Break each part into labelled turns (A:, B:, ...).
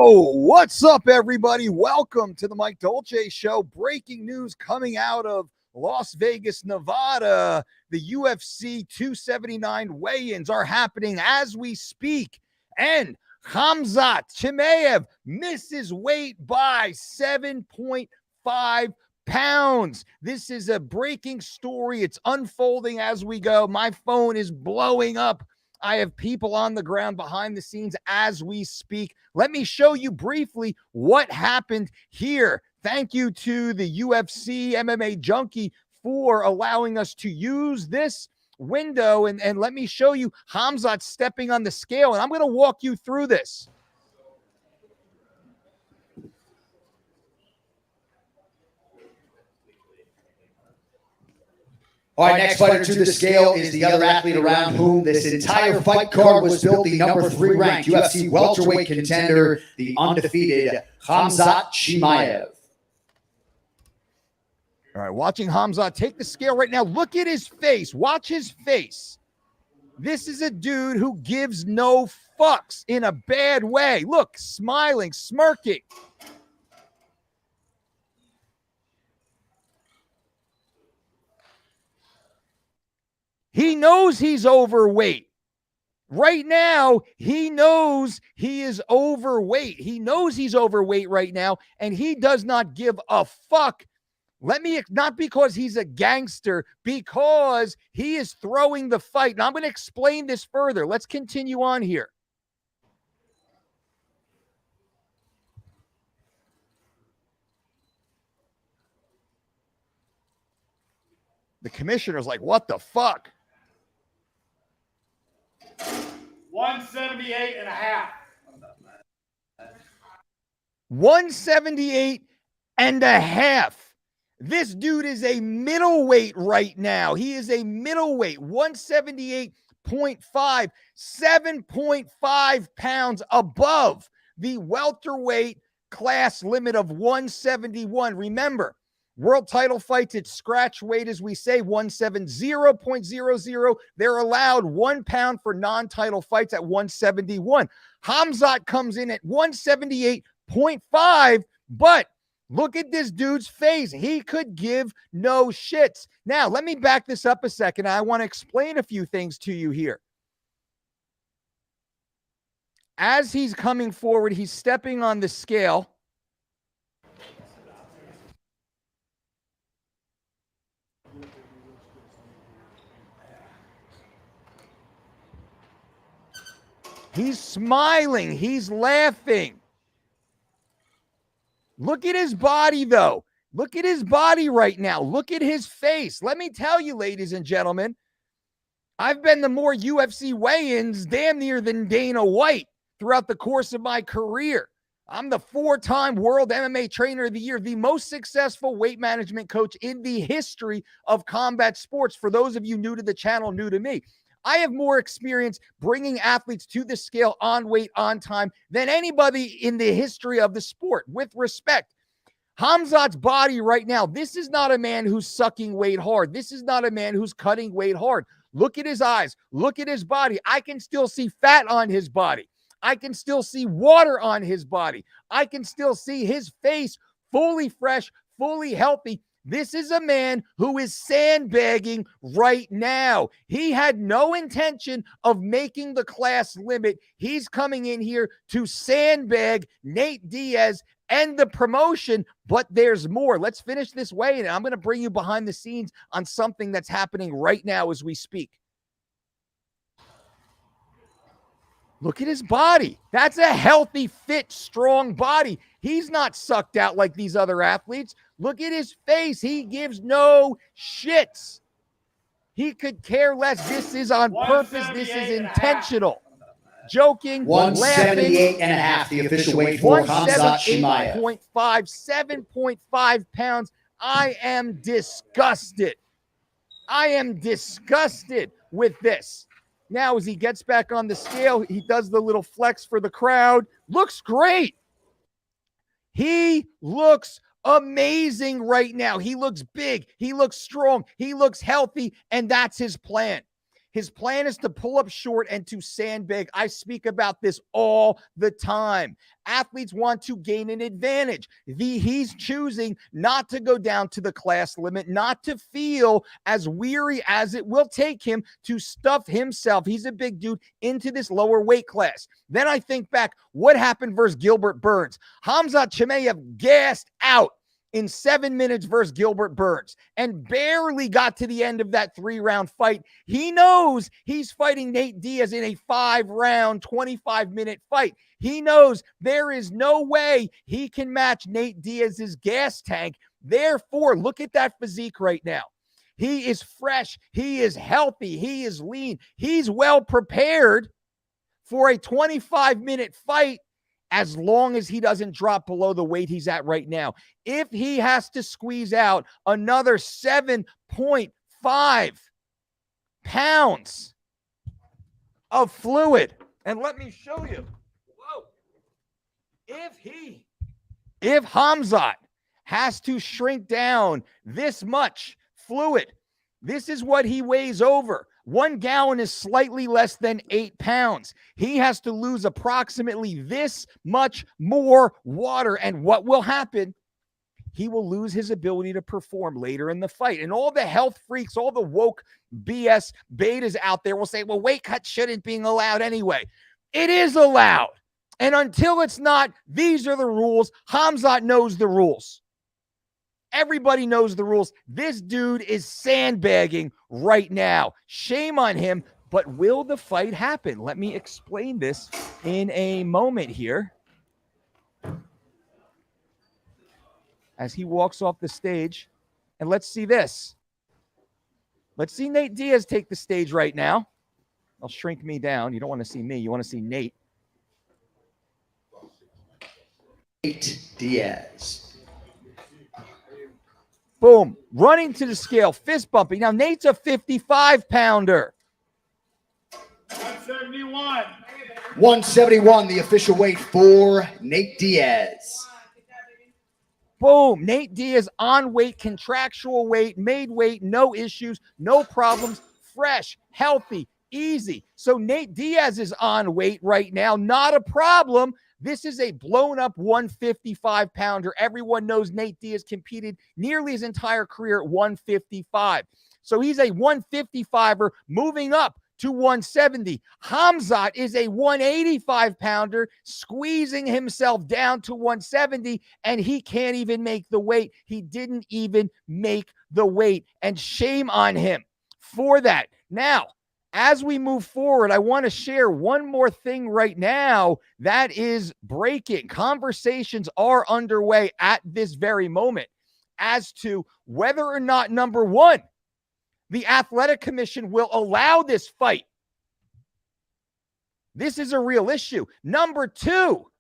A: What's up, everybody? Welcome to the Mike Dolce Show. Breaking news coming out of Las Vegas, Nevada. The UFC 279 weigh-ins are happening as we speak. And Khamzat Chimaev misses weight by 7.5 pounds. This is a breaking story. It's unfolding as we go. My phone is blowing up. I have people on the ground behind the scenes as we speak. Let me show you briefly what happened here. Thank you to the UFC MMA Junkie for allowing us to use this window. And let me show you Khamzat stepping on the scale. And I'm going to walk you through this.
B: All right, next fighter to the scale is the other athlete around whom this entire fight card was built, the number 3 ranked UFC welterweight contender, the undefeated Khamzat Chimaev.
A: All right, watching Khamzat take the scale right now. Look at his face. Watch his face. This is a dude who gives no fucks in a bad way. Look, smiling, smirking. He knows he's overweight. Right now, he knows he is overweight. He knows he's overweight right now, and he does not give a fuck. Not because he's a gangster, because he is throwing the fight. Now, I'm going to explain this further. Let's continue on here. The commissioner's like, what the fuck?
C: 178 and a half.
A: 178 and a half. This dude is a middleweight right now. He is a middleweight, 178.5, 7.5 pounds above the welterweight class limit of 171. Remember, world title fights at scratch weight, as we say, 170.00. They're allowed 1 pound for non-title fights at 171. Khamzat comes in at 178.5, but look at this dude's face. He could give no shits. Now, let me back this up a second. I want to explain a few things to you here. As he's coming forward, he's stepping on the scale. He's smiling. He's laughing. Look at his body, though. Look at his body right now. Look at his face. Let me tell you, ladies and gentlemen, I've been to more UFC weigh-ins damn near than Dana White throughout the course of my career. I'm the 4-time World MMA Trainer of the Year, the most successful weight management coach in the history of combat sports. For those of you new to the channel, new to me, I have more experience bringing athletes to the scale on weight, on time than anybody in the history of the sport, with respect. Khamzat's body right now, this is not a man who's sucking weight hard. This is not a man who's cutting weight hard. Look at his eyes. Look at his body. I can still see fat on his body. I can still see water on his body. I can still see his face fully fresh, fully healthy. This is a man who is sandbagging right now. He had no intention of making the class limit. He's coming in here to sandbag Nate Diaz and the promotion, but there's more. Let's finish this way, and I'm going to bring you behind the scenes on something that's happening right now as we speak. Look at his body. That's a healthy, fit, strong body. He's not sucked out like these other athletes. Look at his face. He gives no shits. He could care less. This is on purpose. This is intentional. Joking,
B: 178 and a half, the official weight for Khamzat Chimaev.
A: 7.5 pounds. I am disgusted. I am disgusted with this. Now, as he gets back on the scale, he does the little flex for the crowd. Looks great. He looks amazing right now. He looks big. He looks strong. He looks healthy, and that's his plan. His plan is to pull up short and to sandbag. I speak about this all the time. Athletes want to gain an advantage. He's choosing not to go down to the class limit, not to feel as weary as it will take him to stuff himself. He's a big dude into this lower weight class. Then I think back, what happened versus Gilbert Burns? Khamzat Chimaev gassed out in 7 minutes versus Gilbert Burns and barely got to the end of that 3-round fight. He knows he's fighting Nate Diaz in a 5-round, 25-minute fight. He knows there is no way he can match Nate Diaz's gas tank. Therefore, look at that physique right now. He is fresh. He is healthy. He is lean. He's well prepared for a 25-minute fight, as long as he doesn't drop below the weight he's at right now. If he has to squeeze out another 7.5 pounds of fluid, and let me show you. Whoa. If Khamzat has to shrink down this much fluid, this is what he weighs over. 1 gallon is slightly less than 8 pounds. He has to lose approximately this much more water. And what will happen? He will lose his ability to perform later in the fight. And all the health freaks, all the woke BS betas out there will say, well, weight cut shouldn't be allowed anyway. It is allowed. And until it's not, these are the rules. Khamzat knows the rules. Everybody knows the rules. This dude is sandbagging right now. Shame on him, but will the fight happen? Let me explain this in a moment here. As he walks off the stage, and let's see this. Let's see Nate Diaz take the stage right now. I'll shrink me down. You don't want to see me. You want to see Nate.
B: Nate Diaz.
A: Boom. Running to the scale, fist bumping. Now, Nate's a 55-pounder.
C: 171.
B: 171, the official weight for Nate Diaz.
A: Boom. Nate Diaz on weight, contractual weight, made weight, no issues, no problems, fresh, healthy, easy. So Nate Diaz is on weight right now, not a problem. This is a blown-up 155-pounder. Everyone knows Nate Diaz competed nearly his entire career at 155. So he's a 155er moving up to 170. Khamzat is a 185-pounder squeezing himself down to 170, and he can't even make the weight. He didn't even make the weight, and shame on him for that. Now, as we move forward, I want to share one more thing right now that is breaking. Conversations are underway at this very moment as to whether or not, number one, the Athletic Commission will allow this fight. This is a real issue. Number two,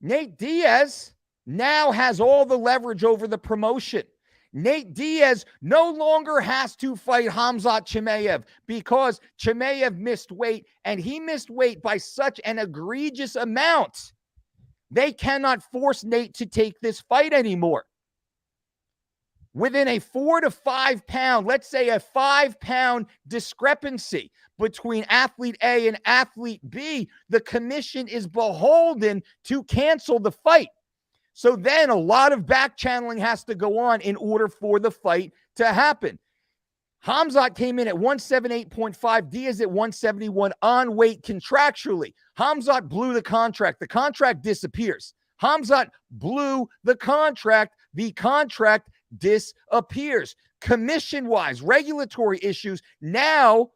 A: Nate Diaz now has all the leverage over the promotion. Nate Diaz no longer has to fight Khamzat Chimaev because Chimaev missed weight, and he missed weight by such an egregious amount. They cannot force Nate to take this fight anymore. Within a 4 to 5 pound, let's say a 5-pound discrepancy between athlete A and athlete B, the commission is beholden to cancel the fight. So then a lot of back channeling has to go on in order for the fight to happen. Khamzat came in at 178.5, Diaz at 171 on weight contractually. Khamzat blew the contract. The contract disappears. Khamzat blew the contract disappears. Commission-wise, regulatory issues now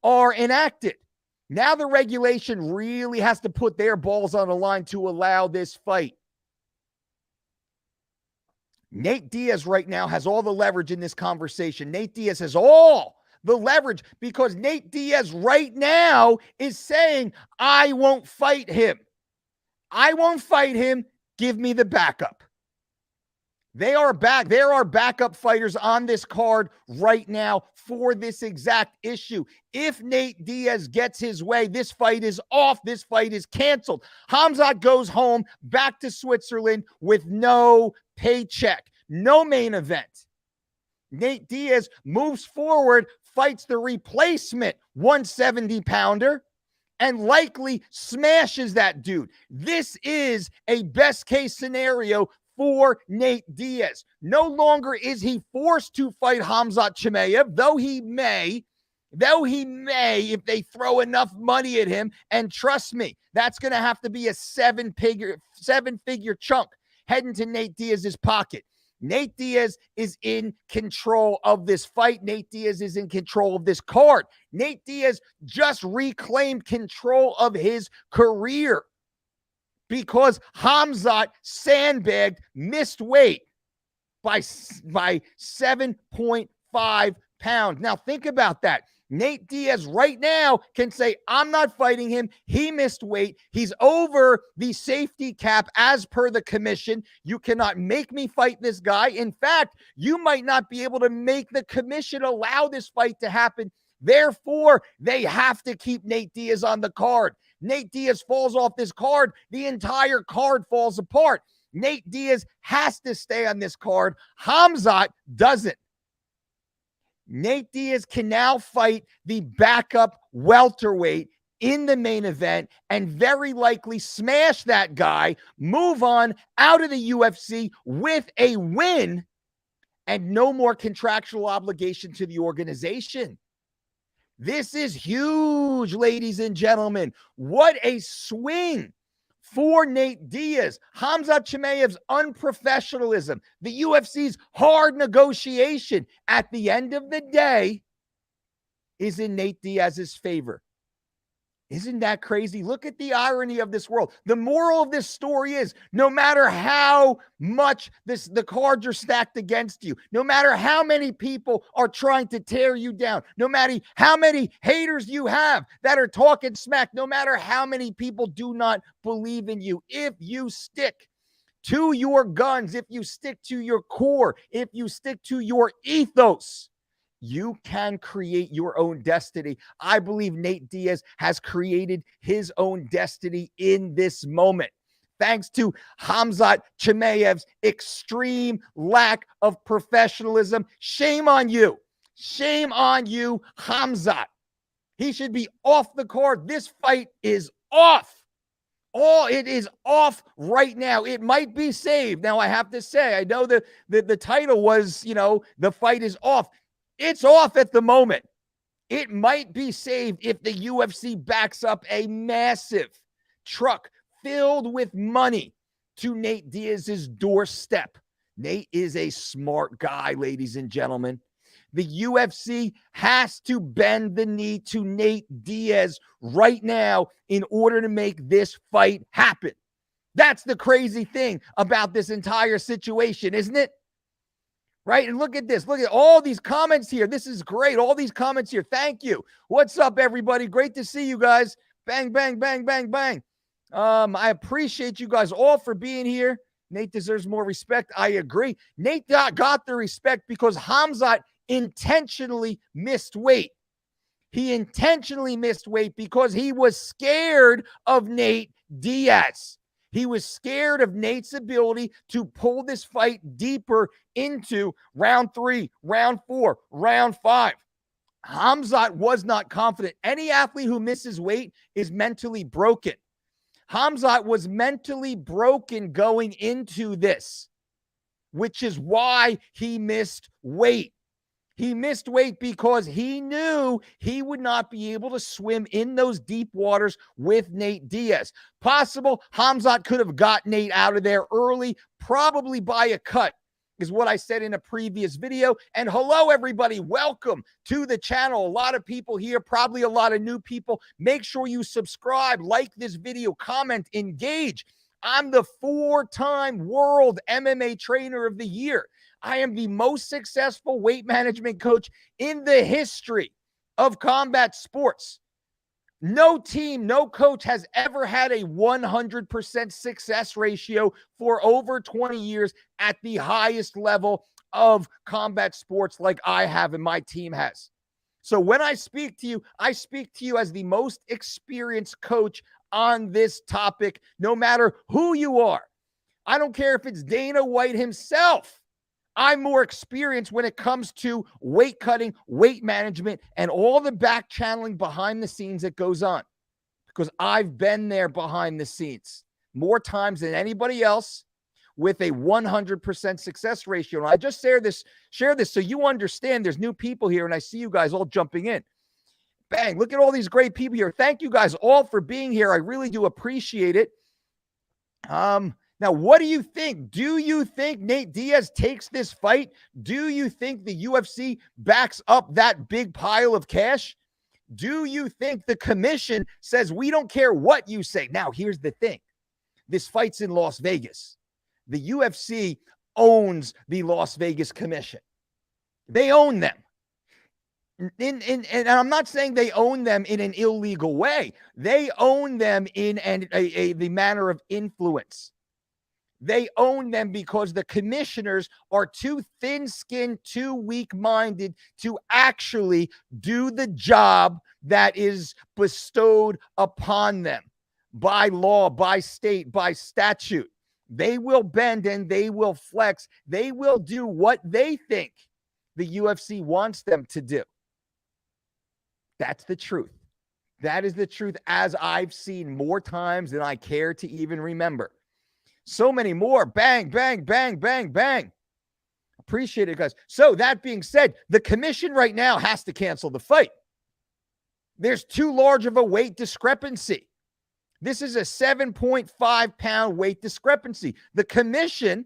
A: are enacted. Now the regulation really has to put their balls on the line to allow this fight. Nate Diaz right now has all the leverage in this conversation. Nate Diaz has all the leverage because Nate Diaz right now is saying, I won't fight him. I won't fight him. Give me the backup. They are back. There are backup fighters on this card right now for this exact issue. If Nate Diaz gets his way, this fight is off. This fight is canceled. Khamzat goes home back to Switzerland with no paycheck, no main event. Nate Diaz moves forward fights the replacement 170-pounder and likely smashes that dude. This is a best case scenario for Nate Diaz. No longer is he forced to fight Khamzat Chimaev, though he may, if they throw enough money at him. And trust me, that's going to have to be a seven-figure chunk heading to Nate Diaz's pocket. Nate Diaz is in control of this fight. Nate Diaz is in control of this card. Nate Diaz just reclaimed control of his career because Khamzat sandbagged, missed weight by 7.5 pounds. Now think about that. Nate Diaz right now can say, I'm not fighting him. He missed weight. He's over the safety cap as per the commission. You cannot make me fight this guy. In fact, you might not be able to make the commission allow this fight to happen. Therefore, they have to keep Nate Diaz on the card. Nate Diaz falls off this card, the entire card falls apart. Nate Diaz has to stay on this card. Khamzat doesn't. Nate Diaz can now fight the backup welterweight in the main event and very likely smash that guy, move on out of the UFC with a win and no more contractual obligation to the organization. This is huge, ladies and gentlemen. What a swing for Nate Diaz. Khamzat Chimaev's unprofessionalism, the UFC's hard negotiation at the end of the day is in Nate Diaz's favor. Isn't that crazy? Look at the irony of this world. The moral of this story is no matter how much the cards are stacked against you, no matter how many people are trying to tear you down, no matter how many haters you have that are talking smack, no matter how many people do not believe in you, if you stick to your guns, if you stick to your core, if you stick to your ethos, you can create your own destiny. I believe Nate Diaz has created his own destiny in this moment, thanks to Khamzat Chimaev's extreme lack of professionalism. Shame on you. Shame on you, Khamzat. He should be off the card. This fight is off. It is off right now. It might be saved. Now, I have to say, I know the title was, the fight is off. It's off at the moment. It might be saved if the UFC backs up a massive truck filled with money to Nate Diaz's doorstep. Nate is a smart guy, ladies and gentlemen. The UFC has to bend the knee to Nate Diaz right now in order to make this fight happen. That's the crazy thing about this entire situation, isn't it? Right? And look at this. Look at all these comments here. This is great. All these comments here. Thank you. What's up, everybody? Great to see you guys. Bang, bang, bang, bang, bang. I appreciate you guys all for being here. Nate deserves more respect. I agree. Nate got the respect because Khamzat intentionally missed weight. He intentionally missed weight because he was scared of Nate Diaz. He was scared of Nate's ability to pull this fight deeper into round 3, round 4, round 5. Khamzat was not confident. Any athlete who misses weight is mentally broken. Khamzat was mentally broken going into this, which is why he missed weight. He missed weight because he knew he would not be able to swim in those deep waters with Nate Diaz. Possible Khamzat could have got Nate out of there early, probably by a cut, is what I said in a previous video. And hello, everybody. Welcome to the channel. A lot of people here, probably a lot of new people. Make sure you subscribe, like this video, comment, engage. I'm the 4-time world MMA trainer of the year. I am the most successful weight management coach in the history of combat sports. No team, no coach has ever had a 100% success ratio for over 20 years at the highest level of combat sports like I have and my team has. So when I speak to you as the most experienced coach on this topic, no matter who you are. I don't care if it's Dana White himself. I'm more experienced when it comes to weight cutting, weight management, and all the back channeling behind the scenes that goes on, because I've been there behind the scenes more times than anybody else with a 100% success ratio. And I just share this so you understand there's new people here, and I see you guys all jumping in. Bang, look at all these great people here. Thank you guys all for being here. I really do appreciate it. Now, what do you think? Do you think Nate Diaz takes this fight? Do you think the UFC backs up that big pile of cash? Do you think the commission says, we don't care what you say? Now, here's the thing. This fight's in Las Vegas. The UFC owns the Las Vegas Commission. They own them. And I'm not saying they own them in an illegal way. They own them in the manner of influence. They own them because the commissioners are too thin-skinned, too weak-minded to actually do the job that is bestowed upon them by law, by state, by statute. They will bend and they will flex. They will do what they think the UFC wants them to do. That's the truth. That is the truth, as I've seen more times than I care to even remember. So many more. Bang, bang, bang, bang, bang. Appreciate it, guys. So that being said, the commission right now has to cancel the fight. There's too large of a weight discrepancy. This is a 7.5 pound weight discrepancy. The commission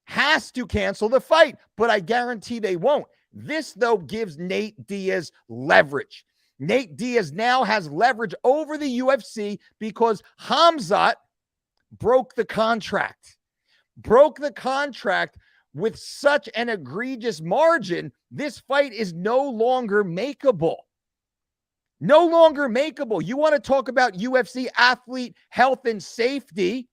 A: has to cancel the fight, but I guarantee they won't. This, though, gives Nate Diaz leverage. Nate Diaz now has leverage over the UFC because Khamzat broke the contract with such an egregious margin. This fight is no longer makeable. No longer makeable. You want to talk about UFC athlete health and safety?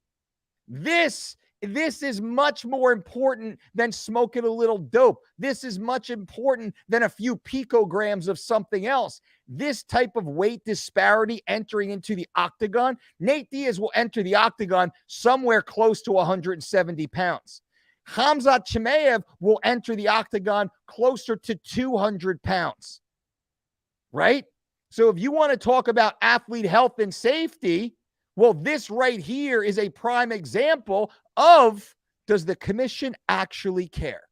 A: This is much more important than smoking a little dope. This is much important than a few picograms of something else. This type of weight disparity entering into the octagon, Nate Diaz will enter the octagon somewhere close to 170 pounds. Khamzat Chimaev will enter the octagon closer to 200 pounds, right? So if you want to talk about athlete health and safety, well, this right here is a prime example of, does the commission actually care?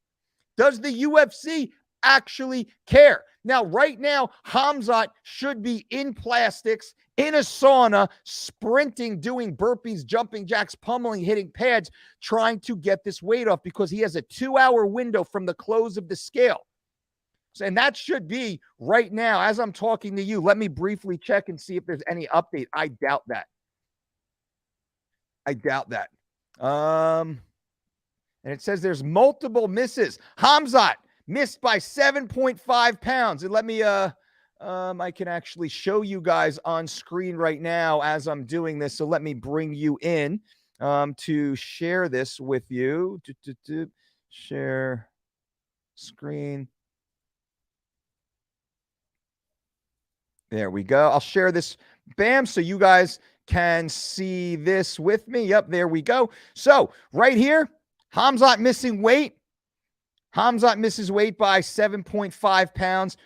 A: Does the UFC actually care? Now, right now, Khamzat should be in plastics, in a sauna, sprinting, doing burpees, jumping jacks, pummeling, hitting pads, trying to get this weight off because he has a 2-hour window from the close of the scale. And that should be right now, as I'm talking to you. Let me briefly check and see if there's any update. I doubt that. And it says there's multiple misses. Khamzat missed by 7.5 pounds. And let me, I can actually show you guys on screen right now as I'm doing this. So let me bring you in to share this with you. Share screen. There we go. I'll share this. Bam. So you guys can see this with me. Yep, there we go. So right here, Khamzat missing weight. Khamzat misses weight by 7.5 pounds.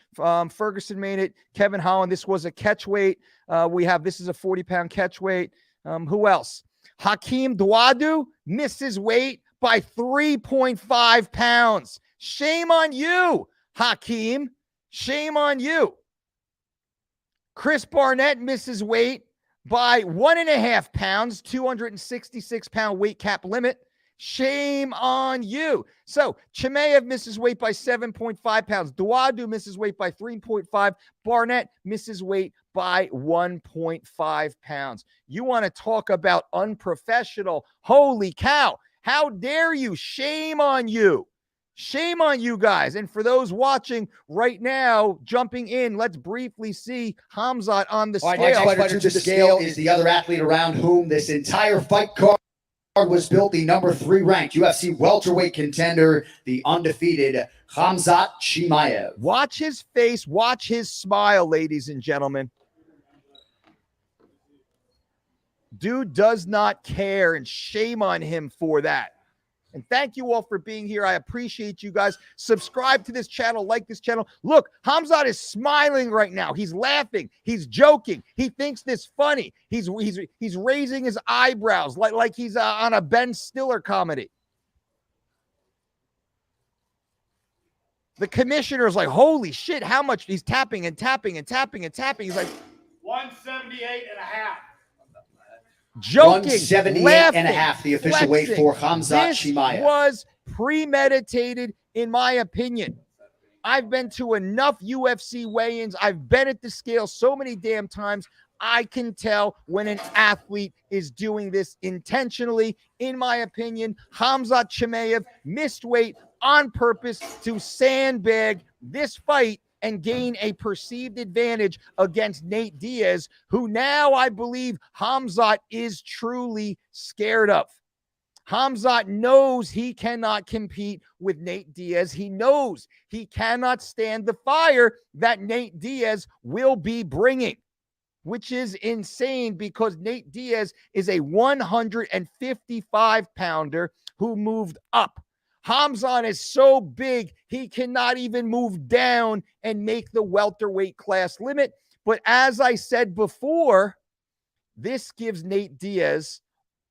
A: Ferguson made it. Kevin Holland, this was a catch weight. This is a 40-pound catch weight. Who else? Hakeem Dawodu misses weight by 3.5 pounds. Shame on you, Hakeem. Shame on you. Chris Barnett misses weight by 1.5 pounds, 266-pound weight cap limit. Shame on you. So Chimaev misses weight by 7.5 pounds. Dawodu misses weight by 3.5. Barnett misses weight by 1.5 pounds. You want to talk about unprofessional? Holy cow. How dare you? Shame on you. Shame on you guys. And for those watching right now, jumping in, let's briefly see Khamzat on the scale.
B: Next fighter to the scale is the other athlete around whom this entire fight card was built, the number 3 ranked UFC welterweight contender, the undefeated Khamzat Chimaev.
A: Watch his face, watch his smile, ladies and gentlemen. Dude does not care, and shame on him for that. And thank you all for being here. I appreciate you guys. Subscribe to this channel, like this channel. Look, Khamzat is smiling right now. He's laughing. He's joking. He thinks this funny. He's raising his eyebrows like he's on a Ben Stiller comedy. The commissioner's like, holy shit, how much? He's tapping and tapping and tapping and tapping. He's like,
C: 178 and a half.
A: Joking,
B: 178
A: laughing,
B: and a half, the official
A: flexing.
B: weight for Khamzat
A: This
B: Chimaev.
A: was premeditated, in my opinion. I've been to enough UFC weigh-ins. I've been at the scale so many damn times. I can tell when an athlete is doing this intentionally. In my opinion, Khamzat Chimaev missed weight on purpose to sandbag this fight and gain a perceived advantage against Nate Diaz, who now I believe Khamzat is truly scared of. Khamzat knows he cannot compete with Nate Diaz. He knows he cannot stand the fire that Nate Diaz will be bringing, which is insane because Nate Diaz is a 155-pounder who moved up. Khamzat is so big, he cannot even move down and make the welterweight class limit. But as I said before, this gives Nate Diaz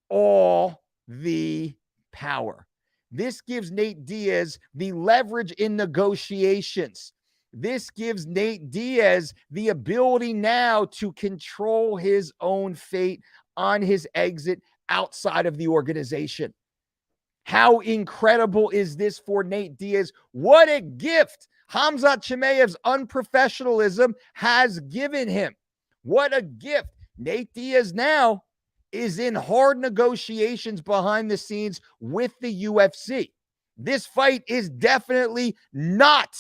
A: all the power. This gives Nate Diaz the leverage in negotiations. This gives Nate Diaz the ability now to control his own fate on his exit outside of the organization. How incredible is this for Nate Diaz? What a gift Khamzat Chimaev's unprofessionalism has given him. What a gift. Nate Diaz now is in hard negotiations behind the scenes with the UFC. This fight is definitely not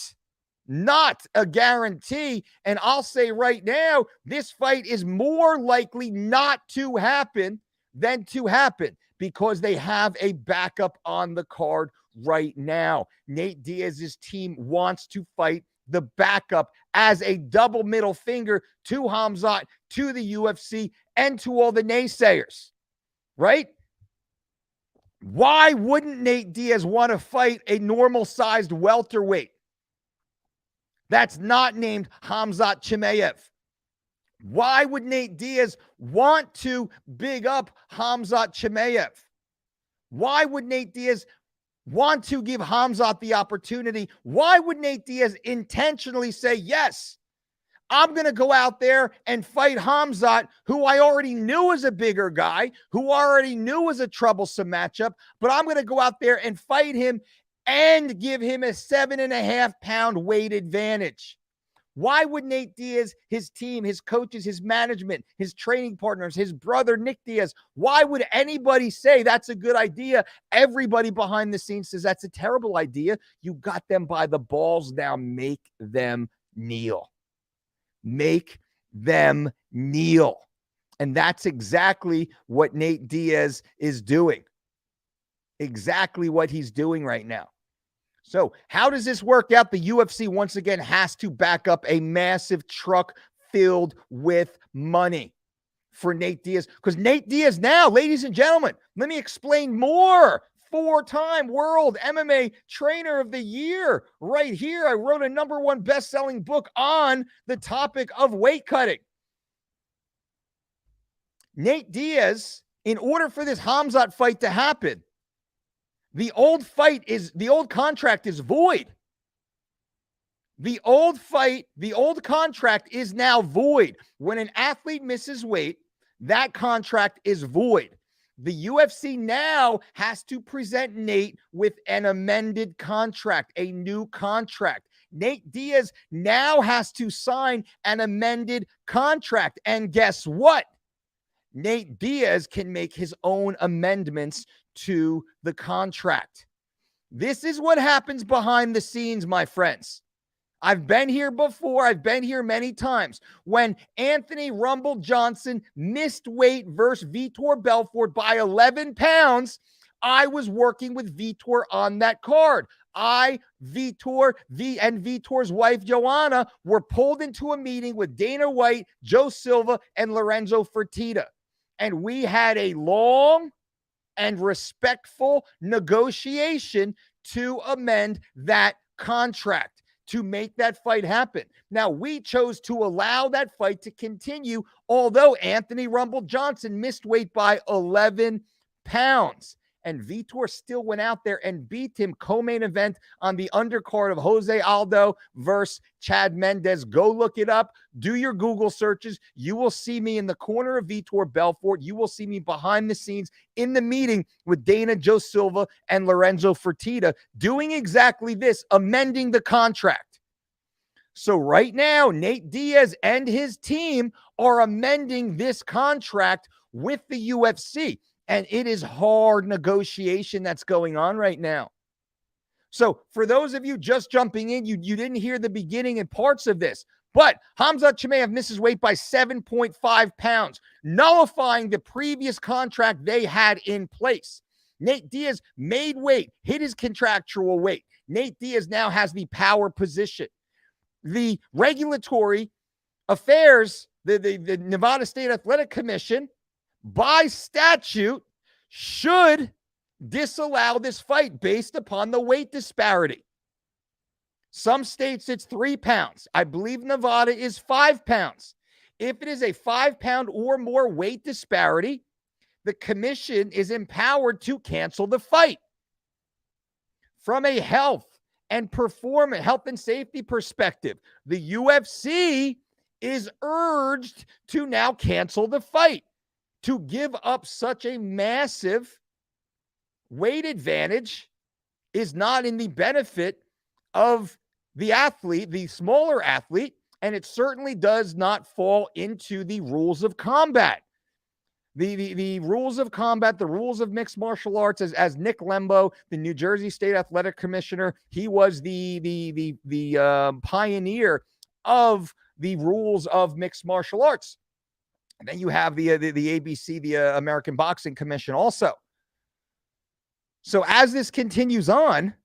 A: a guarantee. And I'll say right now, this fight is more likely not to happen than to happen, because they have a backup on the card right now. Nate Diaz's team wants to fight the backup as a double middle finger to Khamzat, to the UFC, and to all the naysayers, right? Why wouldn't Nate Diaz want to fight a normal-sized welterweight that's not named Khamzat Chimaev? Why would Nate Diaz want to big up Khamzat Chimaev? Why would Nate Diaz want to give Khamzat the opportunity? Why would Nate Diaz intentionally say, yes, I'm going to go out there and fight Khamzat, who I already knew was a bigger guy, who I already knew was a troublesome matchup, but I'm going to go out there and fight him and give him a 7.5-pound weight advantage? Why would Nate Diaz, his team, his coaches, his management, his training partners, his brother Nick Diaz, why would anybody say that's a good idea? Everybody behind the scenes says that's a terrible idea. You got them by the balls. Now make them kneel. Make them kneel. And that's exactly what Nate Diaz is doing. Exactly what he's doing right now. So how does this work out? The UFC once again has to back up a massive truck filled with money for Nate Diaz, because Nate Diaz now, ladies and gentlemen, let me explain more. 4-time world MMA trainer of the year right here. I wrote a #1 best-selling book on the topic of weight cutting. Nate Diaz, in order for this Khamzat fight to happen, the old contract is void. The old contract is now void. When an athlete misses weight, that contract is void. The UFC now has to present Nate with an amended contract, a new contract. Nate Diaz now has to sign an amended contract. And guess what? Nate Diaz can make his own amendments to the contract. This is what happens behind the scenes, my friends. I've been here before. I've been here many times. When Anthony Rumble Johnson missed weight versus Vitor Belfort by 11 pounds, I was working with Vitor on that card. Vitor, and Vitor's wife, Joanna, were pulled into a meeting with Dana White, Joe Silva, and Lorenzo Fertitta. And we had a long and respectful negotiation to amend that contract, to make that fight happen. Now, we chose to allow that fight to continue, although Anthony Rumble Johnson missed weight by 11 pounds. And Vitor still went out there and beat him co-main event on the undercard of Jose Aldo versus Chad Mendes. Go look it up. Do your Google searches. You will see me in the corner of Vitor Belfort. You will see me behind the scenes in the meeting with Dana Joe Silva and Lorenzo Fertitta doing exactly this, amending the contract. So right now, Nate Diaz and his team are amending this contract with the UFC. And it is hard negotiation that's going on right now. So for those of you just jumping in, you didn't hear the beginning and parts of this. But Khamzat Chimaev misses weight by 7.5 pounds, nullifying the previous contract they had in place. Nate Diaz made weight, hit his contractual weight. Nate Diaz now has the power position. The regulatory affairs, the Nevada State Athletic Commission, by statute, should disallow this fight based upon the weight disparity. Some states it's 3 pounds. I believe Nevada is 5 pounds. If it is a 5 pound or more weight disparity, the commission is empowered to cancel the fight. From a health and safety perspective, the UFC is urged to now cancel the fight. To give up such a massive weight advantage is not in the benefit of the athlete, the smaller athlete, and it certainly does not fall into the rules of combat. The rules of combat, the rules of mixed martial arts, as Nick Lembo, the New Jersey State Athletic Commissioner, he was the pioneer of the rules of mixed martial arts. And then you have the ABC, the American Boxing Commission also. So as this continues on,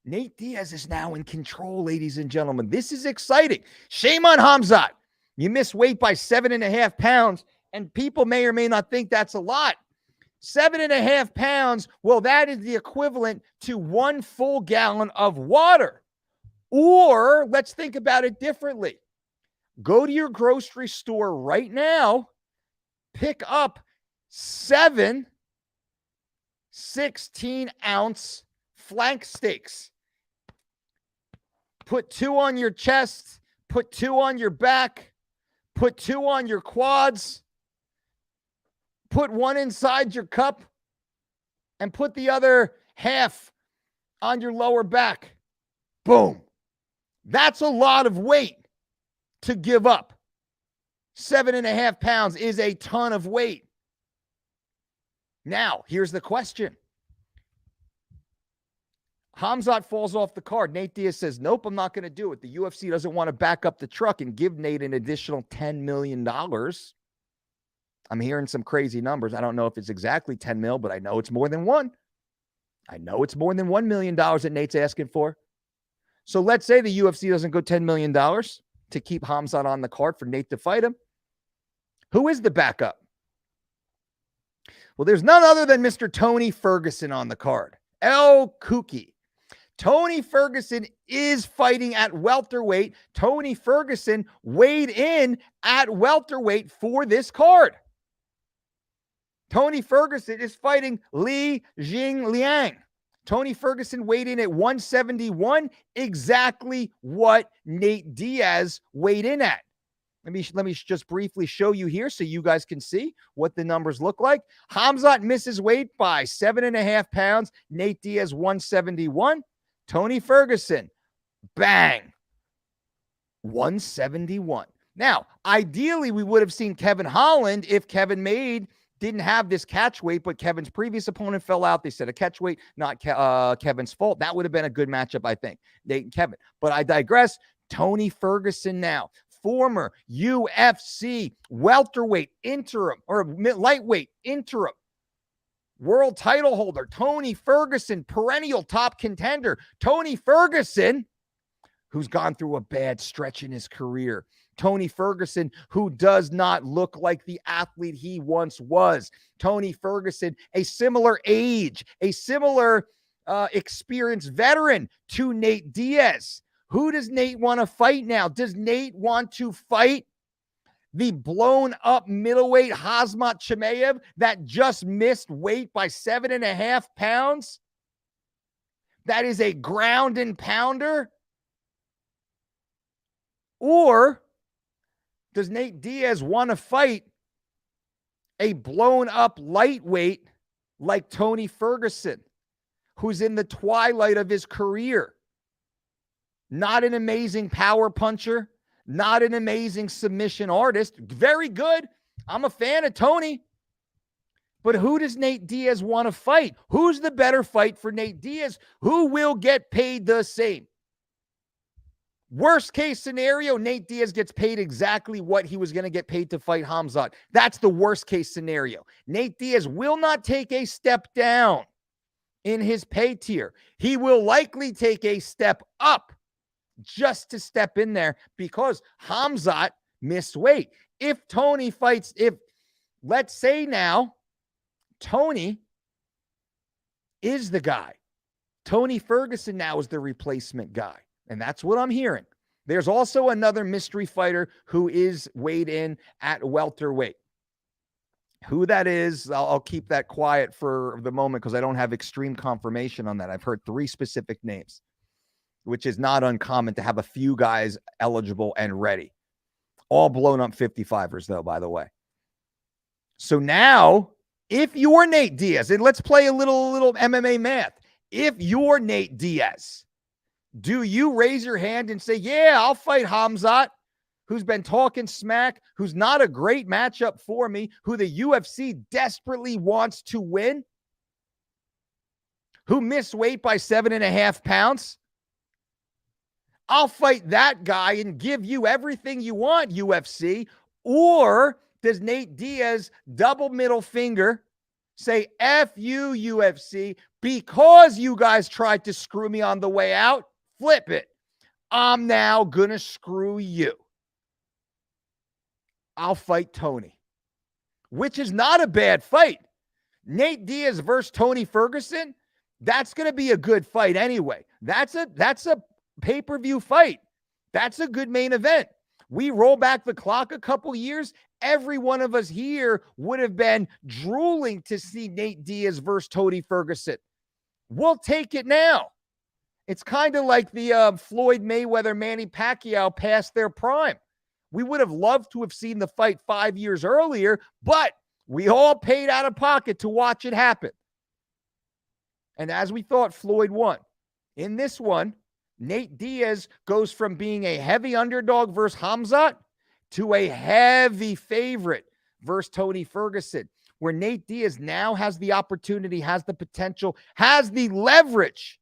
A: Nate Diaz is now in control, ladies and gentlemen. This is exciting. Shame on Khamzat. You miss weight by 7.5 pounds, and people may or may not think that's a lot. 7.5 pounds, well, that is the equivalent to 1 full gallon of water. Or let's think about it differently. Go to your grocery store right now, pick up 7 16-ounce flank steaks. Put 2 on your chest, put 2 on your back, put 2 on your quads, put 1 inside your cup, and put the other half on your lower back. Boom. That's a lot of weight to give up. 7.5 pounds is a ton of weight. Now, here's the question. Khamzat falls off the card. Nate Diaz says, nope, I'm not going to do it. The UFC doesn't want to back up the truck and give Nate an additional $10 million. I'm hearing some crazy numbers. I don't know if it's exactly 10 mil, but I know it's more than 1. I know it's more than $1 million that Nate's asking for. So let's say the UFC doesn't go $10 million to keep Khamzat on the card for Nate to fight him. Who is the backup? Well, there's none other than Mr. Tony Ferguson on the card. El Kooky. Tony Ferguson is fighting at welterweight. Tony Ferguson weighed in at welterweight for this card. Tony Ferguson is fighting Li Jingliang. Tony Ferguson weighed in at 171, exactly what Nate Diaz weighed in at. Let me just briefly show you here so you guys can see what the numbers look like. Khamzat misses weight by 7.5 pounds. Nate Diaz 171. Tony Ferguson, bang, 171. Now, ideally, we would have seen Kevin Holland if Kevin didn't have this catch weight, but Kevin's previous opponent fell out. They said a catch weight, not Kevin's fault. That would have been a good matchup, I think, Nate and Kevin. But I digress. Tony Ferguson now, former UFC welterweight interim or lightweight interim world title holder. Tony Ferguson, perennial top contender. Tony Ferguson, who's gone through a bad stretch in his career. Tony Ferguson, who does not look like the athlete he once was. Tony Ferguson, a similar age, a similar experienced veteran to Nate Diaz. Who does Nate want to fight now? Does Nate want to fight the blown up middleweight Khamzat Chimaev that just missed weight by 7.5 pounds? That is a ground and pounder? Or does Nate Diaz want to fight a blown up lightweight like Tony Ferguson, who's in the twilight of his career? Not an amazing power puncher, not an amazing submission artist. Very good. I'm a fan of Tony. But who does Nate Diaz want to fight? Who's the better fight for Nate Diaz? Who will get paid the same? Worst case scenario, Nate Diaz gets paid exactly what he was going to get paid to fight Khamzat. That's the worst case scenario. Nate Diaz will not take a step down in his pay tier. He will likely take a step up just to step in there because Khamzat missed weight. If Tony fights, let's say now, Tony is the guy. Tony Ferguson now is the replacement guy. And that's what I'm hearing. There's also another mystery fighter who is weighed in at welterweight. Who that is, I'll keep that quiet for the moment because I don't have extreme confirmation on that. I've heard 3 specific names, which is not uncommon to have a few guys eligible and ready. All blown up 55ers, though, by the way. So now, if you're Nate Diaz, and let's play a little MMA math. If you're Nate Diaz, do you raise your hand and say, yeah, I'll fight Khamzat, who's been talking smack, who's not a great matchup for me, who the UFC desperately wants to win, who missed weight by 7.5 pounds? I'll fight that guy and give you everything you want, UFC. Or does Nate Diaz double middle finger, say, F you, UFC, because you guys tried to screw me on the way out? Flip it. I'm now going to screw you. I'll fight Tony, which is not a bad fight. Nate Diaz versus Tony Ferguson, that's going to be a good fight anyway. That's a pay-per-view fight. That's a good main event. We roll back the clock a couple years, every one of us here would have been drooling to see Nate Diaz versus Tony Ferguson. We'll take it now. It's kind of like the Floyd Mayweather, Manny Pacquiao past their prime. We would have loved to have seen the fight 5 years earlier, but we all paid out of pocket to watch it happen. And as we thought, Floyd won. In this one, Nate Diaz goes from being a heavy underdog versus Khamzat to a heavy favorite versus Tony Ferguson, where Nate Diaz now has the opportunity, has the potential, has the leverage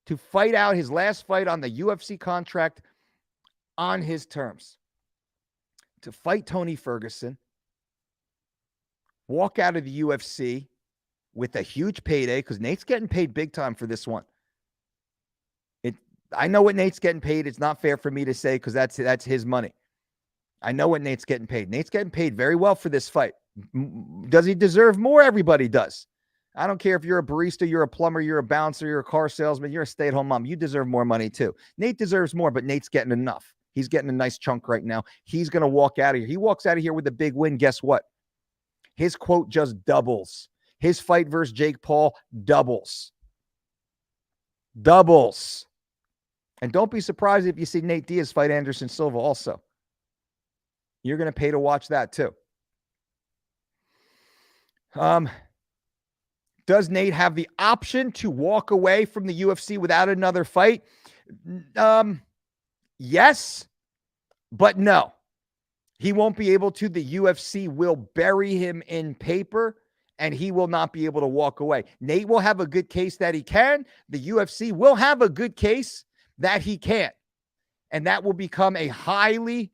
A: to fight out his last fight on the UFC contract on his terms. To fight Tony Ferguson, walk out of the UFC with a huge payday, because Nate's getting paid big time for this one. I know what Nate's getting paid. It's not fair for me to say because that's his money. I know what Nate's getting paid. Nate's getting paid very well for this fight. Does he deserve more? Everybody does. I don't care if you're a barista, you're a plumber, you're a bouncer, you're a car salesman, you're a stay-at-home mom. You deserve more money too. Nate deserves more, but Nate's getting enough. He's getting a nice chunk right now. He's going to walk out of here. He walks out of here with a big win. Guess what? His quote just doubles. His fight versus Jake Paul doubles. Doubles. And don't be surprised if you see Nate Diaz fight Anderson Silva also. You're going to pay to watch that too. Does Nate have the option to walk away from the UFC without another fight? Yes, but no. He won't be able to. The UFC will bury him in paper, and he will not be able to walk away. Nate will have a good case that he can. The UFC will have a good case that he can't. And that will become a highly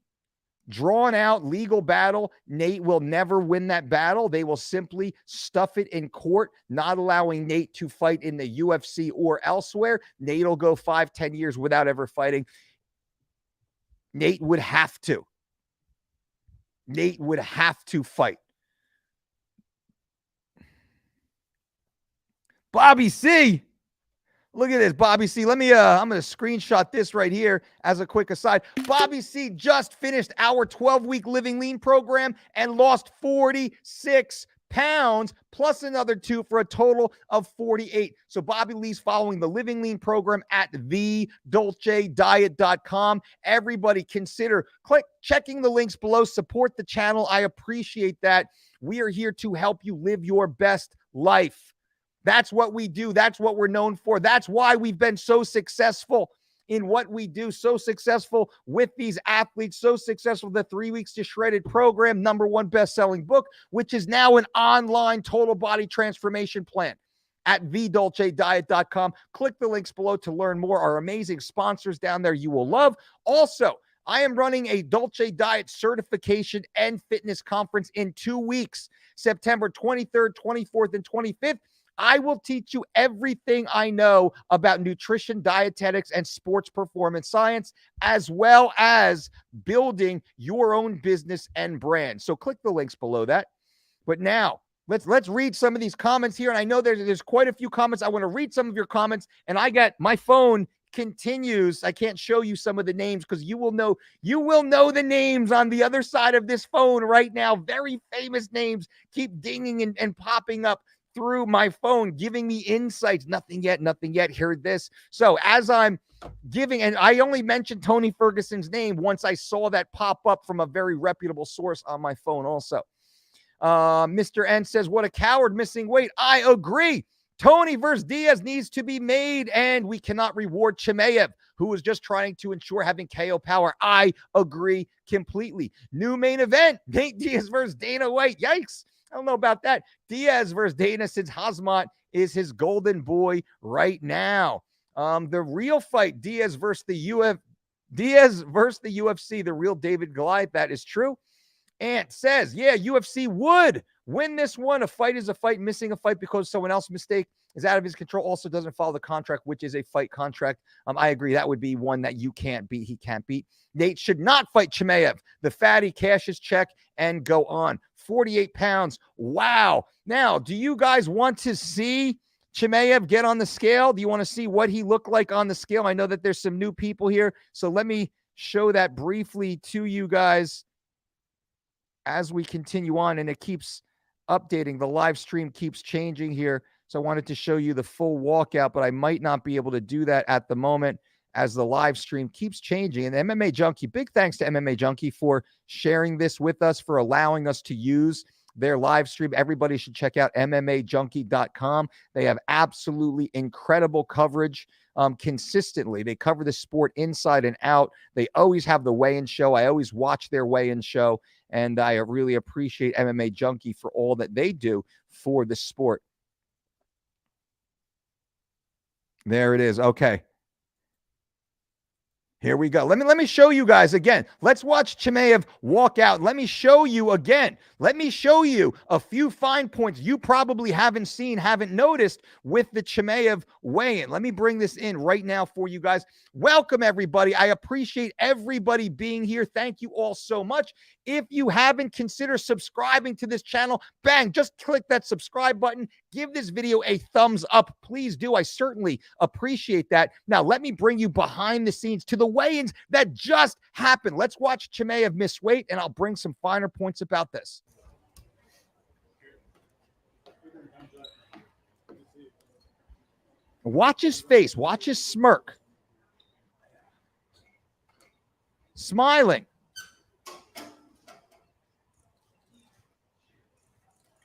A: drawn-out legal battle. Nate will never win that battle. They will simply stuff it in court, not allowing Nate to fight in the UFC or elsewhere. Nate will go 5-10 years without ever fighting. Nate would have to. Nate would have to fight. Bobby C. Look at this, Bobby C. Let me, I'm going to screenshot this right here as a quick aside. Bobby C just finished our 12-week Living Lean program and lost 46 pounds plus another 2 for a total of 48. So Bobby Lee's following the Living Lean program at thedolcediet.com. Everybody consider checking the links below. Support the channel. I appreciate that. We are here to help you live your best life. That's what we do. That's what we're known for. That's why we've been so successful in what we do, so successful with these athletes, so successful. The 3 Weeks to Shredded program, #1 best-selling book, which is now an online total body transformation plan at thedolcediet.com. Click the links below to learn more. Our amazing sponsors down there you will love. Also, I am running a Dolce Diet certification and fitness conference in 2 weeks, September 23rd, 24th, and 25th. I will teach you everything I know about nutrition, dietetics, and sports performance science, as well as building your own business and brand. So click the links below that. But now, let's read some of these comments here. And I know there's quite a few comments. I want to read some of your comments. And my phone continues. I can't show you some of the names because you will know the names on the other side of this phone right now. Very famous names keep dinging and popping up through my phone, giving me insights. Nothing yet. Heard this. So as I'm giving, and I only mentioned Tony Ferguson's name once I saw that pop up from a very reputable source on my phone also. Mr. N says, what a coward, missing weight. I agree. Tony versus Diaz needs to be made, and we cannot reward Chimaev, who was just trying to ensure having KO power. I agree completely. New main event, Nate Diaz versus Dana White. Yikes. I don't know about that. Diaz versus Dana, since Khamzat is his golden boy right now. The real fight, Diaz versus the UFC, the real David Goliath. That is true. Ant says, yeah, UFC would win this one. A fight is a fight. Missing a fight because someone else's mistake is out of his control also doesn't follow the contract, which is a fight contract. I agree. That would be one that you can't beat. He can't beat. Nate should not fight Chimaev. The fatty cash his check and go on. 48 pounds. Wow. Now, do you guys want to see Chimaev get on the scale? Do you want to see what he looked like on the scale? I know that there's some new people here, so let me show that briefly to you guys as we continue on, and it keeps updating. The live stream keeps changing here, so I wanted to show you the full walkout, but I might not be able to do that at the moment as the live stream keeps changing. And MMA Junkie, big thanks to MMA Junkie for sharing this with us, for allowing us to use their live stream. Everybody should check out MMAJunkie.com. They have absolutely incredible coverage consistently. They cover the sport inside and out. They always have the weigh-in show. I always watch their weigh-in show, and I really appreciate MMA Junkie for all that they do for the sport. There it is. Okay. Here we go. Let me show you guys again. Let's watch Chimaev walk out. Let me show you again. Let me show you a few fine points you probably haven't seen, haven't noticed with the Chimaev weigh-in. Let me bring this in right now for you guys. Welcome, everybody. I appreciate everybody being here. Thank you all so much. If you haven't, consider subscribing to this channel. Bang, just click that subscribe button. Give this video a thumbs up. Please do. I certainly appreciate that. Now, let me bring you behind the scenes to the weigh-ins that just happened. Let's watch Chimaev miss weight, and I'll bring some finer points about this. Watch his face. Watch his smirk. Smiling.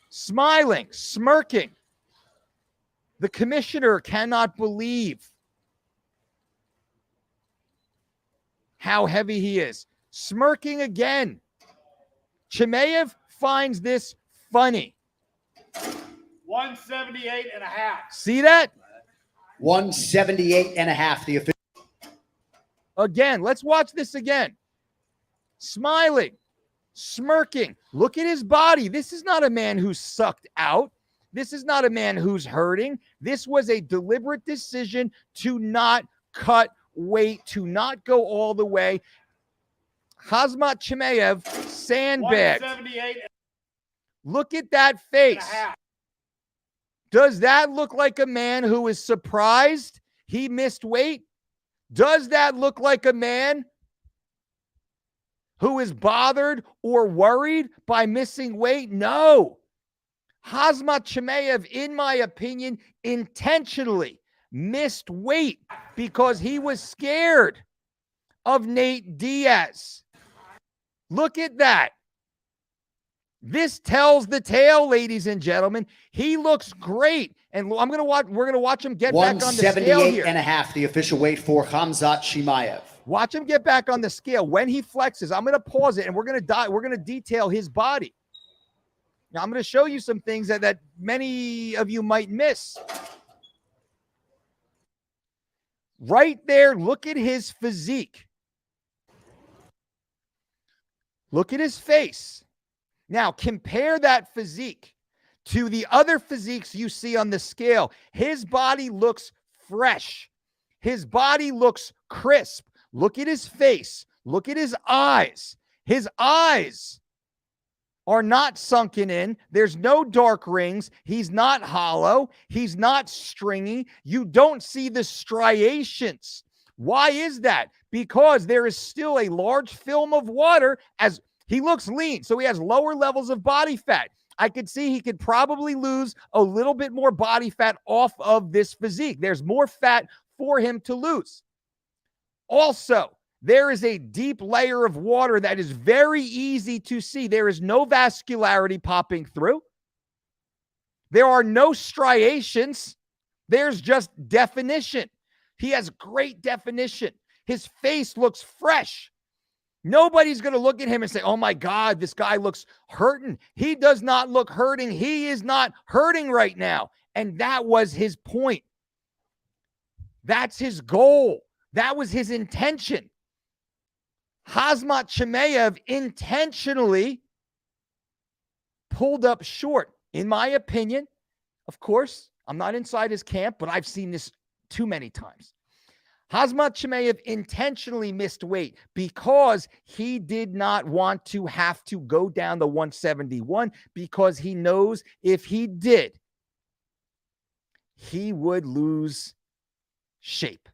A: Smiling, smirking. The commissioner cannot believe how heavy he is. Smirking again. Chimaev finds this funny.
C: 178.5.
A: See that?
B: 178.5. The official.
A: Again, let's watch this again. Smiling, smirking. Look at his body. This is not a man who's sucked out. This is not a man who's hurting. This was a deliberate decision to not cut weight, to not go all the way. Khamzat Chimaev sandbagged.
C: 178
A: Look at that
C: and a
A: face.
C: half.
A: Does that look like a man who is surprised he missed weight? Does that look like a man who is bothered or worried by missing weight? No. Khamzat Chimaev, in my opinion, intentionally missed weight because he was scared of Nate Diaz. Look at that. This tells the tale, ladies and gentlemen. He looks great. And we're going to watch him get back on the scale here.
B: 178.5, the official weight for Khamzat Chimaev.
A: Watch him get back on the scale. When he flexes, I'm going to pause it and we're going to detail his body. Now, I'm going to show you some things that many of you might miss. Right there, look at his physique. Look at his face. Now, compare that physique to the other physiques you see on the scale. His body looks fresh. His body looks crisp. Look at his face. Look at his eyes. His eyes are not sunken in. There's no dark rings. He's not hollow. He's not stringy. You don't see the striations. Why is that? Because there is still a large film of water as he looks lean. So he has lower levels of body fat. I could see he could probably lose a little bit more body fat off of this physique. There's more fat for him to lose. Also, there is a deep layer of water that is very easy to see. There is no vascularity popping through. There are no striations. There's just definition. He has great definition. His face looks fresh. Nobody's going to look at him and say, oh my God, this guy looks hurting. He does not look hurting. He is not hurting right now. And that was his point. That's his goal. That was his intention. Khamzat Chimaev intentionally pulled up short. In my opinion, of course, I'm not inside his camp, but I've seen this too many times. Khamzat Chimaev intentionally missed weight because he did not want to have to go down the 171 because he knows if he did, he would lose shape.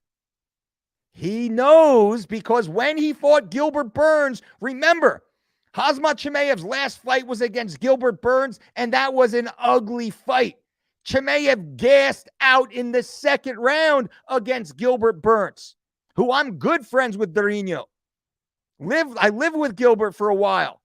A: He knows because when he fought Gilbert Burns, remember, Khamzat Chimaev's last fight was against Gilbert Burns, and that was an ugly fight. Chimaev gassed out in the second round against Gilbert Burns, who I'm good friends with Dorino. I lived with Gilbert for a while.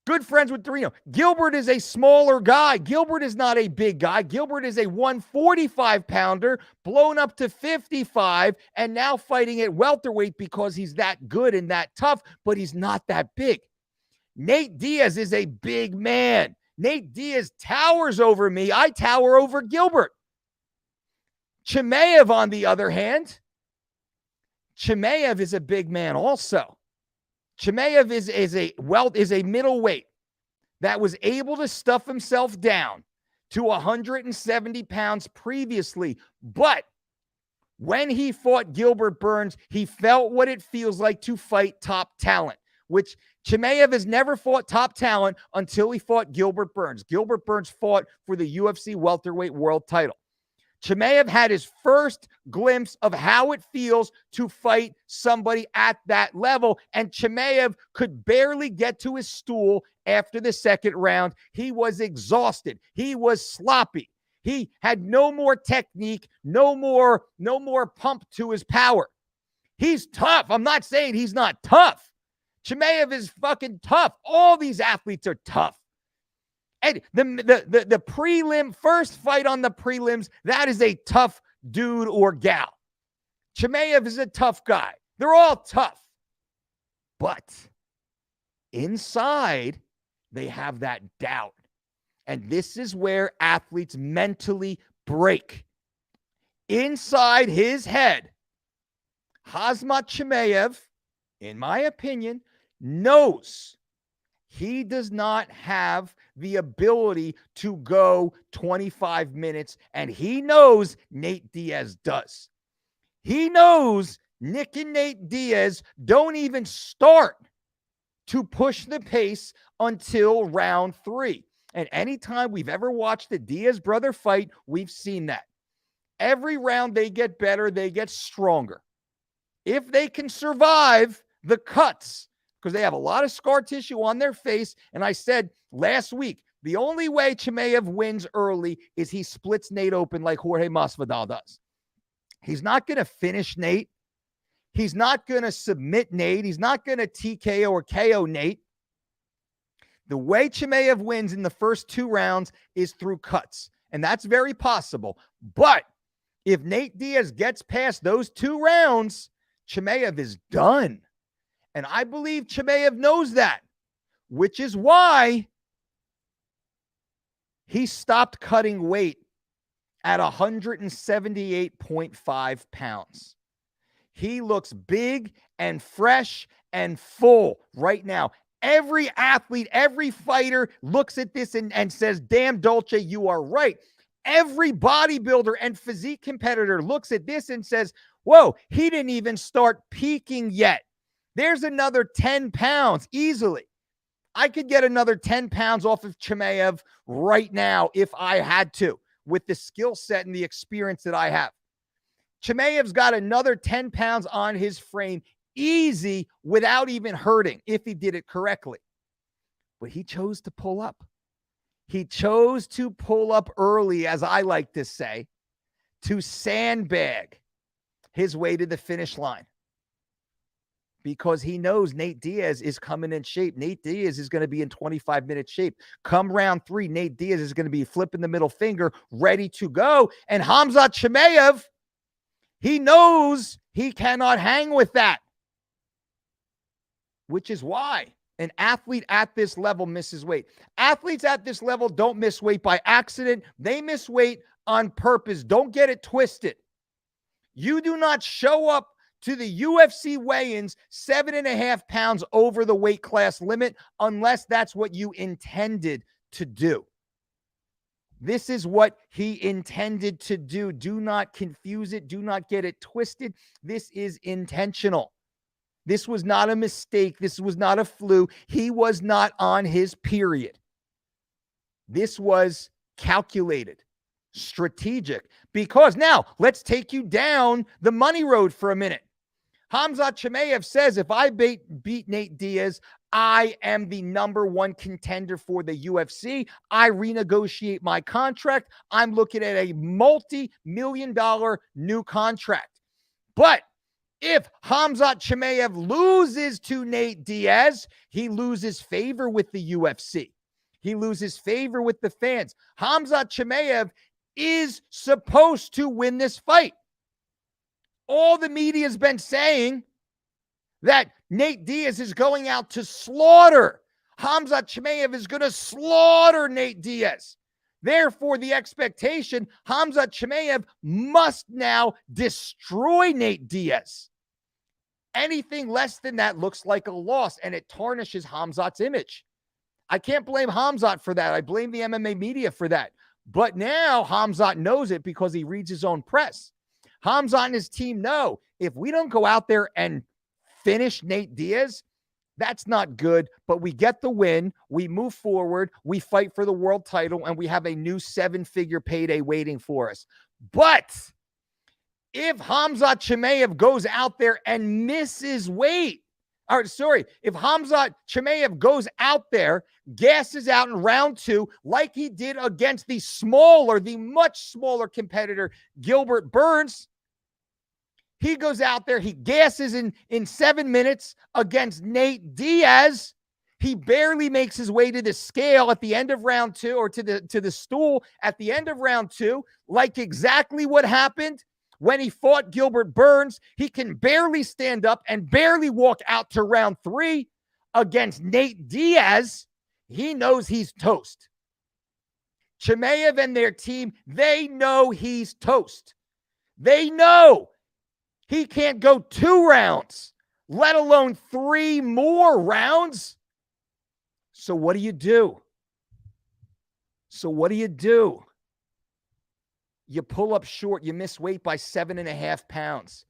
A: Good friends with Dorino. Gilbert is a smaller guy. Gilbert is not a big guy. Gilbert is a 145-pounder, blown up to 55, and now fighting at welterweight because he's that good and that tough, but he's not that big. Nate Diaz is a big man. Nate Diaz towers over me. I tower over Gilbert. Chimaev, on the other hand, Chimaev is a big man also. Chimaev is a middleweight that was able to stuff himself down to 170 pounds previously. But when he fought Gilbert Burns, he felt what it feels like to fight top talent, which Chimaev has never fought top talent until he fought Gilbert Burns. Gilbert Burns fought for the UFC welterweight world title. Chimaev had his first glimpse of how it feels to fight somebody at that level, and Chimaev could barely get to his stool after the second round. He was exhausted. He was sloppy. He had no more technique, no more pump to his power. He's tough. I'm not saying he's not tough. Chimaev is fucking tough. All these athletes are tough. And the prelim, first fight on the prelims, that is a tough dude or gal. Chimaev is a tough guy. They're all tough. But inside, they have that doubt. And this is where athletes mentally break. Inside his head, Khamzat Chimaev, in my opinion, knows he does not have the ability to go 25 minutes, and he knows Nate Diaz does. He knows Nick and Nate Diaz don't even start to push the pace until round 3. And anytime we've ever watched the Diaz brother fight, we've seen that. Every round they get better, they get stronger. If they can survive the cuts, because they have a lot of scar tissue on their face, and I said last week, the only way Chimaev wins early is he splits Nate open like Jorge Masvidal does. He's not going to finish Nate. He's not going to submit Nate. He's not going to TKO or KO Nate. The way Chimaev wins in the first 2 rounds is through cuts, and that's very possible. But if Nate Diaz gets past those 2 rounds, Chimaev is done. And I believe Chimaev knows that, which is why he stopped cutting weight at 178.5 pounds. He looks big and fresh and full right now. Every athlete, every fighter looks at this and says, damn, Dolce, you are right. Every bodybuilder and physique competitor looks at this and says, whoa, he didn't even start peaking yet. There's another 10 pounds easily. I could get another 10 pounds off of Chimaev right now if I had to, with the skill set and the experience that I have. Chimaev's got another 10 pounds on his frame easy without even hurting if he did it correctly. But he chose to pull up. He chose to pull up early, as I like to say, to sandbag his way to the finish line. Because he knows Nate Diaz is coming in shape. Nate Diaz is going to be in 25-minute shape. Come round 3, Nate Diaz is going to be flipping the middle finger, ready to go. And Khamzat Chimaev, he knows he cannot hang with that. Which is why an athlete at this level misses weight. Athletes at this level don't miss weight by accident. They miss weight on purpose. Don't get it twisted. You do not show up to the UFC weigh-ins 7.5 pounds over the weight class limit unless that's what you intended to do. This is what he intended to do. Do not confuse it. Do not get it twisted. This is intentional. This was not a mistake. This was not a fluke. He was not on his period. This was calculated, strategic. Because now, let's take you down the money road for a minute. Khamzat Chimaev says, if I beat Nate Diaz, I am the #1 contender for the UFC. I renegotiate my contract. I'm looking at a multi-million-dollar new contract. But if Khamzat Chimaev loses to Nate Diaz, he loses favor with the UFC. He loses favor with the fans. Khamzat Chimaev is supposed to win this fight. All the media has been saying that Nate Diaz is going out to slaughter. Khamzat Chimaev is going to slaughter Nate Diaz. Therefore, the expectation, Khamzat Chimaev must now destroy Nate Diaz. Anything less than that looks like a loss, and it tarnishes Khamzat's image. I can't blame Khamzat for that. I blame the MMA media for that. But now Khamzat knows it because he reads his own press. Khamzat and his team know if we don't go out there and finish Nate Diaz, that's not good, but we get the win, we move forward, we fight for the world title, and we have a new 7-figure payday waiting for us. But if Khamzat Chimaev goes out there and misses weight, if Khamzat Chimaev goes out there, gasses out in round 2, like he did against the much smaller competitor, Gilbert Burns, he goes out there, he gasses in 7 minutes against Nate Diaz. He barely makes his way to the scale at the end of round 2, or to the stool at the end of round 2, like exactly what happened when he fought Gilbert Burns. He can barely stand up and barely walk out to round 3 against Nate Diaz. He knows he's toast. Chimaev and their team, they know he's toast. They know he can't go 2 rounds, let alone 3 more rounds. So what do you do? You pull up short. You miss weight by 7.5 pounds.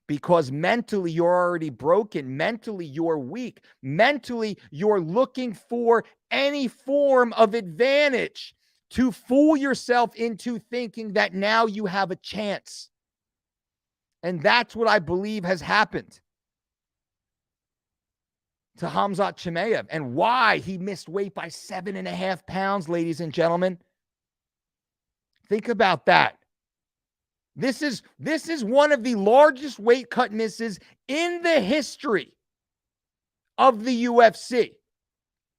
A: because mentally you're already broken. Mentally you're weak. Mentally you're looking for any form of advantage to fool yourself into thinking that now you have a chance. And that's what I believe has happened to Khamzat Chimaev, and why he missed weight by 7.5 pounds, ladies and gentlemen. Think about that. This is one of the largest weight cut misses in the history of the UFC.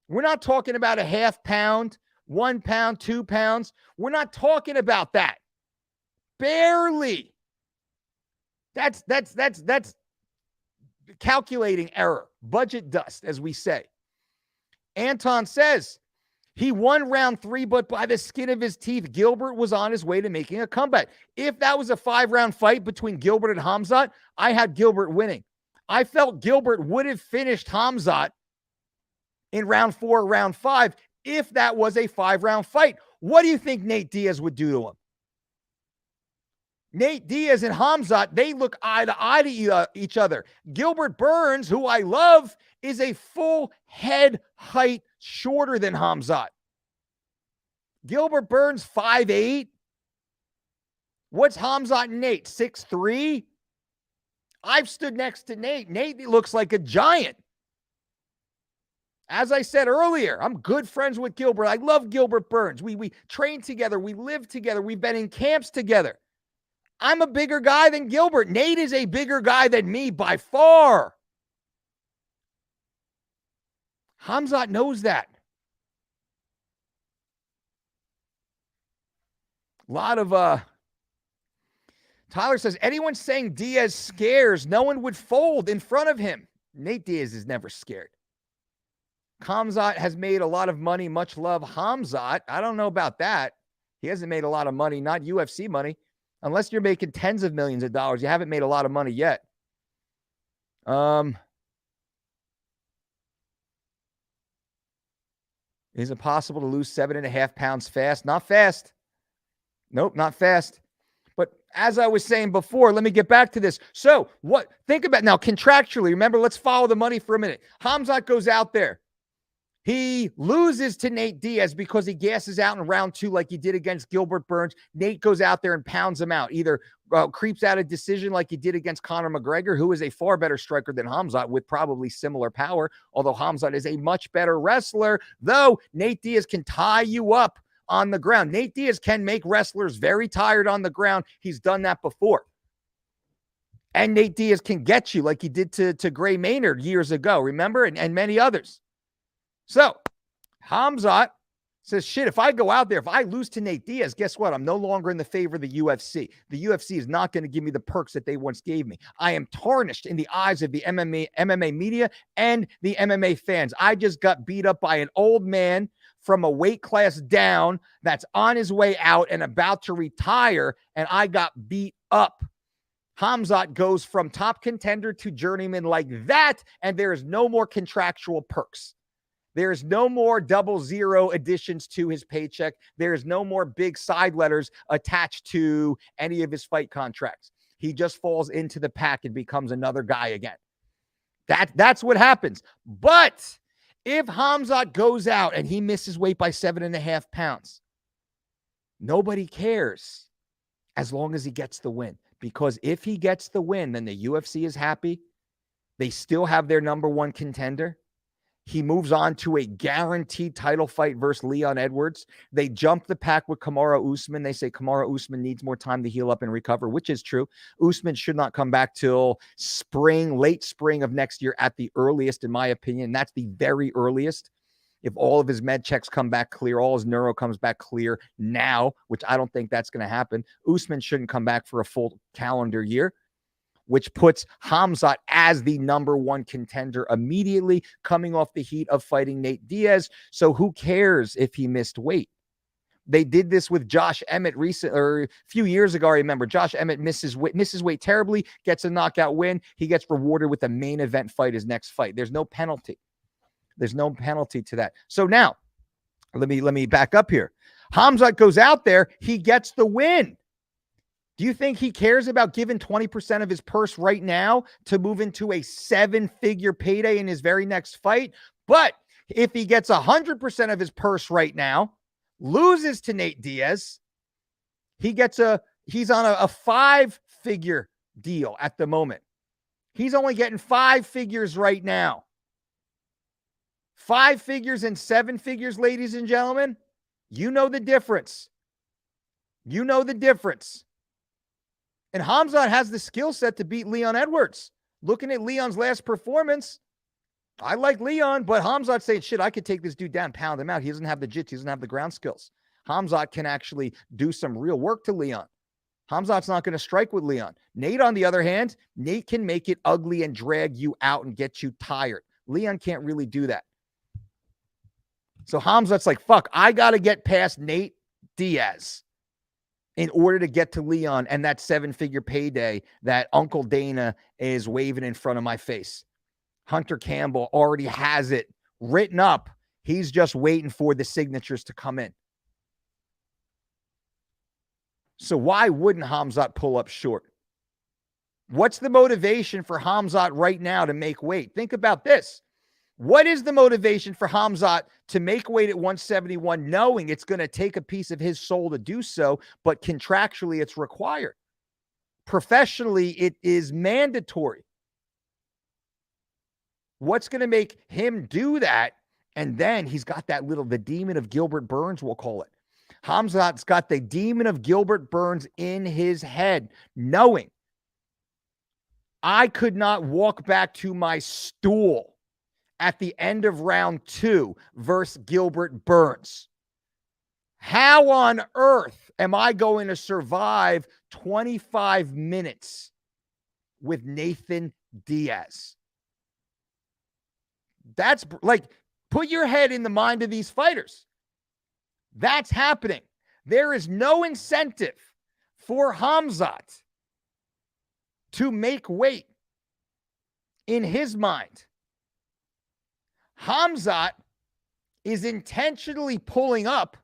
A: We're not talking about a half pound, 1 pound, 2 pounds. We're not talking about that. Barely. That's calculating error, budget dust, as we say. Anton says he won round 3, but by the skin of his teeth. Gilbert was on his way to making a comeback. If that was a 5-round fight between Gilbert and Khamzat, I had Gilbert winning. I felt Gilbert would have finished Khamzat in round 4 or round 5 if that was a 5-round fight. What do you think Nate Diaz would do to him? Nate Diaz and Khamzat, they look eye to eye to each other. Gilbert Burns, who I love, is a full head height shorter than Khamzat. Gilbert Burns, 5'8". What's Khamzat and Nate? 6'3"? I've stood next to Nate. Nate looks like a giant. As I said earlier, I'm good friends with Gilbert. I love Gilbert Burns. We train together. We live together. We've been in camps together. I'm a bigger guy than Gilbert. Nate is a bigger guy than me by far. Khamzat knows that. A lot of Tyler says, anyone saying Diaz scares, no one would fold in front of him. Nate Diaz is never scared. Khamzat has made a lot of money. Much love, Khamzat. I don't know about that. He hasn't made a lot of money, not UFC money. Unless you're making tens of millions of dollars, you haven't made a lot of money yet. Is it possible to lose 7.5 pounds fast? Not fast. Nope, not fast. But as I was saying before, let me get back to this. So think about now, contractually, remember, let's follow the money for a minute. Khamzat goes out there. He loses to Nate Diaz because he gasses out in round 2 like he did against Gilbert Burns. Nate goes out there and pounds him out, either creeps out a decision like he did against Conor McGregor, who is a far better striker than Khamzat with probably similar power, although Khamzat is a much better wrestler, though Nate Diaz can tie you up on the ground. Nate Diaz can make wrestlers very tired on the ground. He's done that before. And Nate Diaz can get you like he did to Gray Maynard years ago, remember? And many others. So, Khamzat says, shit, if I go out there, if I lose to Nate Diaz, guess what? I'm no longer in the favor of the UFC. The UFC is not going to give me the perks that they once gave me. I am tarnished in the eyes of the MMA media and the MMA fans. I just got beat up by an old man from a weight class down that's on his way out and about to retire, and I got beat up. Khamzat goes from top contender to journeyman like that, and there is no more contractual perks. There's no more 00 additions to his paycheck. There's no more big side letters attached to any of his fight contracts. He just falls into the pack and becomes another guy again. That's what happens. But if Khamzat goes out and he misses weight by 7.5 pounds, nobody cares as long as he gets the win. Because if he gets the win, then the UFC is happy. They still have their number 1 contender. He moves on to a guaranteed title fight versus Leon Edwards. They jump the pack with Kamaru Usman. They say Kamaru Usman needs more time to heal up and recover, which is true. Usman should not come back till late spring of next year at the earliest, in my opinion. That's the very earliest. If all of his med checks come back clear, all his neuro comes back clear now, which I don't think that's going to happen, Usman shouldn't come back for a full calendar year, which puts Khamzat as the number 1 contender immediately, coming off the heat of fighting Nate Diaz. So who cares if he missed weight? They did this with Josh Emmett a few years ago. I remember Josh Emmett misses weight terribly, gets a knockout win. He gets rewarded with a main event fight, his next fight. There's no penalty. There's no penalty to that. So now, let me back up here. Khamzat goes out there. He gets the win. Do you think he cares about giving 20% of his purse right now to move into a 7-figure payday in his very next fight? But if he gets 100% of his purse right now, loses to Nate Diaz, he's on a 5-figure deal at the moment. He's only getting 5 figures right now. 5 figures and 7 figures, ladies and gentlemen. You know the difference. You know the difference. And Khamzat has the skill set to beat Leon Edwards. Looking at Leon's last performance, I like Leon, but Khamzat saying, shit, I could take this dude down, pound him out. He doesn't have the jits. He doesn't have the ground skills. Khamzat can actually do some real work to Leon. Khamzat's not going to strike with Leon. Nate, on the other hand, Nate can make it ugly and drag you out and get you tired. Leon can't really do that. So Khamzat's like, fuck, I got to get past Nate Diaz in order to get to Leon and that 7-figure payday that Uncle Dana is waving in front of my face. Hunter Campbell already has it written up. He's just waiting for the signatures to come in. So why wouldn't Khamzat pull up short? What's the motivation for Khamzat right now to make weight? Think about this. What is the motivation for Khamzat to make weight at 171, knowing it's going to take a piece of his soul to do so, but contractually it's required? Professionally, it is mandatory. What's going to make him do that? And then he's got the demon of Gilbert Burns, we'll call it. Khamzat's got the demon of Gilbert Burns in his head, knowing I could not walk back to my stool at the end of round 2 versus Gilbert Burns. How on earth am I going to survive 25 minutes with Nathan Diaz? That's like, put your head in the mind of these fighters. That's happening. There is no incentive for Khamzat to make weight in his mind. Khamzat is intentionally pulling up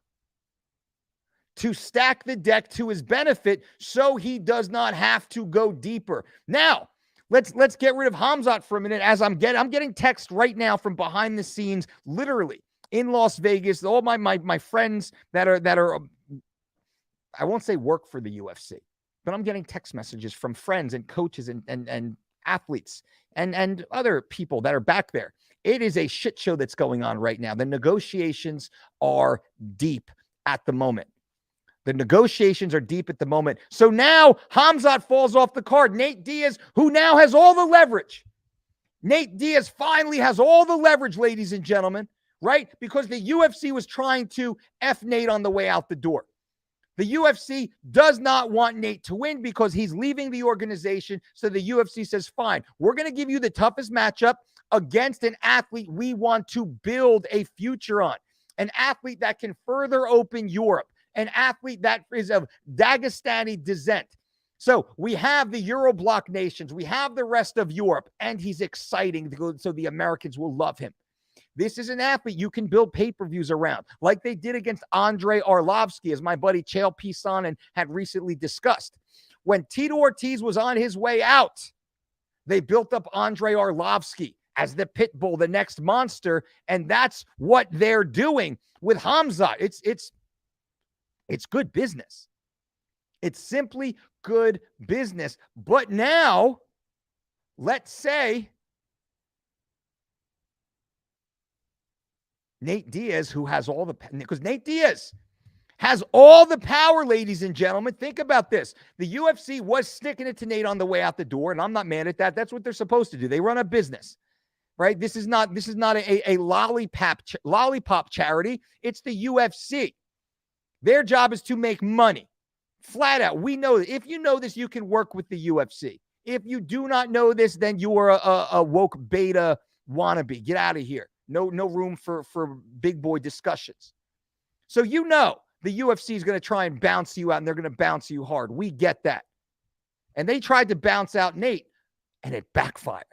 A: to stack the deck to his benefit so he does not have to go deeper. Now, let's get rid of Khamzat for a minute. As I'm getting text right now from behind the scenes, literally in Las Vegas. All my friends that are I won't say work for the UFC, but I'm getting text messages from friends and coaches and athletes and other people that are back there. It is a shit show that's going on right now. The negotiations are deep at the moment. The negotiations are deep at the moment. So now Khamzat falls off the card. Nate Diaz, who now has all the leverage. Nate Diaz finally has all the leverage, ladies and gentlemen, right? Because the UFC was trying to F Nate on the way out the door. The UFC does not want Nate to win because he's leaving the organization. So the UFC says, fine, we're going to give you the toughest matchup against an athlete we want to build a future on, an athlete that can further open Europe, an athlete that is of Dagestani descent. So we have the Eurobloc nations, we have the rest of Europe, and he's exciting so the Americans will love him. This is an athlete you can build pay-per-views around, like they did against Andrei Arlovsky, as my buddy Chael Pisonnen had recently discussed. When Tito Ortiz was on his way out, they built up Andrei Arlovsky as the pit bull, the next monster, and that's what they're doing with Khamzat. It's good business. It's simply good business. But now, let's say Nate Diaz, who has all the, because Nate Diaz has all the power, ladies and gentlemen. Think about this. The UFC was sticking it to Nate on the way out the door, and I'm not mad at that. That's what they're supposed to do. They run a business, right? This is not a lollipop charity. It's the UFC. Their job is to make money. Flat out. We know that. If you know this, you can work with the UFC. If you do not know this, then you are a woke beta wannabe. Get out of here. No room for big boy discussions. So you know the UFC is going to try and bounce you out, and they're going to bounce you hard. We get that. And they tried to bounce out Nate, and it backfired.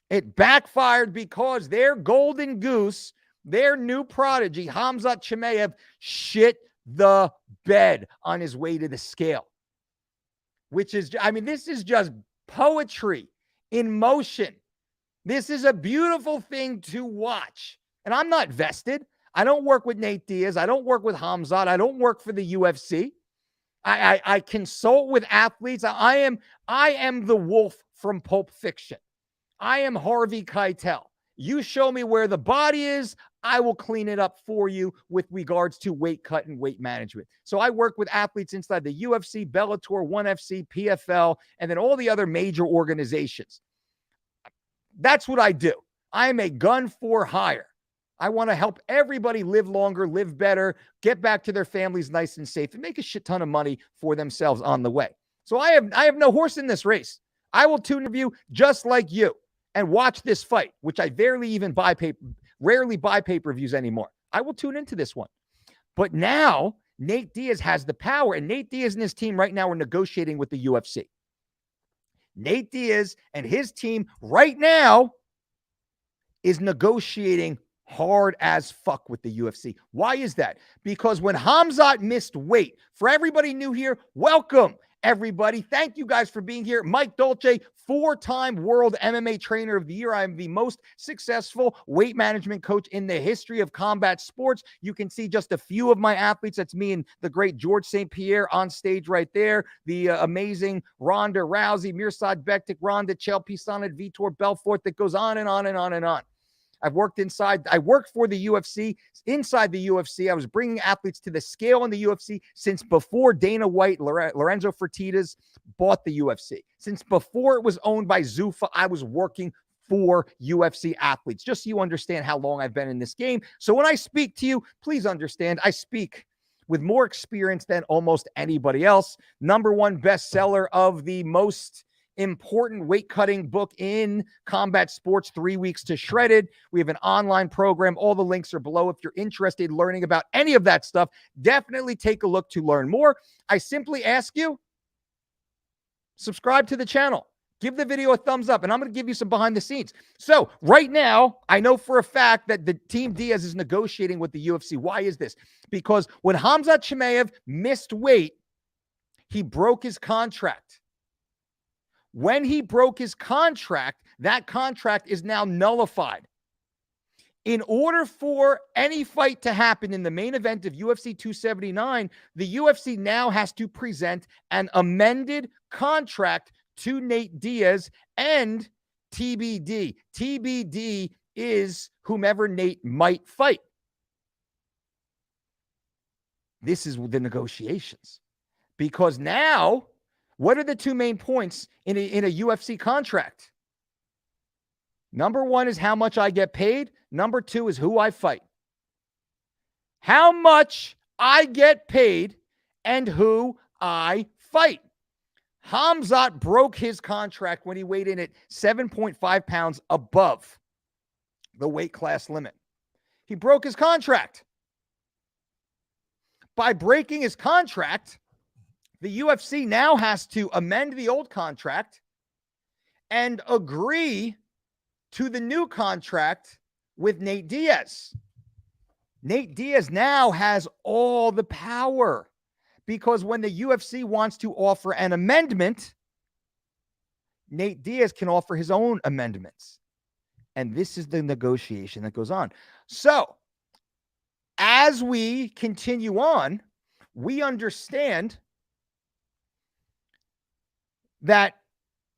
A: It backfired because their golden goose, their new prodigy, Khamzat Chimaev, shit the bed on his way to the scale. which is, I mean, this is just poetry in motion. This is a beautiful thing to watch. And I'm not vested. I don't work with Nate Diaz. I don't work with Khamzat. I don't work for the UFC. I consult with athletes. I am the wolf from Pulp Fiction. I am Harvey Keitel. You show me where the body is, I will clean it up for you with regards to weight cut and weight management. So I work with athletes inside the UFC, Bellator, 1FC, PFL, and then all the other major organizations. That's what I do. I am a gun for hire. I want to help everybody live longer, live better, get back to their families nice and safe, and make a shit ton of money for themselves on the way. So I have no horse in this race. I will tune in you just like you and watch this fight, which I rarely buy pay-per-views anymore. I will tune into this one. But now Nate Diaz has the power, and Nate Diaz and his team right now are negotiating with the UFC. Nate Diaz and his team right now is negotiating hard as fuck with the UFC. Why is that? Because when Khamzat missed weight, for everybody new here, welcome everybody. Thank you guys for being here. Mike Dolce, 4-time world MMA trainer of the year. I am the most successful weight management coach in the history of combat sports. You can see just a few of my athletes. That's me and the great George St. Pierre on stage right there. The amazing Ronda Rousey, Mirsad Bektik, Ronda, Chael Sonnen, Vitor Belfort, that goes on and on and on and on. I worked for the UFC, inside the UFC. I was bringing athletes to the scale in the UFC since before Dana White, Lorenzo Fertitas bought the UFC. Since before it was owned by Zuffa, I was working for UFC athletes, just so you understand how long I've been in this game. So when I speak to you, please understand I speak with more experience than almost anybody else. #1 bestseller of the most important weight cutting book in combat sports, 3 Weeks to Shredded. We have an online program. All the links are below. If you're interested in learning about any of that stuff, definitely take a look to learn more. I simply ask you, subscribe to the channel, give the video a thumbs up, and I'm going to give you some behind the scenes. So right now, I know for a fact that the team Diaz is negotiating with the UFC. Why is this? Because when Khamzat Chimaev missed weight, he broke his contract. When he broke his contract, that contract is now nullified. In order for any fight to happen in the main event of UFC 279, the UFC now has to present an amended contract to Nate Diaz and TBD. TBD is whomever Nate might fight. This is the negotiations. Because now, what are the two main points in a UFC contract? #1 is how much I get paid. #2 is who I fight. How much I get paid and who I fight. Khamzat broke his contract when he weighed in at 7.5 pounds above the weight class limit. He broke his contract. By breaking his contract, the UFC now has to amend the old contract and agree to the new contract with Nate Diaz. Nate Diaz now has all the power, because when the UFC wants to offer an amendment, Nate Diaz can offer his own amendments. And this is the negotiation that goes on. So as we continue on, we understand that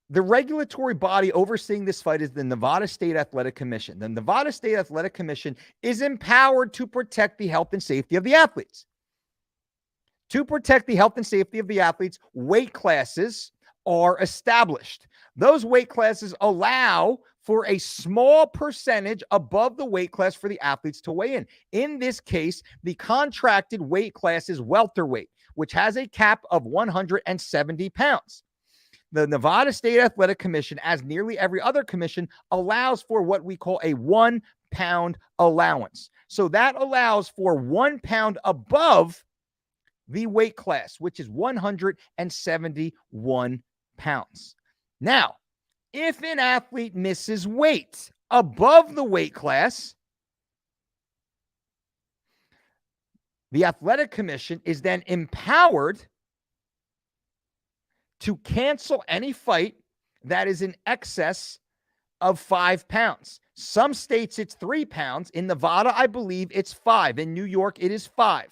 A: the regulatory body overseeing this fight is the Nevada State Athletic Commission. The Nevada State Athletic Commission is empowered to protect the health and safety of the athletes. To protect the health and safety of the athletes, weight classes are established. Those weight classes allow for a small percentage above the weight class for the athletes to weigh in. In this case, the contracted weight class is welterweight, which has a cap of 170 pounds. The Nevada State Athletic Commission, as nearly every other commission, allows for what we call a 1 pound allowance. So that allows for 1 pound above the weight class, which is 171 pounds. Now, if an athlete misses weight above the weight class, the Athletic Commission is then empowered to cancel any fight that is in excess of 5 pounds. Some states it's 3 pounds. In Nevada, I believe it's 5. In New York, it is 5.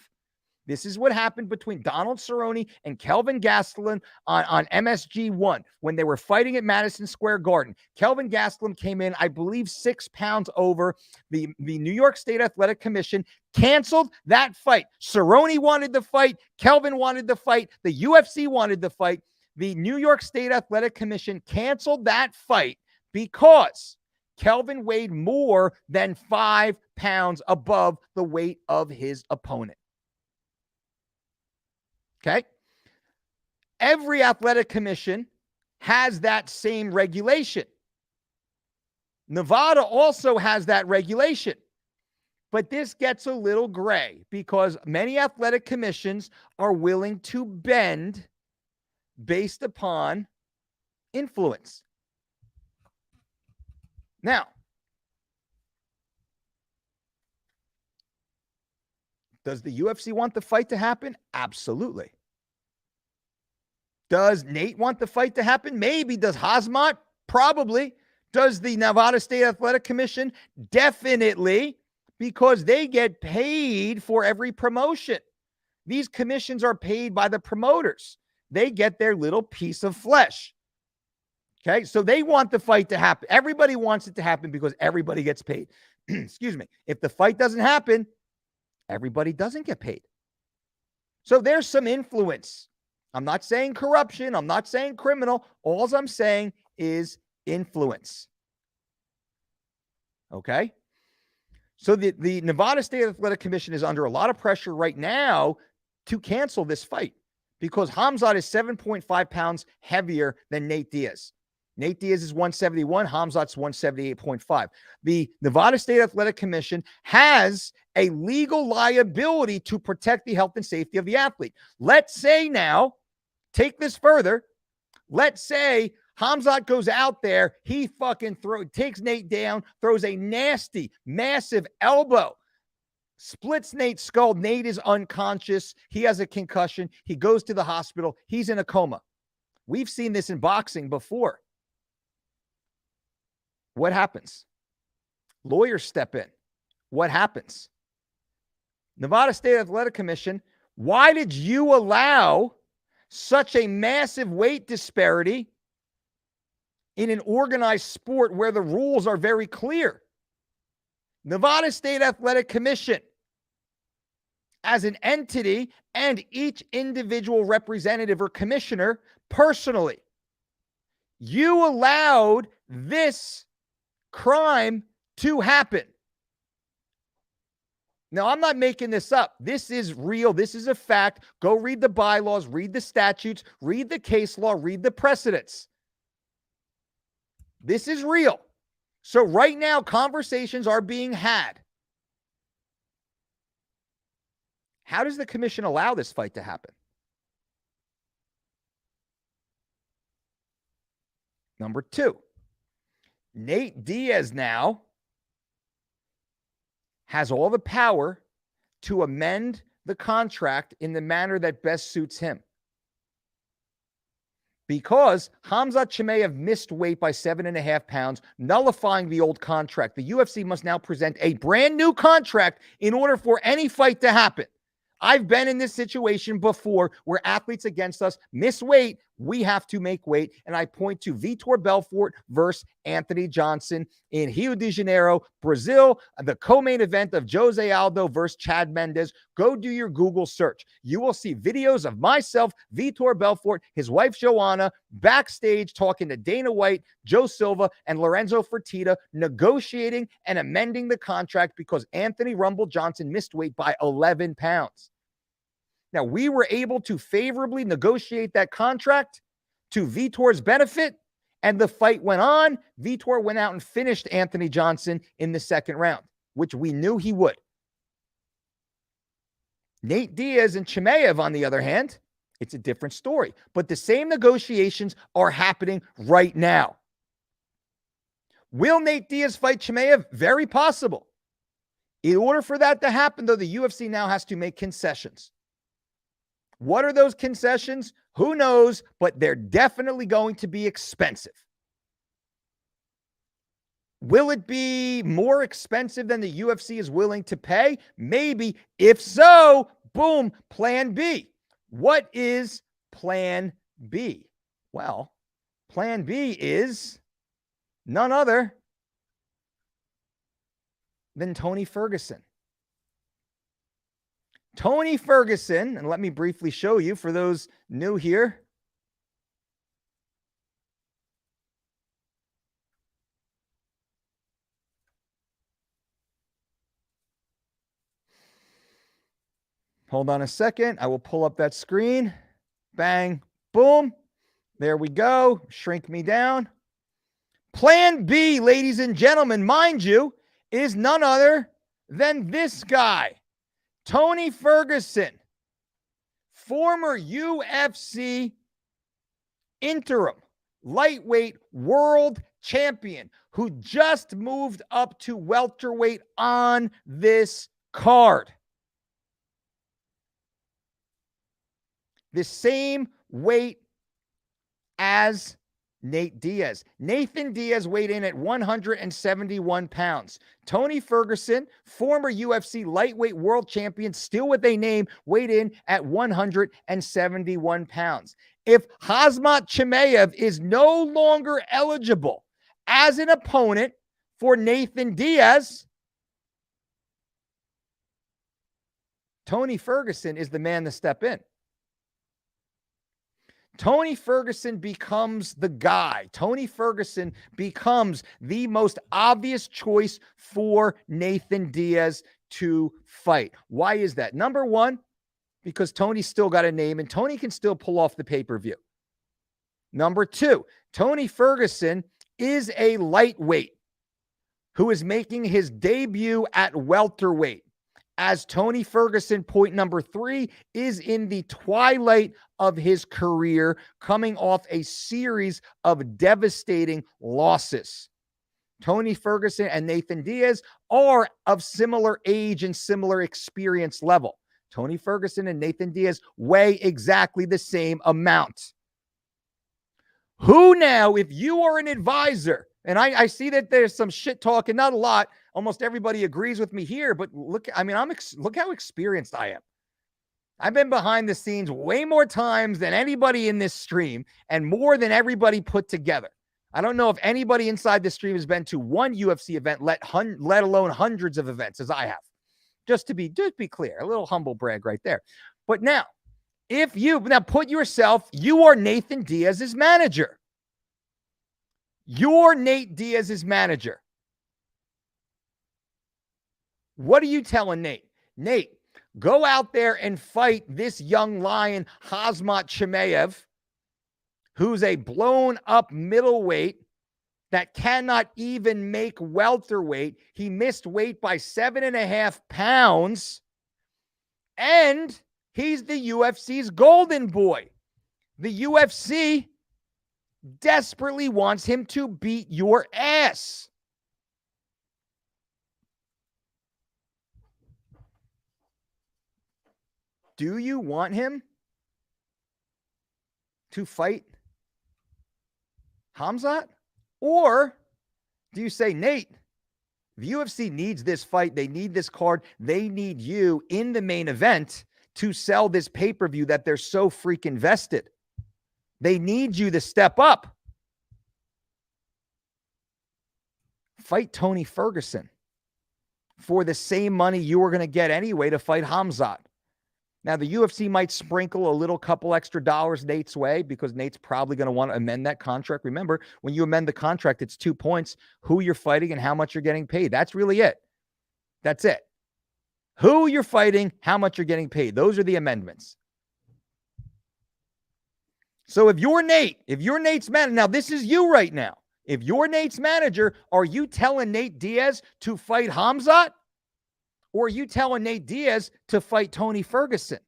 A: This is what happened between Donald Cerrone and Kelvin Gastelum on MSG1 when they were fighting at Madison Square Garden. Kelvin Gastelum came in, I believe, 6 pounds over. The New York State Athletic Commission canceled that fight. Cerrone wanted the fight. Kelvin wanted the fight. The UFC wanted the fight. The New York State Athletic Commission canceled that fight because Kelvin weighed more than 5 pounds above the weight of his opponent. Okay. Every athletic commission has that same regulation. Nevada also has that regulation. But this gets a little gray because many athletic commissions are willing to bend based upon influence. Now, does the UFC want the fight to happen? Absolutely. Does Nate want the fight to happen? Maybe. Does Khamzat? Probably. Does the Nevada State Athletic Commission? Definitely, because they get paid for every promotion. These commissions are paid by the promoters. They get their little piece of flesh. Okay, so they want the fight to happen. Everybody wants it to happen because everybody gets paid. Excuse me. If the fight doesn't happen, everybody doesn't get paid. So there's some influence. I'm not saying corruption. I'm not saying criminal. All I'm saying is influence. Okay? So the Nevada State Athletic Commission is under a lot of pressure right now to cancel this fight because Khamzat is 7.5 pounds heavier than Nate Diaz. Nate Diaz is 171. Khamzat's 178.5. The Nevada State Athletic Commission has a legal liability to protect the health and safety of the athlete. Let's say now, take this further. Let's say Khamzat goes out there. He fucking takes Nate down, throws a nasty, massive elbow, splits Nate's skull. Nate is unconscious. He has a concussion. He goes to the hospital. He's in a coma. We've seen this in boxing before. What happens? Lawyers step in. What happens? Nevada State Athletic Commission, why did you allow such a massive weight disparity in an organized sport where the rules are very clear? Nevada State Athletic Commission, as an entity and each individual representative or commissioner personally, you allowed this crime to happen. Now, I'm not making this up. This is real. This is a fact. Go read the bylaws, read the statutes, read the case law, read the precedents. This is real. So right now, conversations are being had. How does the commission allow this fight to happen? Number two, Nate Diaz now has all the power to amend the contract in the manner that best suits him. Because Khamzat Chimaev missed weight by 7.5 pounds, nullifying the old contract. The UFC must now present a brand new contract in order for any fight to happen. I've been in this situation before where athletes against us miss weight. We have to make weight. And I point to Vitor Belfort versus Anthony Johnson in Rio de Janeiro, Brazil, the co-main event of Jose Aldo versus Chad Mendes. Go do your Google search. You will see videos of myself, Vitor Belfort, his wife Joanna, backstage talking to Dana White, Joe Silva, and Lorenzo Fertitta, negotiating and amending the contract because Anthony Rumble Johnson missed weight by 11 pounds. Now, we were able to favorably negotiate that contract to Vitor's benefit, and the fight went on. Vitor went out and finished Anthony Johnson in the second round, which we knew he would. Nate Diaz and Chimaev, on the other hand, it's a different story. But the same negotiations are happening right now. Will Nate Diaz fight Chimaev? Very possible. In order for that to happen, though, the UFC now has to make concessions. What are those concessions? Who knows, but they're definitely going to be expensive. Will it be more expensive than the UFC is willing to pay? Maybe. If so, boom, plan B. What is plan B? Well, plan B is none other than Tony Ferguson. Tony Ferguson, and let me briefly show you for those new here. Hold on a second. I will pull up that screen. Bang, boom. There we go. Shrink me down. Plan B, ladies and gentlemen, mind you, is none other than this guy, Tony Ferguson, former UFC interim lightweight world champion who just moved up to welterweight on this card. The same weight as Nate Diaz. Nathan Diaz weighed in at 171 pounds. Tony Ferguson, former UFC lightweight world champion, still with a name, weighed in at 171 pounds. If Khamzat Chimaev is no longer eligible as an opponent for Nathan Diaz, Tony Ferguson is the man to step in. Tony Ferguson becomes the guy. Tony Ferguson becomes the most obvious choice for Nathan Diaz to fight. Why is that? Number one, because Tony's still got a name and Tony can still pull off the pay-per-view. Number two, Tony Ferguson is a lightweight who is making his debut at welterweight. As Tony Ferguson, point number three, is in the twilight of his career, coming off a series of devastating losses. Tony Ferguson and Nathan Diaz are of similar age and similar experience level. Tony Ferguson and Nathan Diaz weigh exactly the same amount. Who now, if you are an advisor, and I see that there's some shit talking, not a lot. Almost everybody agrees with me here, but look, I mean, look how experienced I am. I've been behind the scenes way more times than anybody in this stream and more than everybody put together. I don't know if anybody inside the stream has been to one UFC event, let alone hundreds of events as I have. Just to be clear, a little humble brag right there. But now, if you put yourself, you are Nathan Diaz's manager. You're Nate Diaz's manager. What are you telling Nate? Nate, go out there and fight this young lion, Khamzat Chimaev, who's a blown-up middleweight that cannot even make welterweight. He missed weight by 7.5 pounds, and he's the UFC's golden boy. The UFC desperately wants him to beat your ass. Do you want him to fight Khamzat? Or do you say, Nate, the UFC needs this fight. They need this card. They need you in the main event to sell this pay-per-view that they're so freaking vested. They need you to step up. Fight Tony Ferguson for the same money you were going to get anyway to fight Khamzat. Now, the UFC might sprinkle a little couple extra dollars Nate's way because Nate's probably going to want to amend that contract. Remember, when you amend the contract, it's 2 points, who you're fighting and how much you're getting paid. That's really it. That's it. Who you're fighting, how much you're getting paid. Those are the amendments. So if you're Nate's manager, now this is you right now. If you're Nate's manager, are you telling Nate Diaz to fight Khamzat? Or are you telling Nate Diaz to fight Tony Ferguson?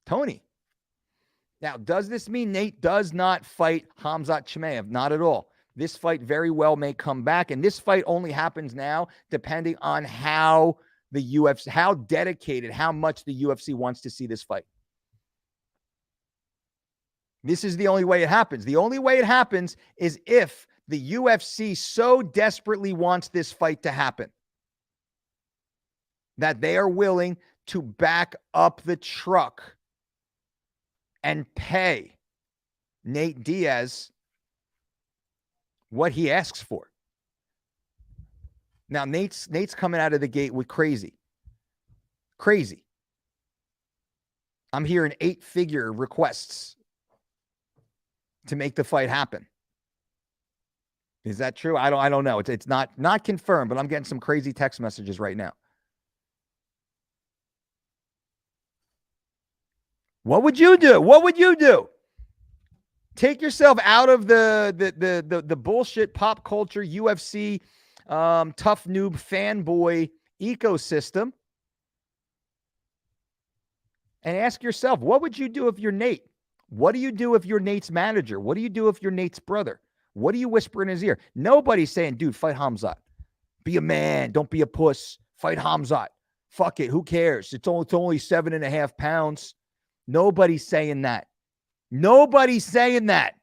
A: Tony. Now, does this mean Nate does not fight Khamzat Chimaev? Not at all. This fight very well may come back. And this fight only happens now depending on how the UFC, how dedicated, how much the UFC wants to see this fight. This is the only way it happens. The only way it happens is if the UFC so desperately wants this fight to happen that they are willing to back up the truck and pay Nate Diaz what he asks for. Now, Nate's coming out of the gate with crazy. I'm hearing 8-figure requests to make the fight happen. Is that true? I don't know. It's not confirmed, but I'm getting some crazy text messages right now. What would you do? What would you do? Take yourself out of the bullshit pop culture UFC tough noob fanboy ecosystem and ask yourself, what would you do if you're Nate? What do you do if you're Nate's manager? What do you do if you're Nate's brother? What do you whisper in his ear? Nobody's saying, dude, fight Khamzat. Be a man. Don't be a puss. Fight Khamzat. Fuck it. Who cares? It's only 7.5 pounds. Nobody's saying that. Nobody's saying that.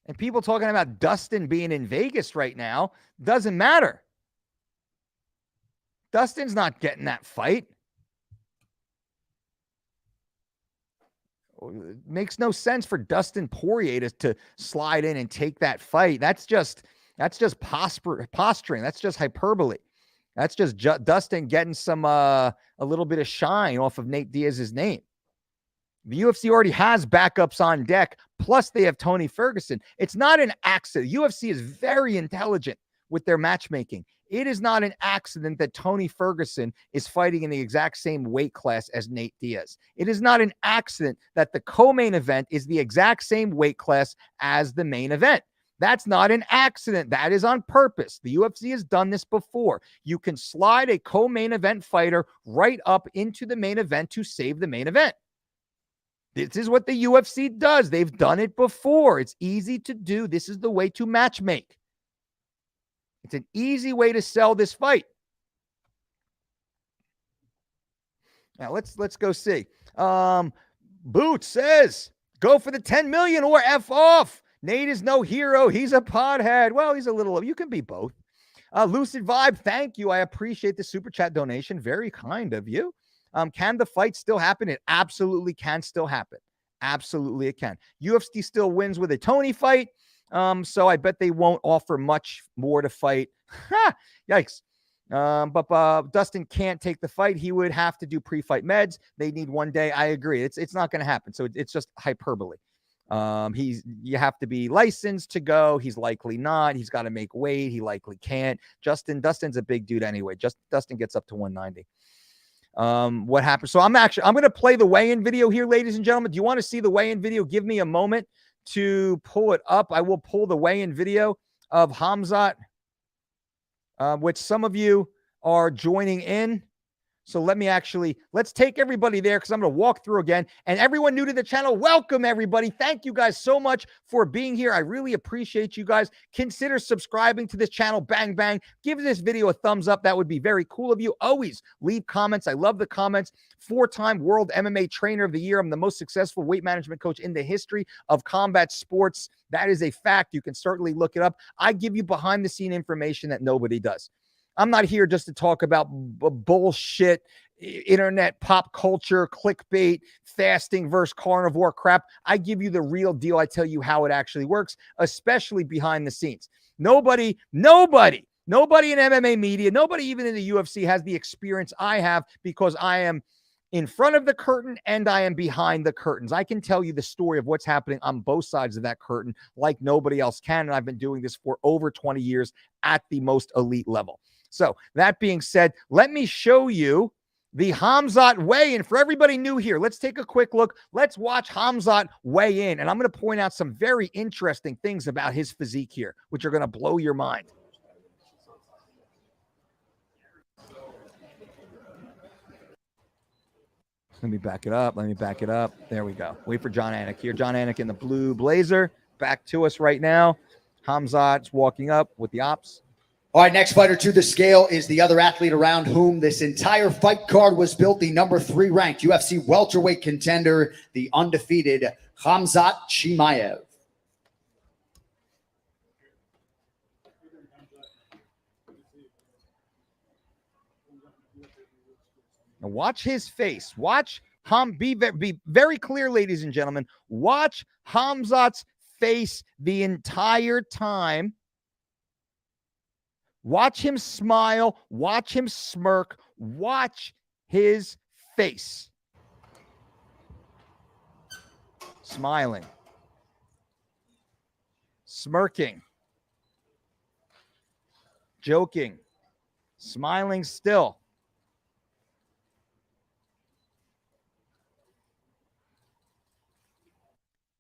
A: And people talking about Dustin being in Vegas right now doesn't matter. Dustin's not getting that fight. It makes no sense for Dustin Poirier to slide in and take that fight. That's just posturing. That's just hyperbole. That's just Dustin getting some a little bit of shine off of Nate Diaz's name. The UFC already has backups on deck, plus they have Tony Ferguson. It's not an accident. UFC is very intelligent with their matchmaking. It is not an accident that Tony Ferguson is fighting in the exact same weight class as Nate Diaz. It is not an accident that the co-main event is the exact same weight class as the main event. That's not an accident. That is on purpose. The UFC has done this before. You can slide a co-main event fighter right up into the main event to save the main event. This is what the UFC does. They've done it before. It's easy to do. This is the way to matchmake. It's an easy way to sell this fight. Now let's go see. Boot says, go for the 10 million or F off. Nate is no hero. He's a pothead. Well, he's a little, you can be both. Lucid Vibe, thank you. I appreciate the super chat donation. Very kind of you. Can the fight still happen? It absolutely can still happen. Absolutely it can. UFC still wins with a Tony fight. So I bet they won't offer much more to fight. Yikes. But Dustin can't take the fight. He would have to do pre-fight meds. They need 1 day. I agree. It's not going to happen. So it's just hyperbole. You have to be licensed to go. He's likely not. He's got to make weight. He likely can't. Dustin's a big dude anyway. Dustin gets up to 190. What happened? So I'm going to play the weigh-in video here, ladies and gentlemen. Do you want to see the weigh-in video? Give me a moment to pull it up. I will pull the weigh-in video of Khamzat, which some of you are joining in. So let's take everybody there because I'm going to walk through again. And everyone new to the channel, welcome everybody. Thank you guys so much for being here. I really appreciate you guys. Consider subscribing to this channel. Bang, bang. Give this video a thumbs up. That would be very cool of you. Always leave comments. I love the comments. 4-time World MMA Trainer of the Year. I'm the most successful weight management coach in the history of combat sports. That is a fact. You can certainly look it up. I give you behind the scene information that nobody does. I'm not here just to talk about bullshit, internet, pop culture, clickbait, fasting versus carnivore crap. I give you the real deal. I tell you how it actually works, especially behind the scenes. Nobody in MMA media, nobody even in the UFC has the experience I have because I am in front of the curtain and I am behind the curtains. I can tell you the story of what's happening on both sides of that curtain like nobody else can. And I've been doing this for over 20 years at the most elite level. So that being said, let me show you the Khamzat weigh-in. For everybody new here, let's take a quick look. Let's watch Khamzat weigh in. And I'm going to point out some very interesting things about his physique here, which are going to blow your mind. Let me back it up. Let me back it up. There we go. Wait for John Anik here. John Anik in the blue blazer. Back to us right now. Khamzat's walking up with the ops.
B: All right, next fighter to the scale is the other athlete around whom this entire fight card was built, the number 3 ranked UFC welterweight contender, the undefeated Khamzat Chimaev.
A: Now watch his face. Watch be very clear, ladies and gentlemen. Watch Khamzat's face the entire time. Watch him smile. Watch him smirk. Watch his face. Smiling. Smirking. Joking. Smiling still.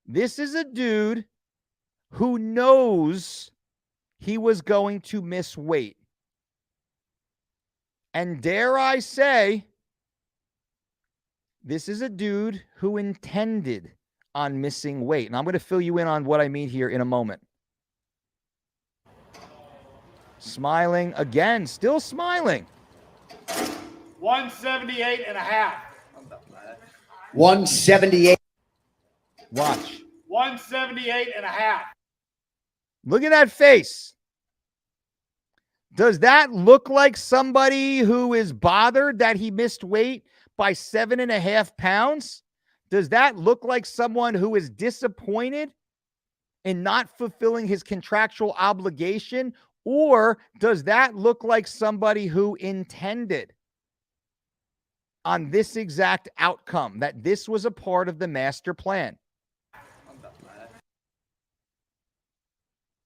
A: This is a dude who knows he was going to miss weight. And dare I say, this is a dude who intended on missing weight. And I'm going to fill you in on what I mean here in a moment. Smiling again, still smiling.
C: 178 and a half.
B: 178.
A: Watch.
C: 178 and a half.
A: Look at that face. Does that look like somebody who is bothered that he missed weight by 7.5 pounds? Does that look like someone who is disappointed in not fulfilling his contractual obligation? Or does that look like somebody who intended on this exact outcome, that this was a part of the master plan?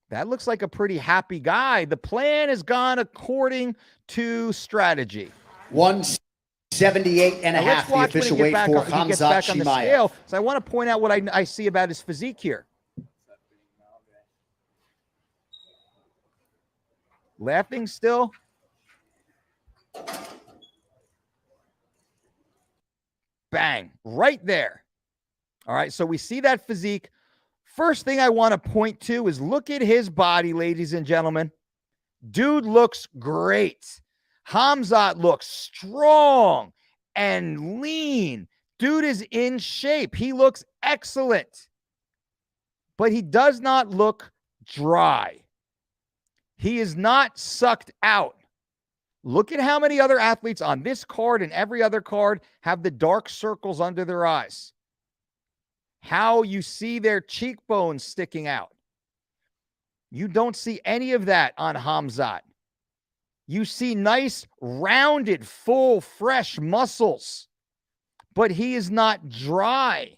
A: That looks like a pretty happy guy. The plan has gone according to strategy.
B: 178 and a half, the official weight for Khamzat Chimaev.
A: So I want to point out what I see about his physique here. Laughing still. Bang, right there. All right, so we see that physique. First thing I want to point to is look at his body, ladies and gentlemen. Dude looks great. Khamzat looks strong and lean. Dude is in shape. He looks excellent. But he does not look dry. He is not sucked out. Look at how many other athletes on this card and every other card have the dark circles under their eyes. How you see their cheekbones sticking out. You don't see any of that on Khamzat. You see nice, rounded, full, fresh muscles. But he is not dry.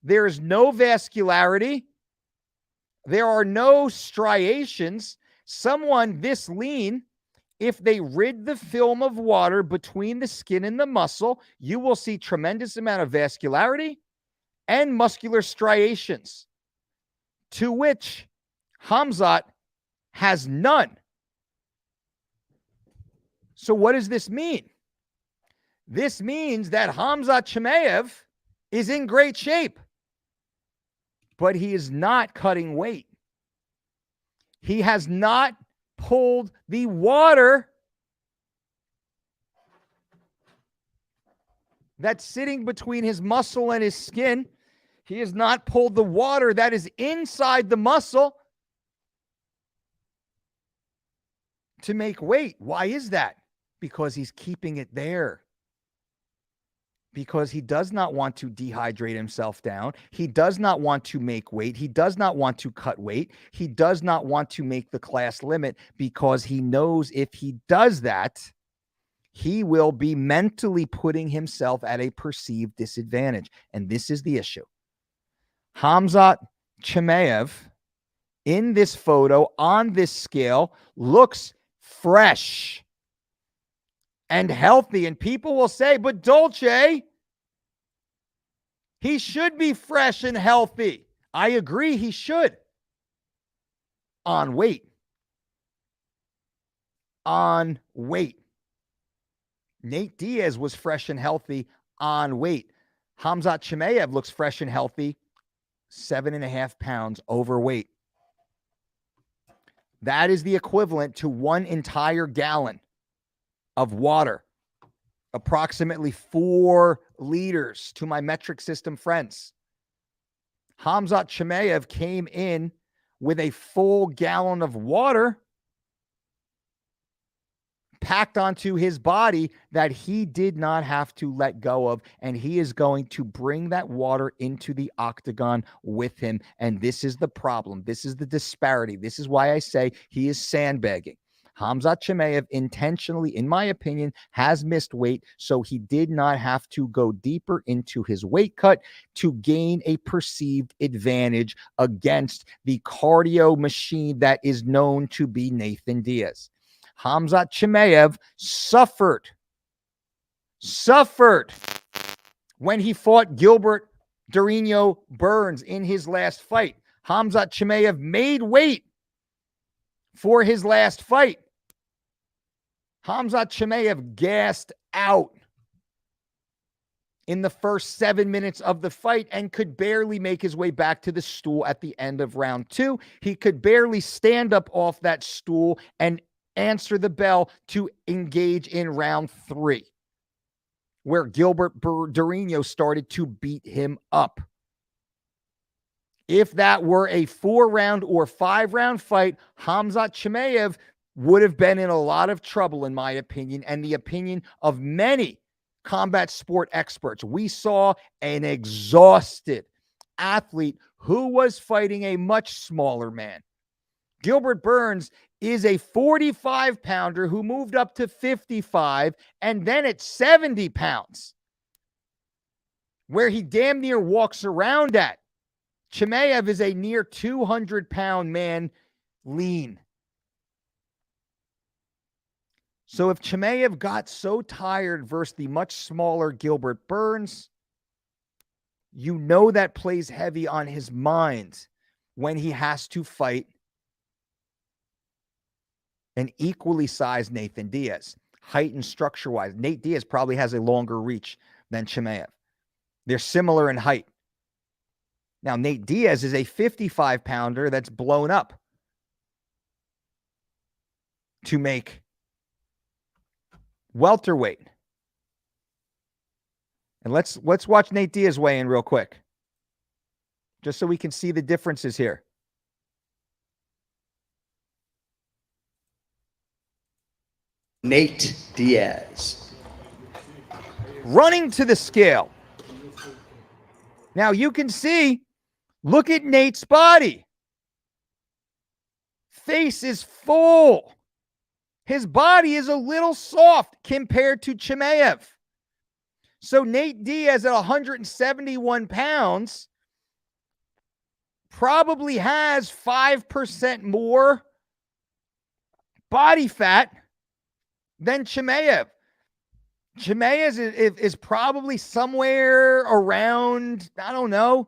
A: There is no vascularity. There are no striations. Someone this lean, if they rid the film of water between the skin and the muscle, you will see tremendous amount of vascularity and muscular striations, to which Khamzat has none. So what does this mean? This means that Khamzat Chimaev is in great shape, but he is not cutting weight. He has not pulled the water that's sitting between his muscle and his skin. He has not pulled the water that is inside the muscle to make weight. Why is that? Because he's keeping it there. Because he does not want to dehydrate himself down. He does not want to make weight. He does not want to cut weight. He does not want to make the class limit, because he knows if he does that, he will be mentally putting himself at a perceived disadvantage. And this is the issue. Khamzat Chimaev in this photo on this scale looks fresh and healthy. And people will say, but Dolce, he should be fresh and healthy. I agree, he should. On weight. On weight. Nate Diaz was fresh and healthy on weight. Khamzat Chimaev looks fresh and healthy, 7.5 pounds overweight. That is the equivalent to 1 entire gallon of water, approximately 4 liters to my metric system friends. Khamzat Chimaev came in with a full gallon of water packed onto his body that he did not have to let go of, and he is going to bring that water into the octagon with him. And this is the problem. This is the disparity. This is why I say he is sandbagging. Khamzat Chimaev intentionally, in my opinion, has missed weight, so he did not have to go deeper into his weight cut to gain a perceived advantage against the cardio machine that is known to be Nathan Diaz. Khamzat Chimaev suffered when he fought Gilbert Durinho Burns in his last fight. Khamzat Chimaev made weight for his last fight. Khamzat Chimaev gassed out in the first 7 minutes of the fight and could barely make his way back to the stool at the end of round 2. He could barely stand up off that stool and answer the bell to engage in round 3, where Gilbert Durinho started to beat him up. If that were a 4-round or 5-round fight, Khamzat Chimaev would have been in a lot of trouble, in my opinion, and the opinion of many combat sport experts. We saw an exhausted athlete who was fighting a much smaller man. Gilbert Burns is a 45-pounder who moved up to 55 and then at 70 pounds, where he damn near walks around at. Chimaev is a near 200-pound man, lean. So if Chimaev got so tired versus the much smaller Gilbert Burns, you know that plays heavy on his mind when he has to fight an equally sized Nathan Diaz. Height and structure-wise, Nate Diaz probably has a longer reach than Chimaev. They're similar in height. Now, Nate Diaz is a 55-pounder that's blown up to make welterweight. And let's watch Nate Diaz weigh in real quick, just so we can see the differences here.
B: Nate Diaz.
A: Running to the scale. Now you can see, look at Nate's body. Face is full. His body is a little soft compared to Chimaev. So Nate Diaz at 171 pounds probably has 5% more body fat than Chimaev. Chimaev is probably somewhere around, I don't know,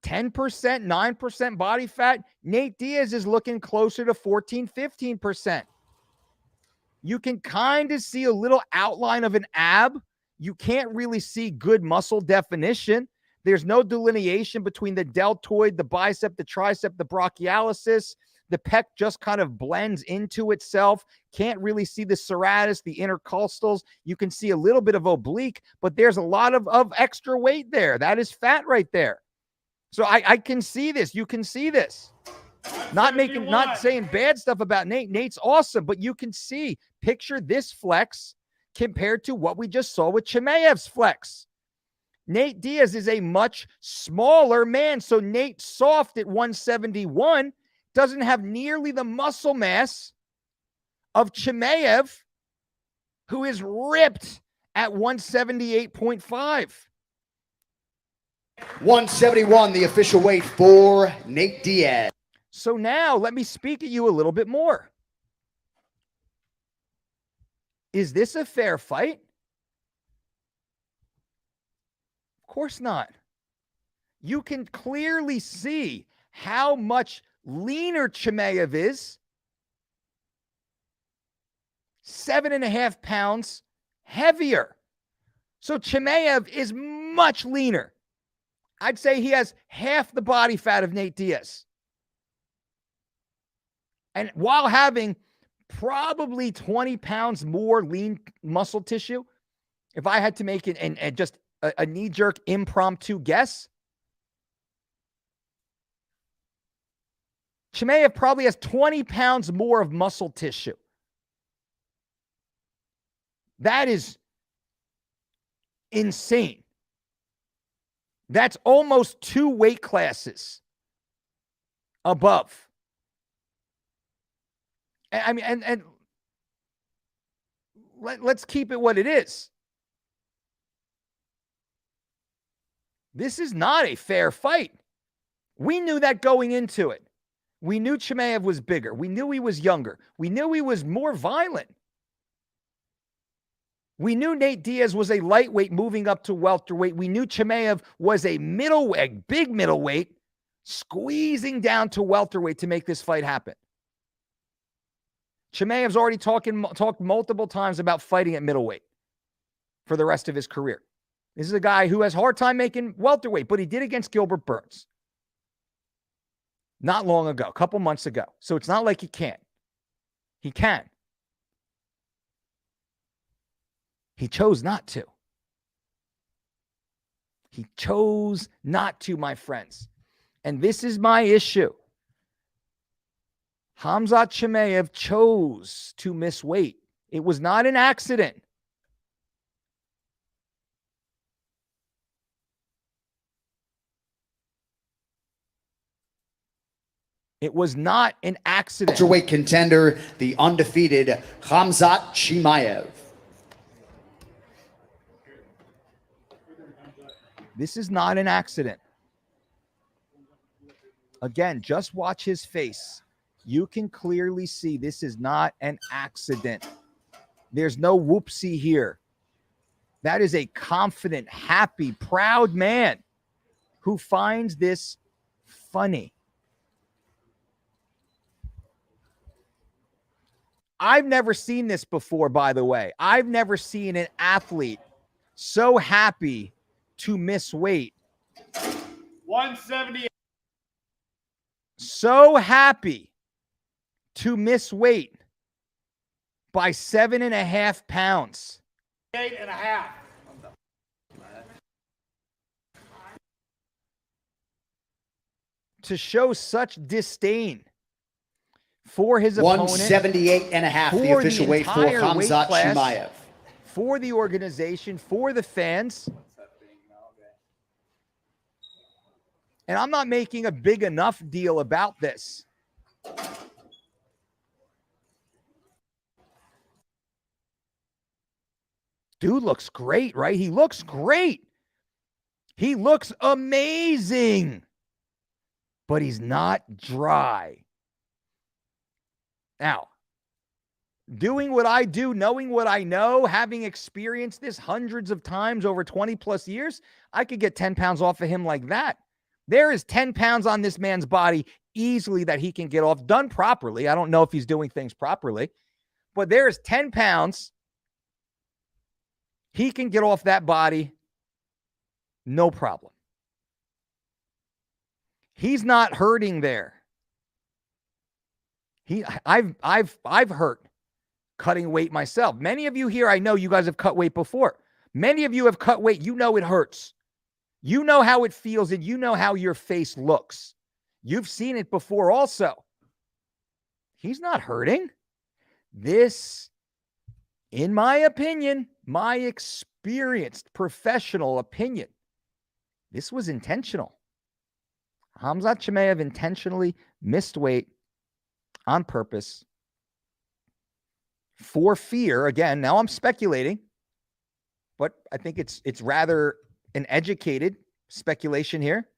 A: 10%, 9% body fat. Nate Diaz is looking closer to 14, 15%. You can kind of see a little outline of an ab. You can't really see good muscle definition. There's no delineation between the deltoid, the bicep, the tricep, the brachialis. The pec just kind of blends into itself. Can't really see the serratus, the intercostals. You can see a little bit of oblique, but there's a lot of extra weight there. That is fat right there. So I can see this. You can see this. Not saying bad stuff about Nate. Nate's awesome, but you can see, picture this flex compared to what we just saw with Chimaev's flex. Nate Diaz is a much smaller man. So Nate soft at 171 doesn't have nearly the muscle mass of Chimaev, who is ripped at 178.5.
B: 171, the official weight for Nate Diaz.
A: So now let me speak at you a little bit more. Is this a fair fight? Of course not. You can clearly see how much leaner Chimaev is. 7.5 pounds heavier. So Chimaev is much leaner. I'd say he has half the body fat of Nate Diaz. And while having probably 20 pounds more lean muscle tissue, if I had to make it and just a knee-jerk impromptu guess, Chimaev probably has 20 pounds more of muscle tissue. That is insane. That's almost 2 weight classes above. I mean, and let's keep it what it is. This is not a fair fight. We knew that going into it. We knew Chimaev was bigger. We knew he was younger. We knew he was more violent. We knew Nate Diaz was a lightweight moving up to welterweight. We knew Chimaev was a middleweight, big middleweight, squeezing down to welterweight to make this fight happen. Chimaev's already talked multiple times about fighting at middleweight for the rest of his career. This is a guy who has a hard time making welterweight, but he did against Gilbert Burns not long ago, a couple months ago. So it's not like he can't. He can. He chose not to. He chose not to, my friends. And this is my issue. Khamzat Chimaev chose to miss weight. It was not an accident. It was not an accident.
B: Welterweight contender, the undefeated Khamzat Chimaev.
A: This is not an accident. Again, just watch his face. You can clearly see this is not an accident. There's no whoopsie here. That is a confident, happy, proud man who finds this funny. I've never seen this before, by the way. I've never seen an athlete so happy to miss weight.
C: 178.
A: So happy to miss weight by 7.5 pounds.
C: 8.5.
A: To show such disdain for his opponent.
B: 178.5, the official weight for Khamzat Chimaev.
A: For the organization, for the fans. And I'm not making a big enough deal about this. Dude looks great, right? He looks great. He looks amazing. But he's not dry. Now, doing what I do, knowing what I know, having experienced this hundreds of times over 20 plus years, I could get 10 pounds off of him like that. There is 10 pounds on this man's body easily that he can get off, done properly. I don't know if he's doing things properly, but there is 10 pounds he can get off that body, no problem. He's not hurting there. I've hurt cutting weight myself. Many of you here, I know you guys have cut weight before. Many of you have cut weight. You know it hurts. You know how it feels, and you know how your face looks. You've seen it before also. He's not hurting. This, in my opinion, my experienced professional opinion, this was intentional. Khamzat Chimaev intentionally missed weight on purpose for fear. Again, now I'm speculating, but I think it's rather an educated speculation here.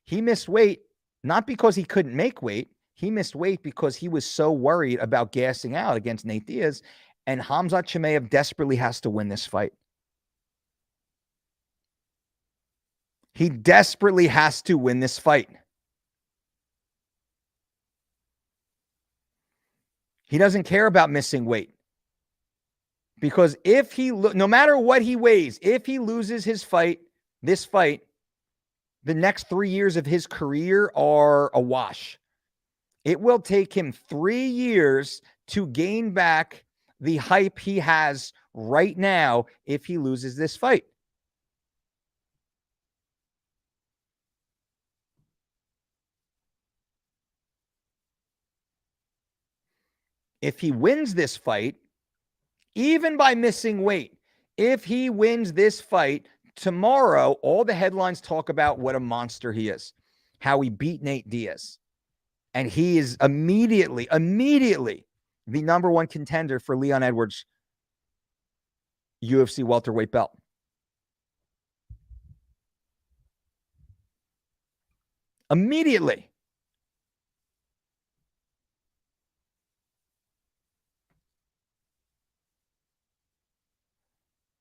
A: He missed weight not because he couldn't make weight. He missed weight because he was so worried about gassing out against Nate Diaz, and Khamzat Chimaev desperately has to win this fight. He desperately has to win this fight. He doesn't care about missing weight. Because if he, no matter what he weighs, if he loses this fight, the next 3 years of his career are a wash. It will take him 3 years to gain back the hype he has right now if he loses this fight. If he wins this fight, even by missing weight, if he wins this fight tomorrow, all the headlines talk about what a monster he is, how he beat Nate Diaz. And he is immediately the number one contender for Leon Edwards' UFC welterweight belt. Immediately.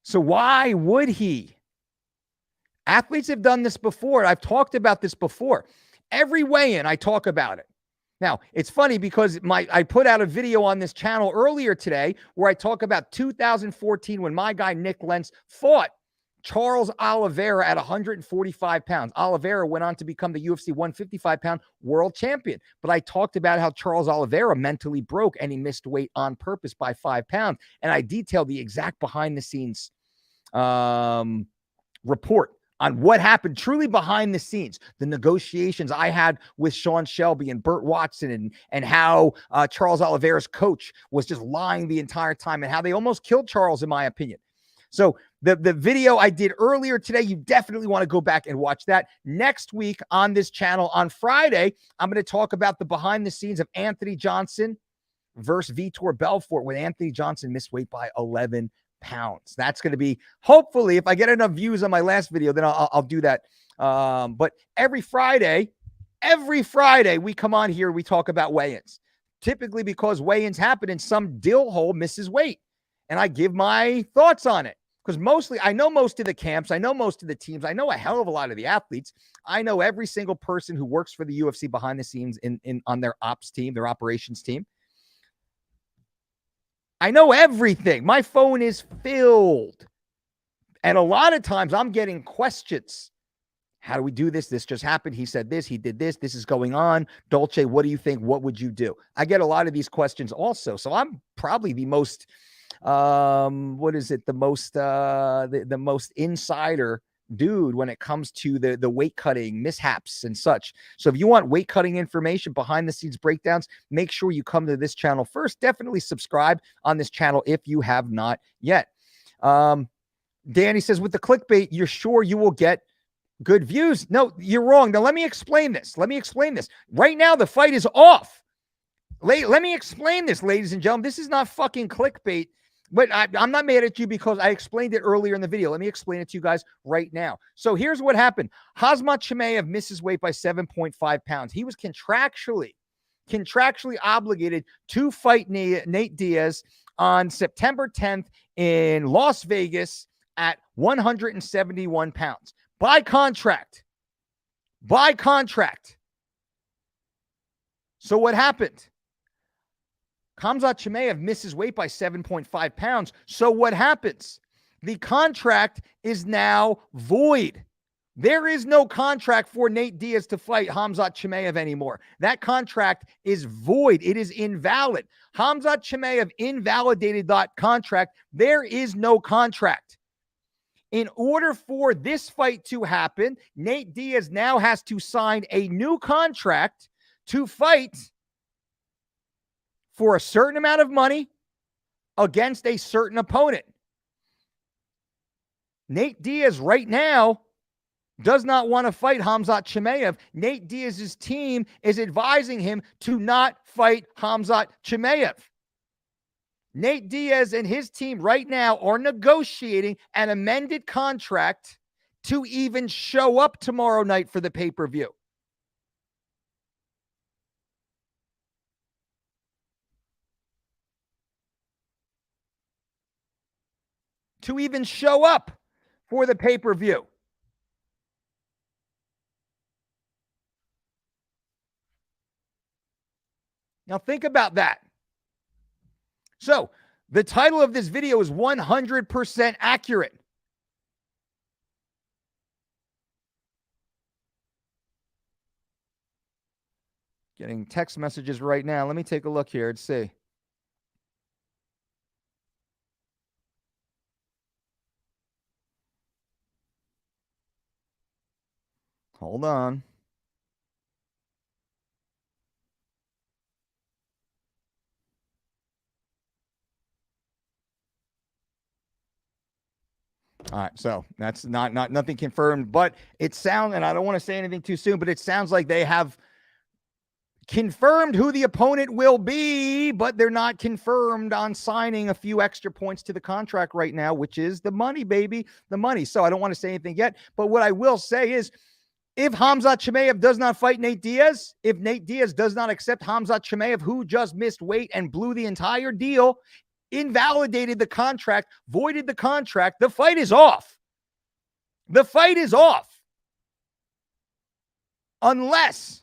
A: So why would he? Athletes have done this before. I've talked about this before. Every weigh-in, I talk about it. Now, it's funny because I put out a video on this channel earlier today where I talk about 2014 when my guy Nick Lentz fought Charles Oliveira at 145 pounds. Oliveira went on to become the UFC 155-pound world champion. But I talked about how Charles Oliveira mentally broke and he missed weight on purpose by 5 pounds. And I detailed the exact behind-the-scenes report on what happened truly behind the scenes, the negotiations I had with Sean Shelby and Burt Watson and how Charles Oliveira's coach was just lying the entire time and how they almost killed Charles, in my opinion. So the video I did earlier today, you definitely want to go back and watch that. Next week on this channel, on Friday, I'm going to talk about the behind the scenes of Anthony Johnson versus Vitor Belfort, when Anthony Johnson missed weight by 11 pounds. That's going to be, hopefully, if I get enough views on my last video, then I'll do that. But every Friday, we come on here, we talk about weigh-ins. Typically because weigh-ins happen and some dill hole misses weight. And I give my thoughts on it. Because mostly, I know most of the camps, I know most of the teams, I know a hell of a lot of the athletes. I know every single person who works for the UFC behind the scenes on their ops team, their operations team. I know everything. My phone is filled. And a lot of times I'm getting questions. How do we do this? This just happened. He said this. He did this. This is going on. Dolce, what do you think? What would you do? I get a lot of these questions also. So I'm probably the most, the most insider dude when it comes to the weight cutting mishaps and such. So if you want weight cutting information, behind the scenes breakdowns, make sure you come to this channel first. Definitely subscribe on this channel if you have not yet. Danny says, with the clickbait, you're sure you will get good views? No, you're wrong. Now let me explain this. Right now the fight is off. Let me explain this, ladies and gentlemen. This is not fucking clickbait. But I'm not mad at you because I explained it earlier in the video. Let me explain it to you guys right now. So here's what happened. Khamzat Chimaev misses weight by 7.5 pounds. He was contractually obligated to fight Nate Diaz on September 10th in Las Vegas at 171 pounds. By contract. So what happened? Khamzat Chimaev misses weight by 7.5 pounds. So what happens? The contract is now void. There is no contract for Nate Diaz to fight Khamzat Chimaev anymore. That contract is void. It is invalid. Khamzat Chimaev invalidated that contract. There is no contract. In order for this fight to happen, Nate Diaz now has to sign a new contract to fight for a certain amount of money against a certain opponent. Nate Diaz right now does not want to fight Khamzat Chimaev. Nate Diaz's team is advising him to not fight Khamzat Chimaev. Nate Diaz and his team right now are negotiating an amended contract to even show up tomorrow night for the pay-per-view. To even show up for the pay-per-view. Now think about that. So The title of this video is 100% accurate. Getting text messages right now. Let me take a look here and see. Hold on. All right, so that's nothing confirmed, but it sounds, and I don't want to say anything too soon, but it sounds like they have confirmed who the opponent will be, but they're not confirmed on signing a few extra points to the contract right now, which is the money, baby, the money. So I don't want to say anything yet, but what I will say is, if Khamzat Chimaev does not fight Nate Diaz, if Nate Diaz does not accept Khamzat Chimaev, who just missed weight and blew the entire deal, invalidated the contract, voided the contract, the fight is off. The fight is off. Unless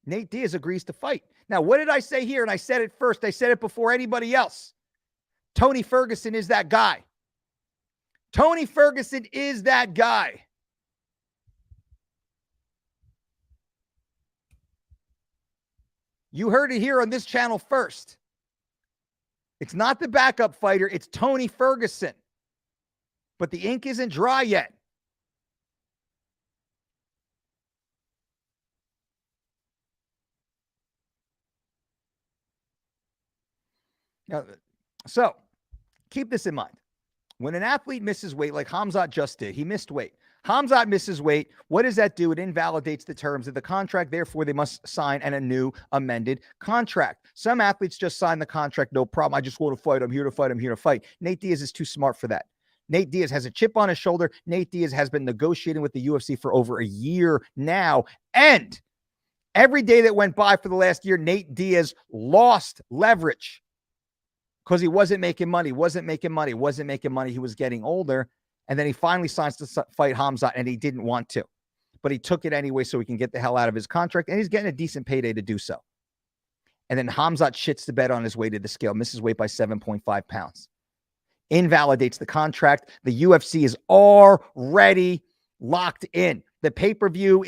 A: Nate Diaz agrees to fight. Now, what did I say here? And I said it first. I said it before anybody else. Tony Ferguson is that guy. Tony Ferguson is that guy. You heard it here on this channel first. It's not the backup fighter. It's Tony Ferguson. But the ink isn't dry yet. Now, so keep this in mind. When an athlete misses weight, like Khamzat just did, he missed weight. Khamzat misses weight. What does that do? It invalidates the terms of the contract. Therefore, they must sign a new amended contract. Some athletes just sign the contract. No problem. I just want to fight. I'm here to fight. I'm here to fight. Nate Diaz is too smart for that. Nate Diaz has a chip on his shoulder. Nate Diaz has been negotiating with the UFC for over a year now. And every day that went by for the last year, Nate Diaz lost leverage. Because he wasn't making money. He was getting older. And then he finally signs to fight Khamzat, and he didn't want to. But he took it anyway so he can get the hell out of his contract, and he's getting a decent payday to do so. And then Khamzat shits the bed on his way to the scale, misses weight by 7.5 pounds. Invalidates the contract. The UFC is already locked in. The pay-per-view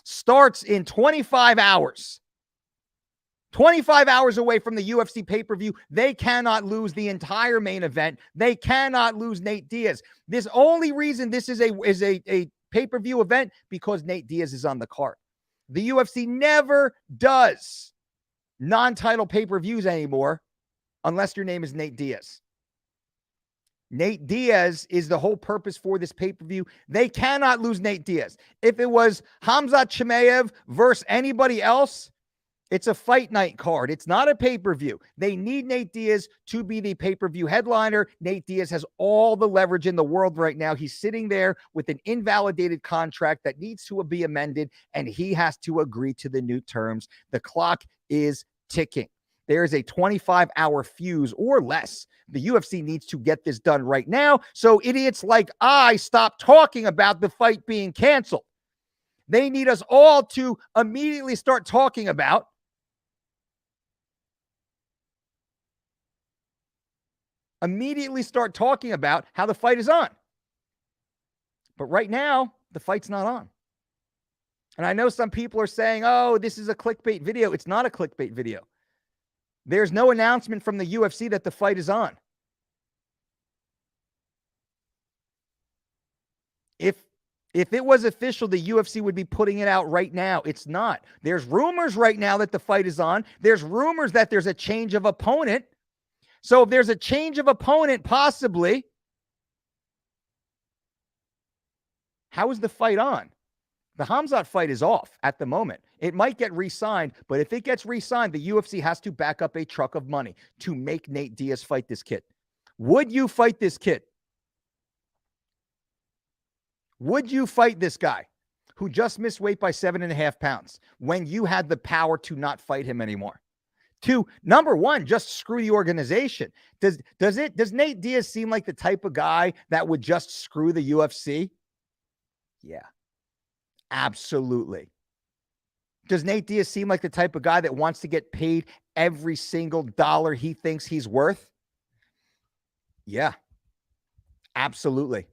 A: starts in 25 hours. 25 hours away from the UFC pay-per-view. They cannot lose the entire main event. They cannot lose Nate Diaz. This only reason this is a pay-per-view event because Nate Diaz is on the card. The UFC never does non-title pay-per-views anymore unless your name is Nate Diaz. Nate Diaz is the whole purpose for this pay-per-view. They cannot lose Nate Diaz. If it was Khamzat Chimaev versus anybody else, it's a fight night card. It's not a pay-per-view. They need Nate Diaz to be the pay-per-view headliner. Nate Diaz has all the leverage in the world right now. He's sitting there with an invalidated contract that needs to be amended, and he has to agree to the new terms. The clock is ticking. There is a 25-hour fuse or less. The UFC needs to get this done right now so idiots like I stop talking about the fight being canceled. They need us all to immediately start talking about how the fight is on. But right now, the fight's not on. And I know some people are saying, oh, this is a clickbait video. It's not a clickbait video. There's no announcement from the UFC that the fight is on. If it was official, the UFC would be putting it out right now. It's not. There's rumors right now that the fight is on. There's rumors that there's a change of opponent. So if there's a change of opponent, possibly, how is the fight on? The Khamzat fight is off at the moment. It might get re-signed, but if it gets re-signed, the UFC has to back up a truck of money to make Nate Diaz fight this kid. Would you fight this kid? Would you fight this guy who just missed weight by 7.5 pounds when you had the power to not fight him anymore? To number one, just screw the organization. Does Nate Diaz seem like the type of guy that would just screw the UFC? Yeah, absolutely. Does Nate Diaz seem like the type of guy that wants to get paid every single dollar he thinks he's worth? Yeah, absolutely.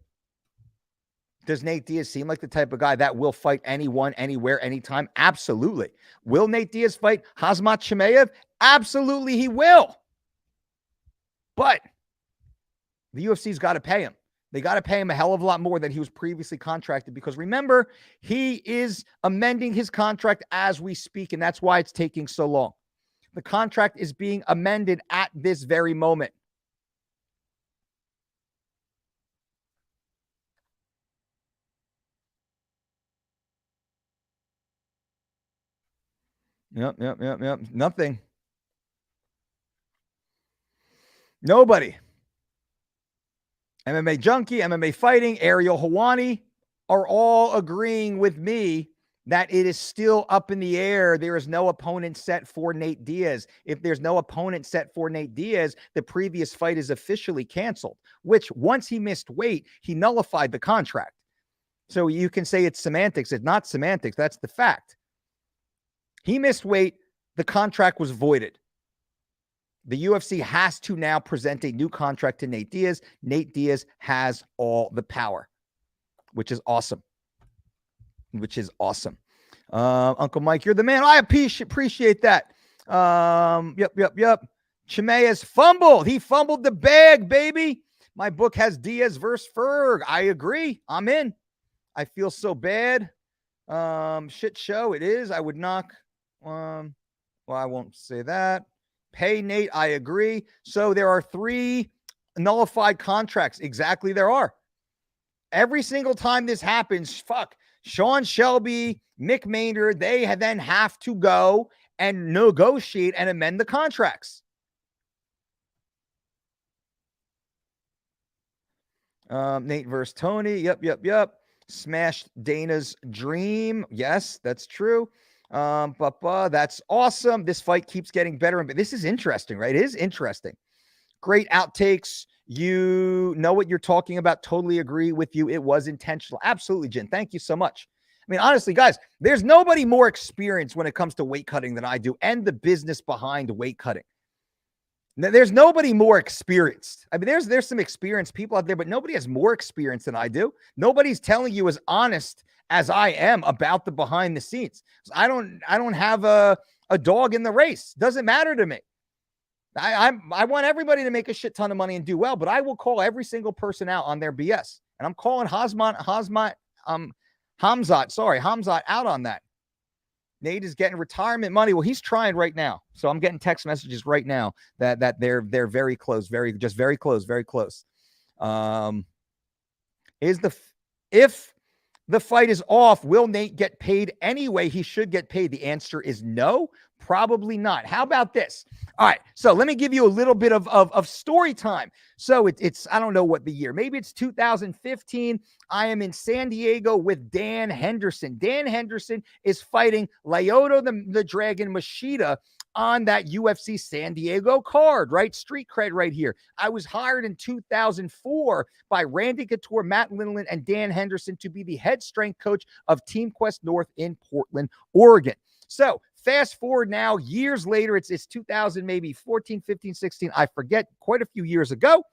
A: Does Nate Diaz seem like the type of guy that will fight anyone, anywhere, anytime? Absolutely. Will Nate Diaz fight Khamzat Chimaev? Absolutely, he will. But the UFC's got to pay him. They got to pay him a hell of a lot more than he was previously contracted, because remember, he is amending his contract as we speak, and that's why it's taking so long. The contract is being amended at this very moment. Yep. Nothing. Nobody. MMA Junkie, MMA Fighting, Ariel Hawani are all agreeing with me that it is still up in the air. There is no opponent set for Nate Diaz. If there's no opponent set for Nate Diaz, the previous fight is officially canceled, which once he missed weight, he nullified the contract. So you can say it's semantics. It's not semantics. That's the fact. He missed weight. The contract was voided. The UFC has to now present a new contract to Nate Diaz. Nate Diaz has all the power, which is awesome. Uncle Mike, you're the man. I appreciate that. Yep. Chimaev fumbled. He fumbled the bag, baby. My book has Diaz versus Ferg. I agree. I'm in. I feel so bad. Shit show. It is. I would knock. Well, I won't say that. Pay Nate. I agree. So there are 3 nullified contracts. Exactly. There are. Every single time this happens, Sean Shelby, Mick Maynard, they then have to go and negotiate and amend the contracts. Nate versus Tony. Yep. Smashed Dana's dream. Yes, that's true. That's awesome. This fight keeps getting better. And this is interesting, right? It is interesting. Great outtakes. You know what you're talking about. Totally agree with you. It was intentional. Absolutely, Jen. Thank you so much. I mean, honestly, guys, there's nobody more experienced when it comes to weight cutting than I do, and the business behind weight cutting. There's nobody more experienced. I mean, there's some experienced people out there, but nobody has more experience than I do. Nobody's telling you as honest as I am about the behind the scenes. I don't have a dog in the race. Doesn't matter to me. I want everybody to make a shit ton of money and do well, but I will call every single person out on their BS. And I'm calling Khamzat out on that. Nate is getting retirement money. Well, he's trying right now. So I'm getting text messages right now that they're very close, very close. If the fight is off, will Nate get paid anyway? He should get paid. The answer is no, probably not. How about this? All right, so let me give you a little bit of story time. So it's I don't know what the year. Maybe it's 2015. I am in San Diego with Dan Henderson. Dan Henderson is fighting Lyoto the Dragon Machida on that UFC San Diego card, right? Street cred right here. I was hired in 2004 by Randy Couture, Matt Lindeland, and Dan Henderson to be the head strength coach of Team Quest North in Portland, Oregon. So fast forward now, years later, it's 2000, maybe 14, 15, 16, I forget, quite a few years ago.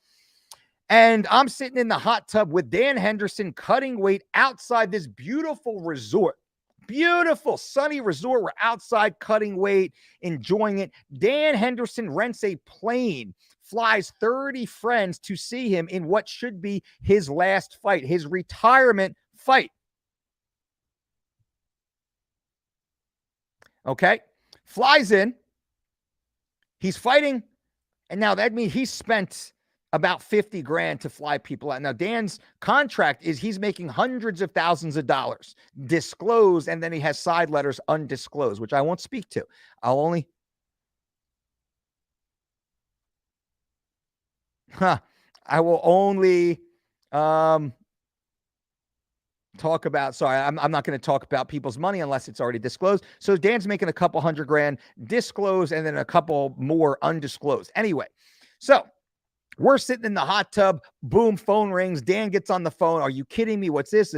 A: And I'm sitting in the hot tub with Dan Henderson cutting weight outside this beautiful resort. Beautiful sunny resort. We're outside cutting weight, enjoying it. Dan Henderson rents a plane, flies 30 friends to see him in what should be his last fight, his retirement fight. Okay, flies in. He's fighting, and now that means he spent about 50 grand to fly people out. Now, Dan's contract is he's making hundreds of thousands of dollars disclosed, and then he has side letters undisclosed, which I won't speak to. I will only talk about, I'm not going to talk about people's money unless it's already disclosed. So Dan's making a couple $100,000 disclosed and then a couple more undisclosed. Anyway, so We're sitting in the hot tub. Boom, phone rings. Dan gets on the phone. Are you kidding me? What's this?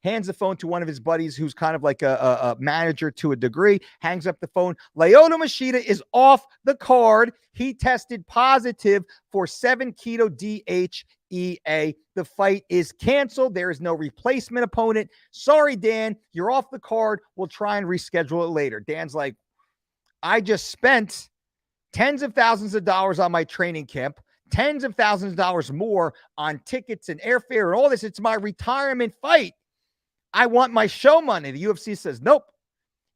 A: Hands the phone to one of his buddies who's kind of like a manager to a degree. Hangs up the phone. Lyoto Machida is off the card. He tested positive for 7-keto DHEA. The fight is canceled. There is no replacement opponent. Sorry, Dan. You're off the card. We'll try and reschedule it later. Dan's like, I just spent tens of thousands of dollars on my training camp. Tens of thousands of dollars more on tickets and airfare and all this. It's my retirement fight. I want my show money. The UFC says, nope,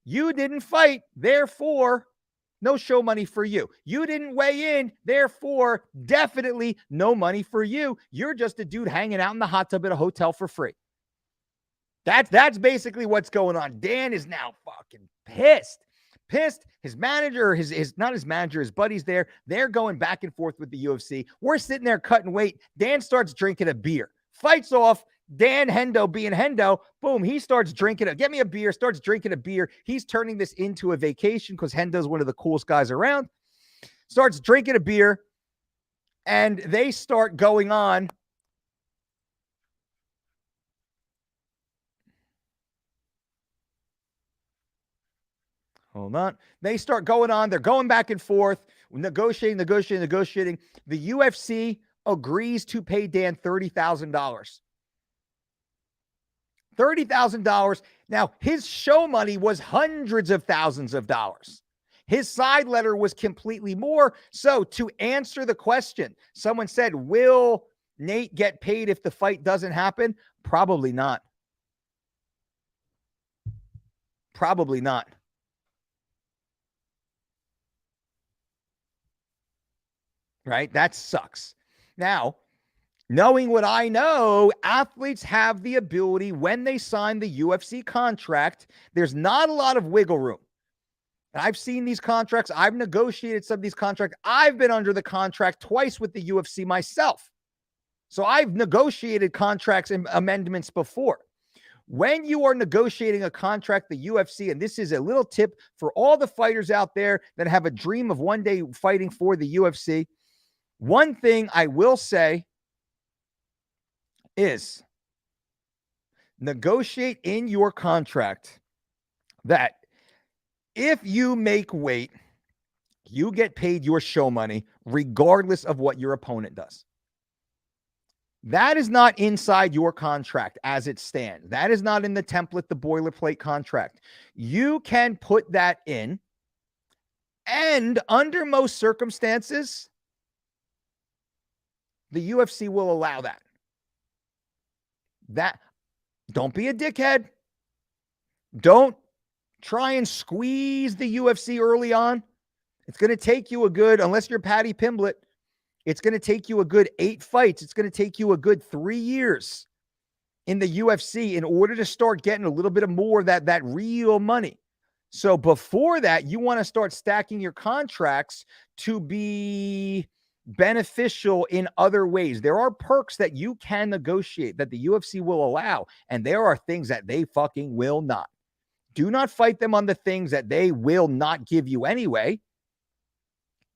A: you didn't fight. Therefore, no show money for you. You didn't weigh in. Therefore, definitely no money for you. You're just a dude hanging out in the hot tub at a hotel for free. That's basically what's going on. Dan is now fucking pissed. His manager, not his manager, his buddies there, they're going back and forth with the UFC. We're sitting there cutting weight. Dan starts drinking a beer. Fights off. Dan Hendo being Hendo, boom, he starts drinking get me a beer, starts drinking a beer. He's turning this into a vacation because Hendo's one of the coolest guys around. Starts drinking a beer, and they start going on. Hold on. They start going on. They're going back and forth, negotiating. The UFC agrees to pay Dan $30,000. $30,000. Now, his show money was hundreds of thousands of dollars. His side letter was completely more. So to answer the question, someone said, will Nate get paid if the fight doesn't happen? Probably not. Probably not. Right? That sucks. Now, knowing what I know, athletes have the ability when they sign the UFC contract, there's not a lot of wiggle room. And I've seen these contracts. I've negotiated some of these contracts. I've been under the contract twice with the UFC myself. So I've negotiated contracts and amendments before. When you are negotiating a contract, the UFC, and this is a little tip for all the fighters out there that have a dream of one day fighting for the UFC, one thing I will say is negotiate in your contract that if you make weight, you get paid your show money regardless of what your opponent does. That is not inside your contract as it stands. That is not in the template, the boilerplate contract. You can put that in, and under most circumstances, the UFC will allow that. Don't be a dickhead. Don't try and squeeze the UFC early on. It's going to take you unless you're Paddy Pimblett, it's going to take you a good 8 fights. It's going to take you a good 3 years in the UFC in order to start getting a little bit of more of that real money. So before that, you want to start stacking your contracts to be beneficial in other ways. There are perks that you can negotiate that the UFC will allow, and there are things that they fucking will not. Do not fight them on the things that they will not give you anyway.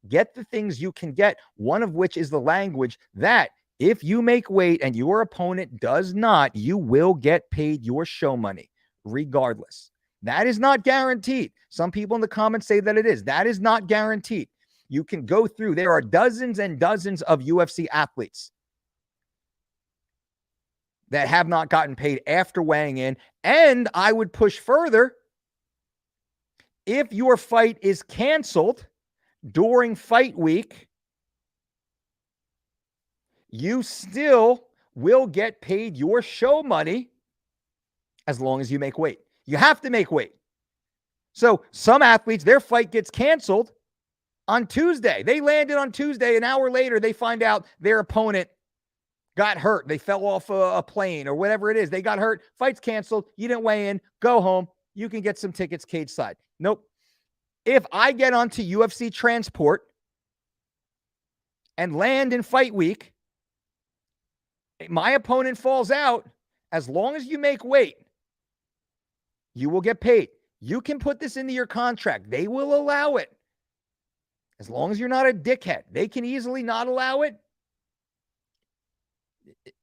A: Get the things you can get, one of which is the language that if you make weight and your opponent does not, you will get paid your show money regardless. That is not guaranteed. Some people in the comments say that it is. That is not guaranteed. You can go through. There are dozens and dozens of UFC athletes that have not gotten paid after weighing in. And I would push further. If your fight is canceled during fight week, you still will get paid your show money as long as you make weight. You have to make weight. So some athletes, their fight gets canceled on Tuesday. They landed on Tuesday. An hour later, they find out their opponent got hurt. They fell off a plane or whatever it is. They got hurt. Fight's canceled. You didn't weigh in. Go home. You can get some tickets cage side. Nope. If I get onto UFC transport and land in fight week, my opponent falls out, as long as you make weight, you will get paid. You can put this into your contract. They will allow it. As long as you're not a dickhead. They can easily not allow it.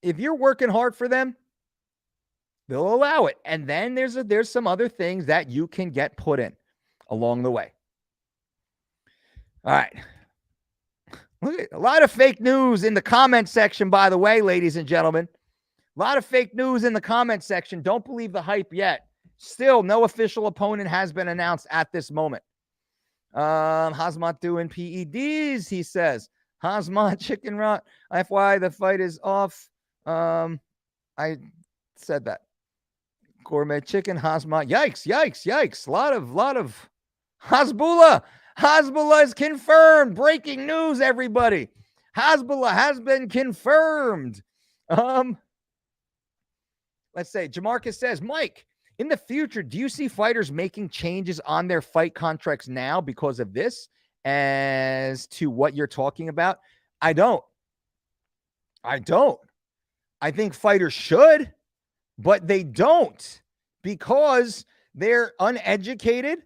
A: if you're working hard for them, they'll allow it. And then there's some other things that you can get put in along the way. All right. Look at a lot of fake news in the comment section, by the way, ladies and gentlemen. A lot of fake news in the comment section. Don't believe the hype yet. Still, no official opponent has been announced at this moment. Khamzat doing PEDs, he says. Khamzat chicken rot. FYI, the fight is off. I said that. Gourmet chicken, Khamzat. Yikes. A lot of Hezbollah. Hezbollah is confirmed. Breaking news, everybody. Hezbollah has been confirmed. Let's say Jamarcus says, Mike, in the future, do you see fighters making changes on their fight contracts now because of this as to what you're talking about? I don't. I think fighters should, but they don't because they're uneducated.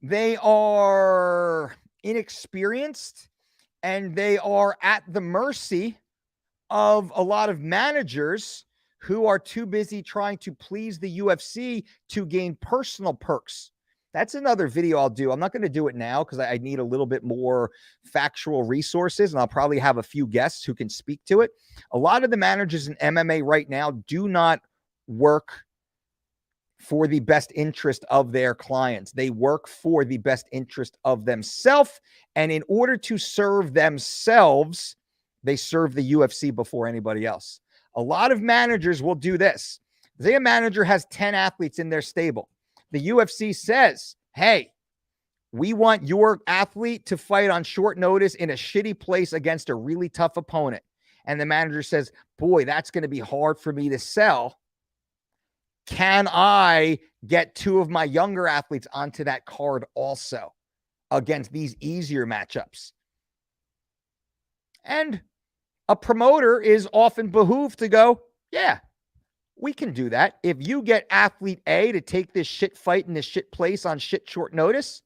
A: They are inexperienced and they are at the mercy of a lot of managers who are too busy trying to please the UFC to gain personal perks. That's another video I'll do. I'm not going to do it now because I need a little bit more factual resources, and I'll probably have a few guests who can speak to it. A lot of the managers in MMA right now do not work for the best interest of their clients. They work for the best interest of themselves. And in order to serve themselves, they serve the UFC before anybody else. A lot of managers will do this. Say a manager has 10 athletes in their stable. The UFC says, hey, we want your athlete to fight on short notice in a shitty place against a really tough opponent. And the manager says, boy, that's going to be hard for me to sell. Can I get 2 of my younger athletes onto that card also against these easier matchups? And a promoter is often behooved to go, yeah, we can do that. If you get athlete A to take this shit fight in this shit place on shit short notice,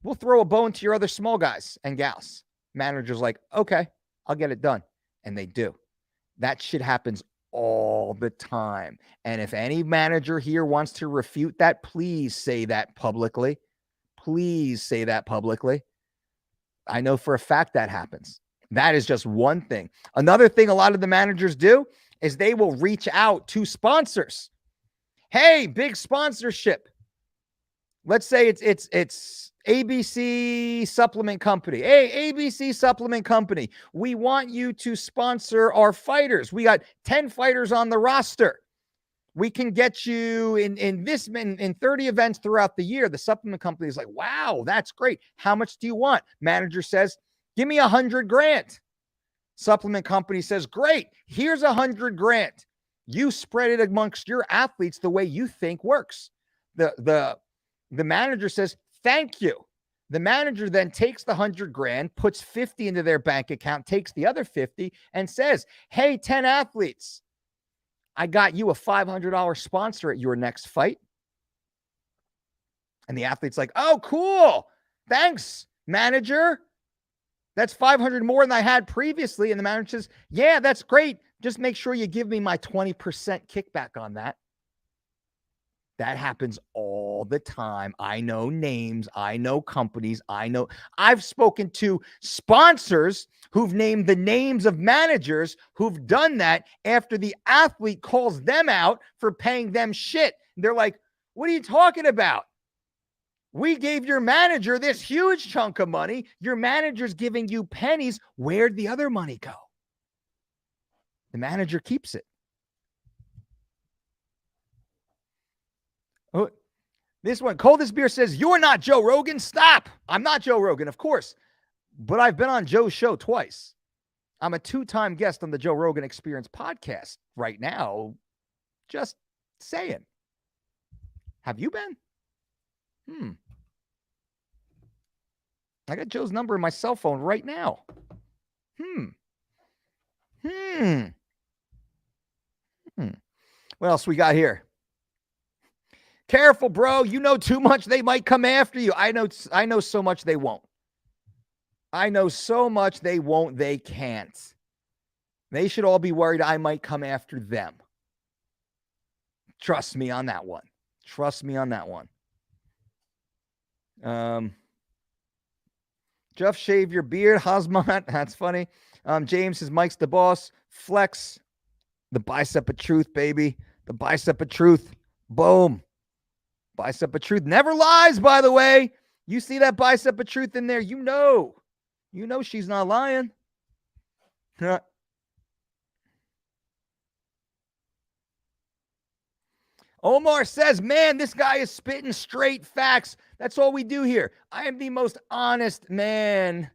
A: we'll throw a bone to your other small guys and gals. Manager's like, okay, I'll get it done. And they do. That shit happens all the time. And if any manager here wants to refute that, please say that publicly. Please say that publicly. I know for a fact that happens. That is just one thing. Another thing a lot of the managers do is they will reach out to sponsors. Hey, big sponsorship. Let's say it's ABC Supplement Company. Hey, ABC Supplement Company, we want you to sponsor our fighters. We got 10 fighters on the roster. We can get you in 30 events throughout the year. The supplement company is like, wow, that's great. How much do you want? Manager says, give me $100,000. Supplement company says, great, here's $100,000. You spread it amongst your athletes the way you think works. The manager says, thank you. The manager then takes the $100,000, puts 50 into their bank account, takes the other 50 and says, hey, 10 athletes, I got you a $500 sponsor at your next fight. And the athlete's like, oh, cool. Thanks, manager. That's 500 more than I had previously. And the manager says, yeah, that's great. Just make sure you give me my 20% kickback on that. That happens all the time. I know names. I know companies. I've spoken to sponsors who've named the names of managers who've done that after the athlete calls them out for paying them shit. They're like, what are you talking about? We gave your manager this huge chunk of money. Your manager's giving you pennies. Where'd the other money go? The manager keeps it. Oh, this one, Coldest Beer says, you're not Joe Rogan. Stop. I'm not Joe Rogan, of course. But I've been on Joe's show twice. I'm a 2-time guest on the Joe Rogan Experience podcast right now. Just saying. Have you been? I got Joe's number in my cell phone right now. What else we got here? Careful, bro. You know too much. They might come after you. I know so much they won't. I know so much they won't. They can't. They should all be worried I might come after them. Trust me on that one. Trust me on that one. Jeff, shave your beard. Hazmat, that's funny. James says, Mike's the boss. Flex, the bicep of truth, baby. The bicep of truth. Boom. Bicep of truth never lies, by the way. You see that bicep of truth in there, you know she's not lying. Omar says, man, this guy is spitting straight facts. That's all we do here. I am the most honest man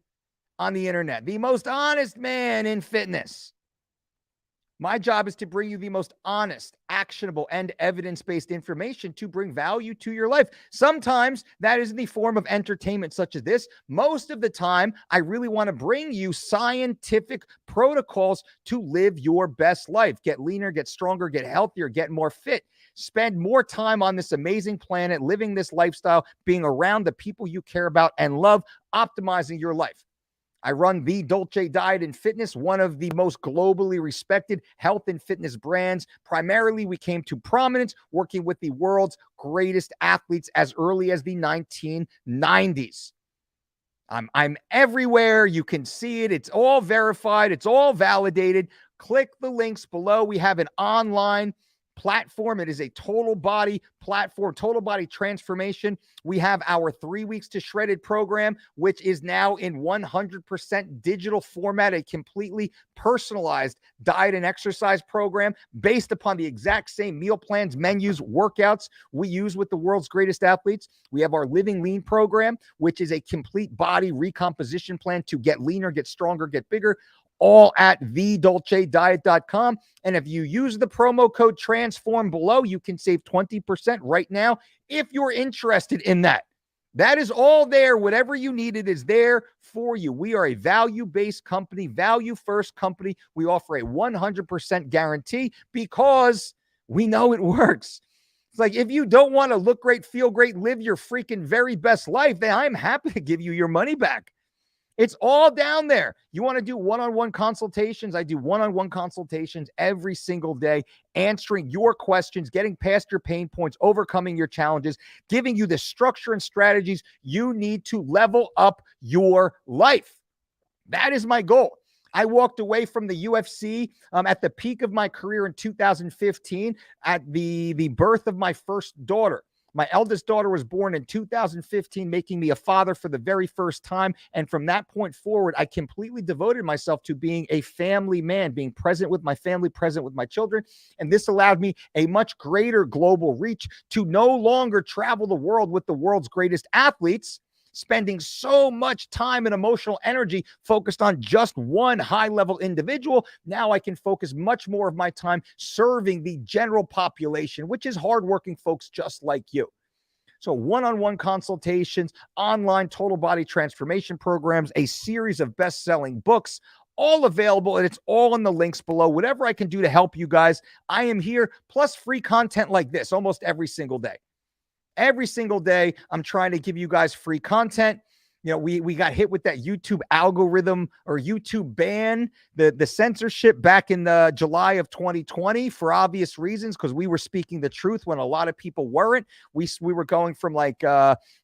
A: on the internet, the most honest man in fitness. My job is to bring you the most honest, actionable, and evidence-based information to bring value to your life. Sometimes that is in the form of entertainment such as this. Most of the time, I really want to bring you scientific protocols to live your best life. Get leaner, get stronger, get healthier, get more fit. Spend more time on this amazing planet, living this lifestyle, being around the people you care about and love, optimizing your life. I run the Dolce Diet and Fitness, one of the most globally respected health and fitness brands. Primarily, we came to prominence working with the world's greatest athletes as early as the 1990s. I'm everywhere. You can see it. It's all verified. It's all validated. Click the links below. We have an online platform. It is a total body platform, total body transformation. We have our 3 weeks to shredded program, which is now in 100% digital format, a completely personalized diet and exercise program based upon the exact same meal plans, menus, workouts we use with the world's greatest athletes. We have our Living Lean program, which is a complete body recomposition plan to get leaner, get stronger, get bigger, all at thedolcediet.com. And if you use the promo code TRANSFORM below, you can save 20% right now if you're interested in that. That is all there. Whatever you need, it is there for you. We are a value-based company, value-first company. We offer a 100% guarantee because we know it works. It's like, if you don't want to look great, feel great, live your freaking very best life, then I'm happy to give you your money back. It's all down there. You want to do one-on-one consultations? I do one-on-one consultations every single day, answering your questions, getting past your pain points, overcoming your challenges, giving you the structure and strategies you need to level up your life. That is my goal. I walked away from the UFC at the peak of my career in 2015 at the birth of my first daughter. My eldest daughter was born in 2015, making me a father for the very first time. And from that point forward, I completely devoted myself to being a family man, being present with my family, present with my children. And this allowed me a much greater global reach to no longer travel the world with the world's greatest athletes, spending so much time and emotional energy focused on just one high-level individual. Now I can focus much more of my time serving the general population, which is hardworking folks just like you. So one-on-one consultations, online total body transformation programs, a series of best-selling books, all available, and it's all in the links below. Whatever I can do to help you guys, I am here, plus free content like this almost every single day. Every single day, I'm trying to give you guys free content. You know, we got hit with that YouTube algorithm or YouTube ban, the censorship back in the July of 2020 for obvious reasons, because we were speaking the truth when a lot of people weren't. We were going from like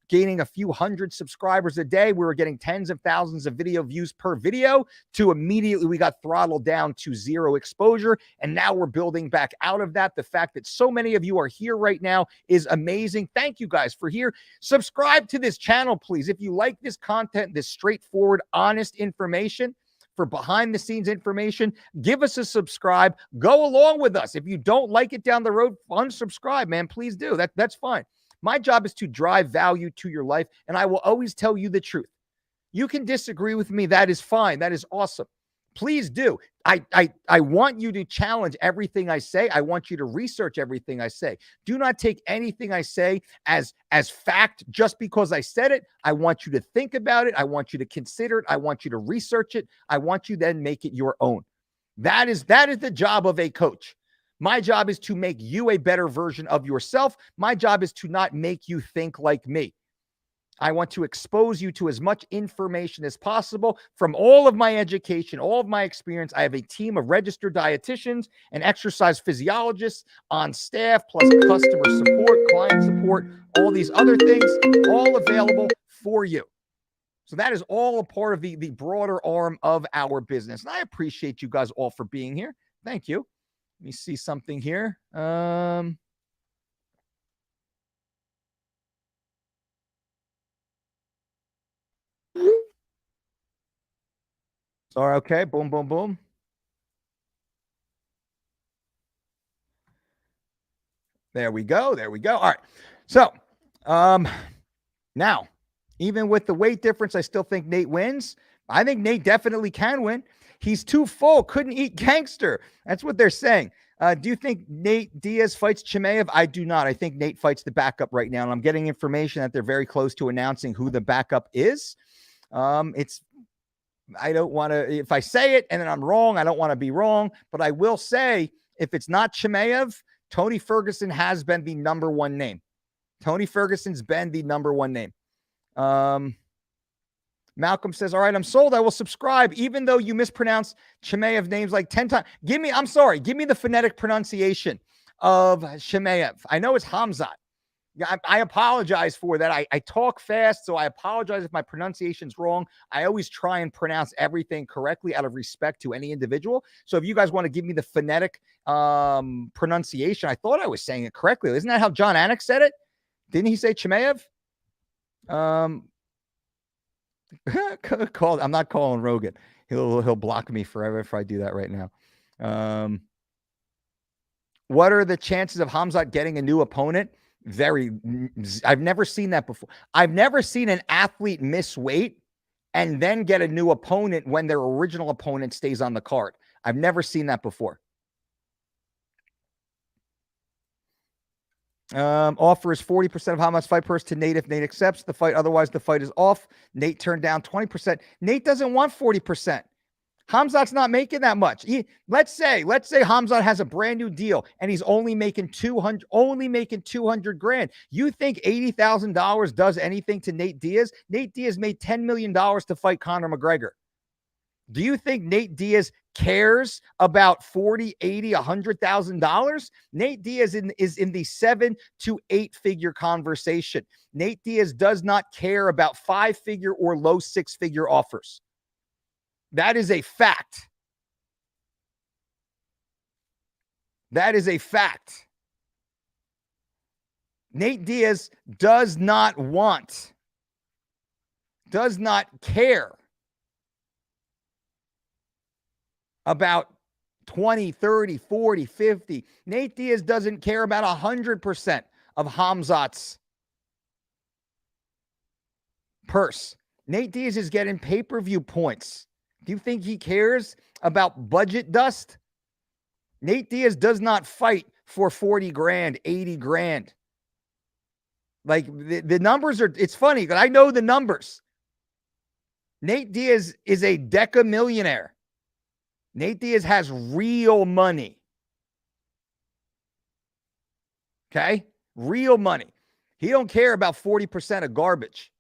A: gaining a few hundred subscribers a day. We were getting tens of thousands of video views per video to immediately we got throttled down to zero exposure. And now we're building back out of that. The fact that so many of you are here right now is amazing. Thank you guys for here. Subscribe to this channel, please. If you like this content, this straightforward, honest information, for behind the scenes information, give us a subscribe. Go along with us. If you don't like it down the road, unsubscribe, man. Please do. That's fine. My job is to drive value to your life, and I will always tell you the truth. You can disagree with me. That is fine. That is awesome. Please do. I want you to challenge everything I say. I want you to research everything I say. Do not take anything I say as fact just because I said it. I want you to think about it. I want you to consider it. I want you to research it. I want you then make it your own. That is the job of a coach. My job is to make you a better version of yourself. My job is to not make you think like me. I want to expose you to as much information as possible from all of my education, all of my experience. I have a team of registered dietitians and exercise physiologists on staff, plus customer support, client support, all these other things, all available for you. So that is all a part of the broader arm of our business. And I appreciate you guys all for being here. Thank you. Let me see something here. Sorry, okay. Boom, boom, boom. There we go. There we go. All right. So, now, even with the weight difference, I still think Nate wins. I think Nate definitely can win. He's too full, couldn't eat gangster. That's what they're saying. Do you think Nate Diaz fights Chimaev? I do not. I think Nate fights the backup right now, and I'm getting information that they're very close to announcing who the backup is. I don't want to, if I say it and then I'm wrong, I don't want to be wrong, but I will say if it's not Chimaev, Tony Ferguson has been the number one name. Tony Ferguson's been the number one name. Malcolm says, all right, I'm sold. I will subscribe, even though you mispronounce Chimaev names like 10 times. Give me the phonetic pronunciation of Chimaev. I know it's Khamzat. I apologize for that. I talk fast, so I apologize if my pronunciation's wrong. I always try and pronounce everything correctly out of respect to any individual. So if you guys want to give me the phonetic pronunciation, I thought I was saying it correctly. Isn't that how John Anik said it? Didn't he say Chimaev? I'm not calling Rogan. He'll block me forever if I do that right now. What are the chances of Khamzat getting a new opponent? I've never seen that before. I've never seen an athlete miss weight and then get a new opponent when their original opponent stays on the card. I've never seen that before. Offers 40% of Khamzat's fight purse to Nate if Nate accepts the fight. Otherwise, the fight is off. Nate turned down 20%. Nate doesn't want 40%. Khamzat's not making that much. Let's say Khamzat has a brand new deal and he's only making 200 grand. You think $80,000 does anything to Nate Diaz? Nate Diaz made $10 million to fight Conor McGregor. Do you think Nate Diaz cares about $40, $80, $100,000? Nate Diaz is in the 7 to 8 figure conversation. Nate Diaz does not care about 5-figure or low 6-figure offers. That is a fact. That is a fact. Nate Diaz does not care about 20, 30, 40, 50. Nate Diaz doesn't care about 100% of Khamzat's purse. Nate Diaz is getting pay-per-view points. Do you think he cares about budget dust? Nate Diaz does not fight for 40 grand, 80 grand. Like the numbers are, it's funny because I know the numbers. Nate Diaz is a decamillionaire. Nate Diaz has real money. Okay? Real money. He don't care about 40% of garbage.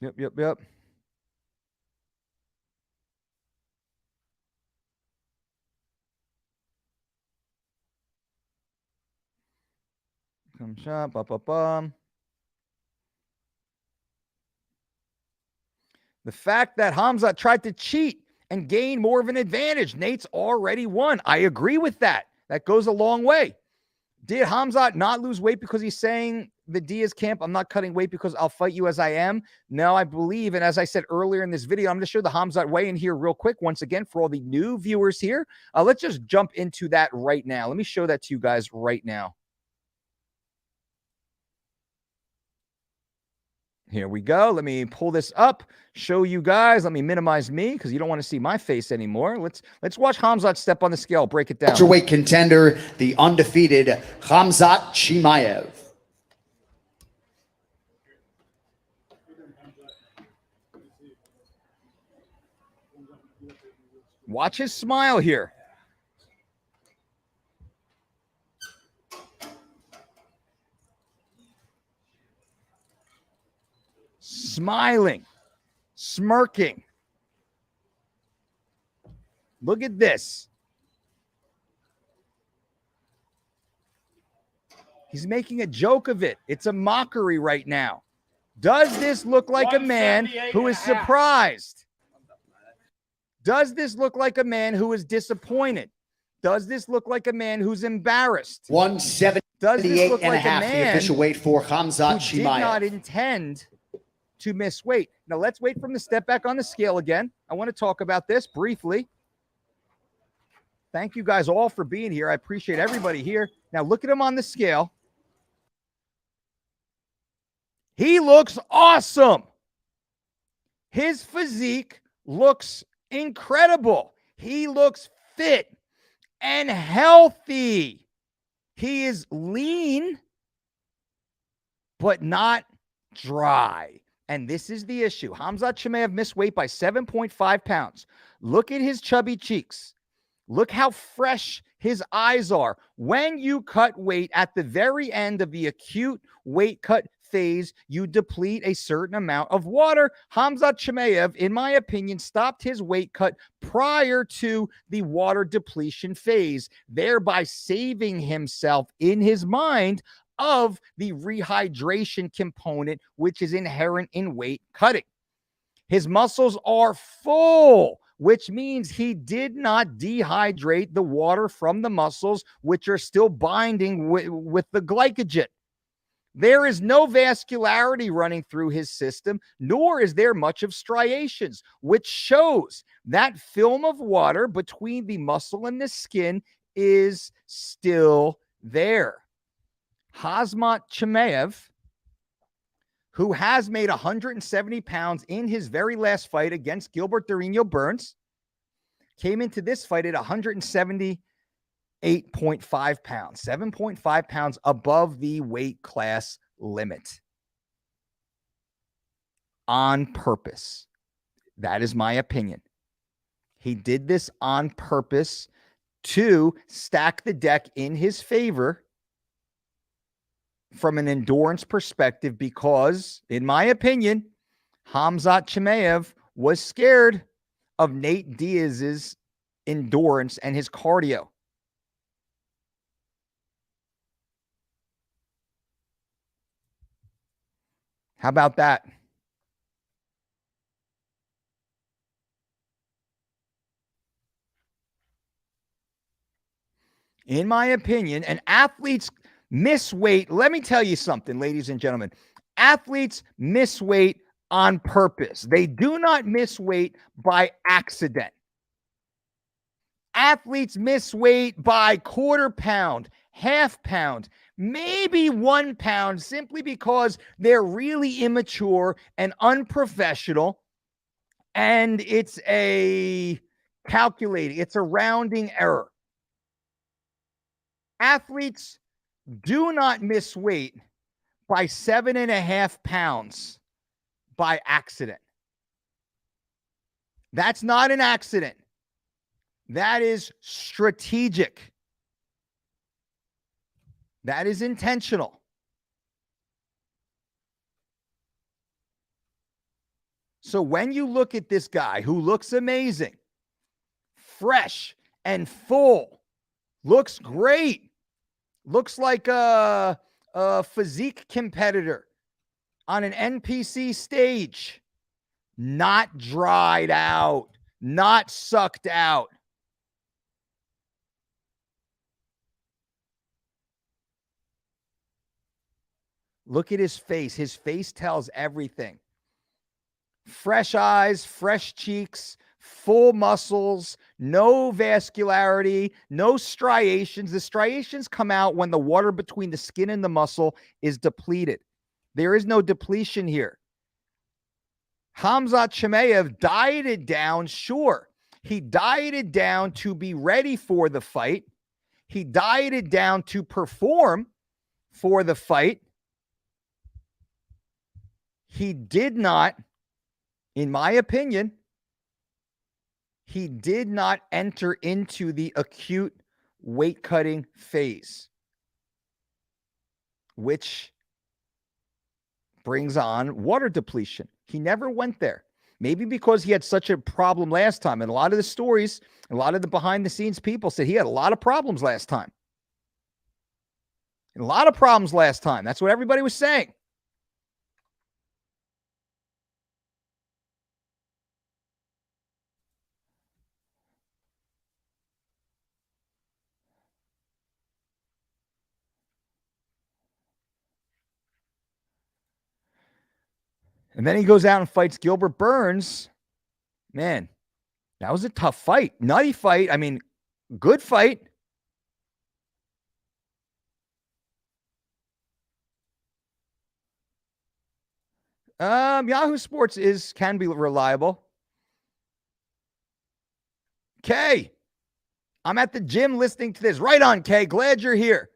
A: Yep. Come shop, The fact that Khamzat tried to cheat and gain more of an advantage. Nate's already won. I agree with that. That goes a long way. Did Khamzat not lose weight because he's saying the Diaz camp, I'm not cutting weight because I'll fight you as I am? No, I believe, and as I said earlier in this video, I'm going to show the Khamzat weigh-in here real quick. Once again, for all the new viewers here, let's just jump into that right now. Let me show that to you guys right now. Here we go. Let me pull this up, show you guys. Let me minimize me because you don't want to see my face anymore. Let's watch Khamzat step on the scale, break it down.
B: Welterweight contender, the undefeated Khamzat Chimaev.
A: Watch his smile here. smiling, smirking. Look at this. He's making a joke of it. It's a mockery right now. Does this look like a man who is surprised? Does this look like a man who is disappointed? Does this look like a man who's embarrassed?
B: 178 and a half, the official weight for Khamzat Chimaev.
A: Did not intend to miss weight. Now let's wait for him to step back on the scale again. I want to talk about this briefly. Thank you guys all for being here. I appreciate everybody here. Now look at him on the scale. He looks awesome. His physique looks incredible. He looks fit and healthy. He is lean, but not dry. And this is the issue. Khamzat Chimaev missed weight by 7.5 pounds. Look at his chubby cheeks. Look how fresh his eyes are. When you cut weight at the very end of the acute weight cut phase, you deplete a certain amount of water. Khamzat Chimaev, in my opinion, stopped his weight cut prior to the water depletion phase, thereby saving himself in his mind of the rehydration component, which is inherent in weight cutting. His muscles are full, which means he did not dehydrate the water from the muscles, which are still binding with the glycogen. There is no vascularity running through his system, nor is there much of striations, which shows that film of water between the muscle and the skin is still there. Khamzat Chimaev, who has made 170 pounds in his very last fight against Gilbert Durinho Burns, came into this fight at 178.5 pounds, 7.5 pounds above the weight class limit. On purpose. That is my opinion. He did this on purpose to stack the deck in his favor from an endurance perspective because, in my opinion, Khamzat Chimaev was scared of Nate Diaz's endurance and his cardio. How about that? In my opinion, and athletes miss weight. Let me tell you something, ladies and gentlemen. Athletes miss weight on purpose. They do not miss weight by accident. Athletes miss weight by quarter pound, half pound, maybe 1 pound, simply because they're really immature and unprofessional. And it's a rounding error. Athletes do not miss weight by 7.5 pounds by accident. That's not an accident. That is strategic. That is intentional. So when you look at this guy who looks amazing, fresh and full, looks great, looks like a physique competitor on an NPC stage, not dried out, not sucked out. Look at his face. His face tells everything. Fresh eyes, fresh cheeks, full muscles, no vascularity, no striations. The striations come out when the water between the skin and the muscle is depleted. There is no depletion here. Khamzat Chimaev dieted down, sure. He dieted down to be ready for the fight. He dieted down to perform for the fight. He did not, in my opinion, he did not enter into the acute weight cutting phase, which brings on water depletion. He never went there. Maybe because he had such a problem last time. And a lot of the stories, a lot of the behind the scenes people said he had a lot of problems last time. A lot of problems last time. That's what everybody was saying. And then he goes out and fights Gilbert Burns. Man, that was a tough fight. Nutty fight. I mean, good fight. Yahoo Sports can be reliable. Kay, I'm at the gym listening to this. Right on, Kay. Glad you're here.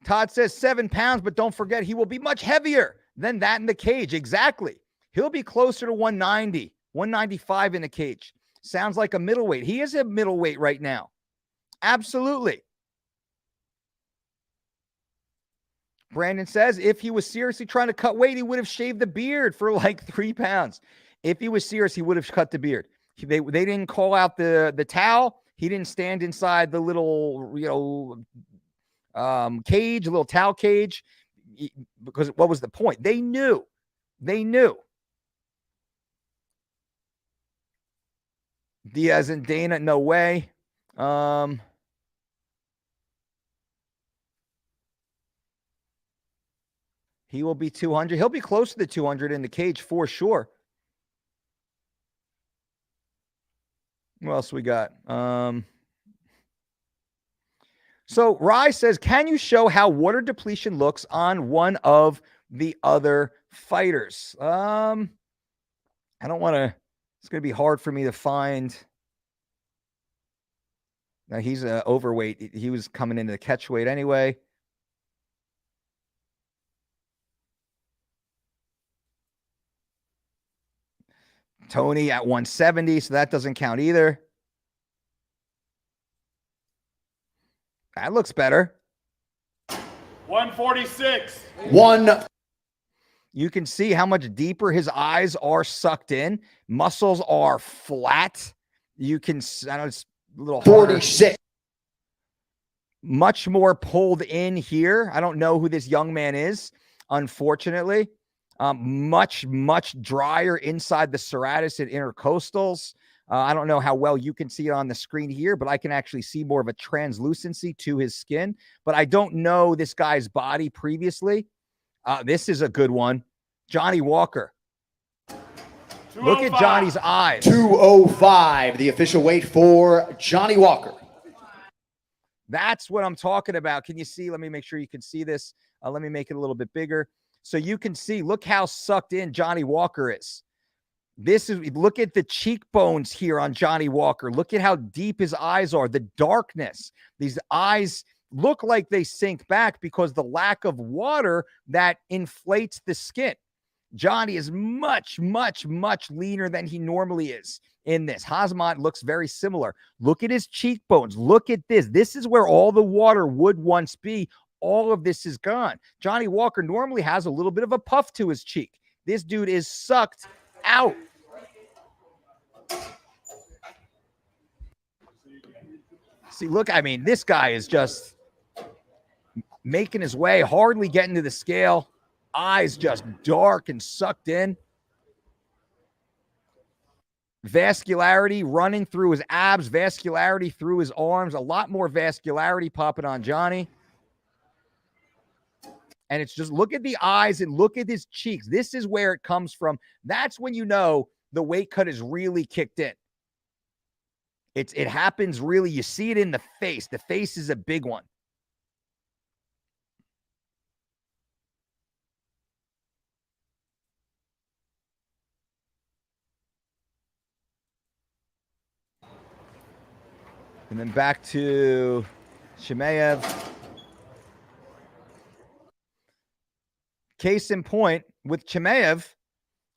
A: Todd says 7 pounds, but don't forget he will be much heavier than that in the cage. Exactly. He'll be closer to 190, 195 in the cage. Sounds like a middleweight. He is a middleweight right now. Absolutely. Brandon says if he was seriously trying to cut weight, he would have shaved the beard for like 3 pounds. If he was serious, he would have cut the beard. They didn't call out the towel. He didn't stand inside the little, cage, a little towel cage, because what was the point? They knew. Diaz and Dana, no way. He will be 200. He'll be close to the 200 in the cage for sure. What else we got? So Rye says, can you show how water depletion looks on one of the other fighters? I don't want to, it's going to be hard for me to find. Now he's overweight. He was coming into the catch weight anyway. Tony at 170, so that doesn't count either. That looks better.
C: 146.
A: You can see how much deeper his eyes are sucked in. Muscles are flat. You can, I know it's a little harder.
B: 46.
A: Much more pulled in here. I don't know who this young man is, unfortunately. Much drier inside the serratus and intercostals. I don't know how well you can see it on the screen here, but I can actually see more of a translucency to his skin. But I don't know this guy's body previously. This is a good one. Johnny Walker. Look at Johnny's eyes.
B: 205, the official weight for Johnny Walker.
A: That's what I'm talking about. Can you see? Let me make sure you can see this. Let me make it a little bit bigger. So you can see, look how sucked in Johnny Walker is. Look at the cheekbones here on Johnny Walker. Look at how deep his eyes are, the darkness. These eyes look like they sink back because the lack of water that inflates the skin. Johnny is much leaner than he normally is in this. Khamzat looks very similar. Look at his cheekbones. Look at this. This is where all the water would once be. All of this is gone. Johnny Walker normally has a little bit of a puff to his cheek. This dude is sucked out. See, look, I mean, this guy is just making his way, hardly getting to the scale. Eyes just dark and sucked in. Vascularity running through his abs, vascularity through his arms, a lot more vascularity popping on Johnny. And it's just, look at the eyes and look at his cheeks. This is where it comes from. That's when you know the weight cut is really kicked in. It happens really. You see it in the face. The face is a big one. And then back to Chimaev. Case in point with Chimaev,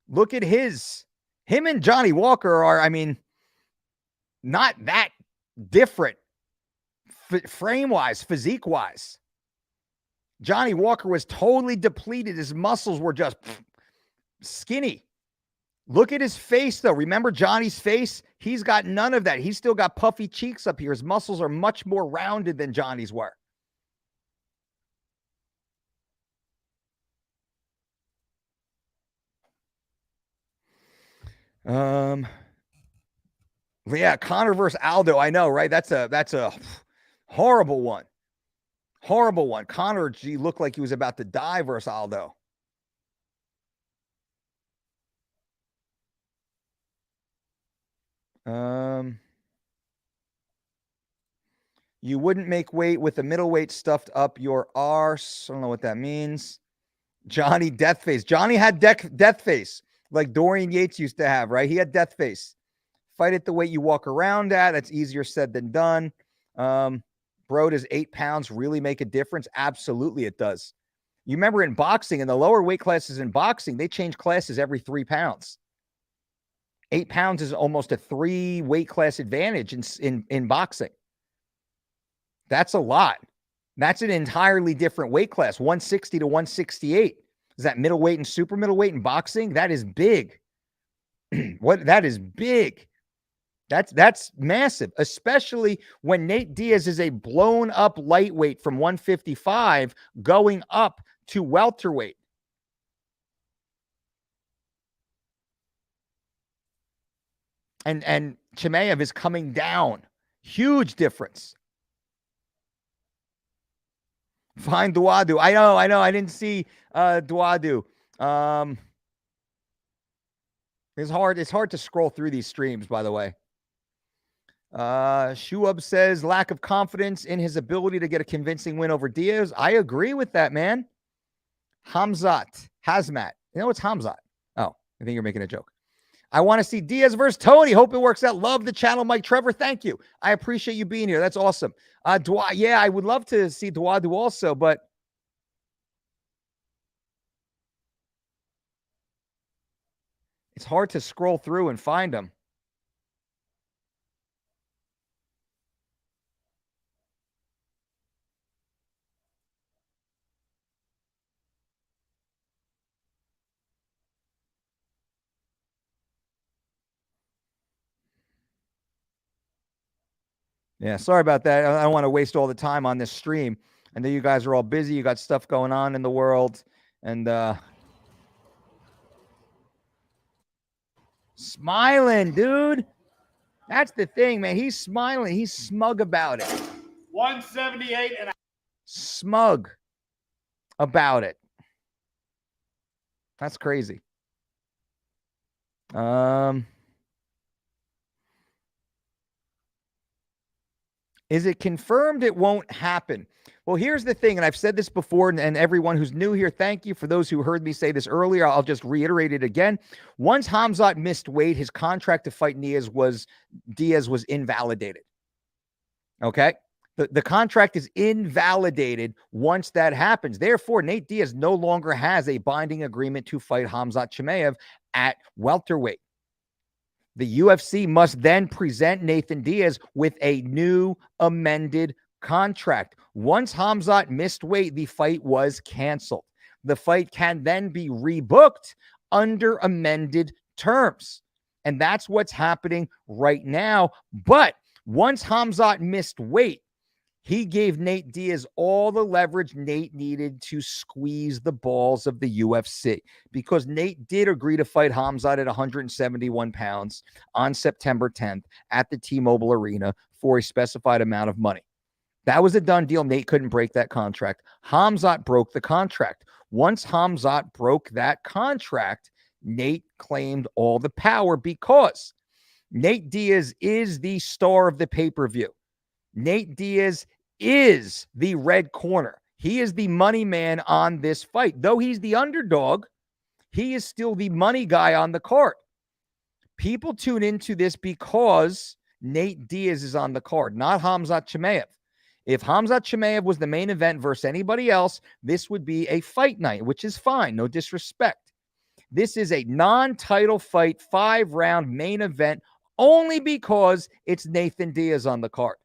A: look at him and Johnny Walker are, I mean, not that different frame-wise, physique-wise. Johnny Walker was totally depleted. His muscles were just skinny. Look at his face, though. Remember Johnny's face? He's got none of that. He's still got puffy cheeks up here. His muscles are much more rounded than Johnny's were. Yeah, Conor versus Aldo. I know, right? That's a horrible one. Horrible one. Conor, gee, looked like he was about to die versus Aldo. You wouldn't make weight with a middleweight stuffed up your arse. I don't know what that means. Johnny death face. Johnny had death face like Dorian Yates used to have, right? He had death face. Fight it the way you walk around at. That's easier said than done. Bro, does 8 pounds really make a difference? Absolutely it does. You remember in boxing, in the lower weight classes in boxing, they change classes every 3 pounds. 8 pounds is almost a 3 weight class advantage in boxing. That's a lot. That's an entirely different weight class, 160 to 168. Is that middleweight and super middleweight in boxing? That is big. That is big. That's massive, especially when Nate Diaz is a blown up lightweight from 155 going up to welterweight. And Chimaev is coming down. Huge difference. Find Duadu. I know. I didn't see Duadu. It's hard to scroll through these streams, by the way. Shuab says lack of confidence in his ability to get a convincing win over Diaz. I agree with that, man. Khamzat. Hazmat. You know what's Khamzat? Oh, I think you're making a joke. I want to see Diaz versus Tony. Hope it works out. Love the channel, Mike Trevor. Thank you. I appreciate you being here. That's awesome. Yeah, I would love to see Duadu also, but it's hard to scroll through and find them. Yeah, sorry about that. I don't want to waste all the time on this stream. I know you guys are all busy. You got stuff going on in the world. And smiling, dude. That's the thing, man. He's smiling. He's smug about it.
C: 178 and a
A: smug about it. That's crazy. Is it confirmed it won't happen? Well, here's the thing, and I've said this before, and everyone who's new here, thank you. For those who heard me say this earlier, I'll just reiterate it again. Once Khamzat missed weight, his contract to fight Diaz was invalidated. Okay? The contract is invalidated once that happens. Therefore, Nate Diaz no longer has a binding agreement to fight Khamzat Chimaev at welterweight. The UFC must then present Nathan Diaz with a new amended contract. Once Khamzat missed weight, the fight was canceled. The fight can then be rebooked under amended terms. And that's what's happening right now. But once Khamzat missed weight, he gave Nate Diaz all the leverage Nate needed to squeeze the balls of the UFC, because Nate did agree to fight Khamzat at 171 pounds on September 10th at the T-Mobile Arena for a specified amount of money. That was a done deal. Nate couldn't break that contract. Khamzat broke the contract. Once Khamzat broke that contract, Nate claimed all the power because Nate Diaz is the star of the pay-per-view. Nate Diaz is the red corner. He is the money man on this fight. Though he's the underdog, he is still the money guy on the card. People tune into this because Nate Diaz is on the card, not Khamzat Chimaev. If Khamzat Chimaev was the main event versus anybody else, this would be a fight night, which is fine. No disrespect. This is a non-title fight, 5-round main event, only because it's Nathan Diaz on the card.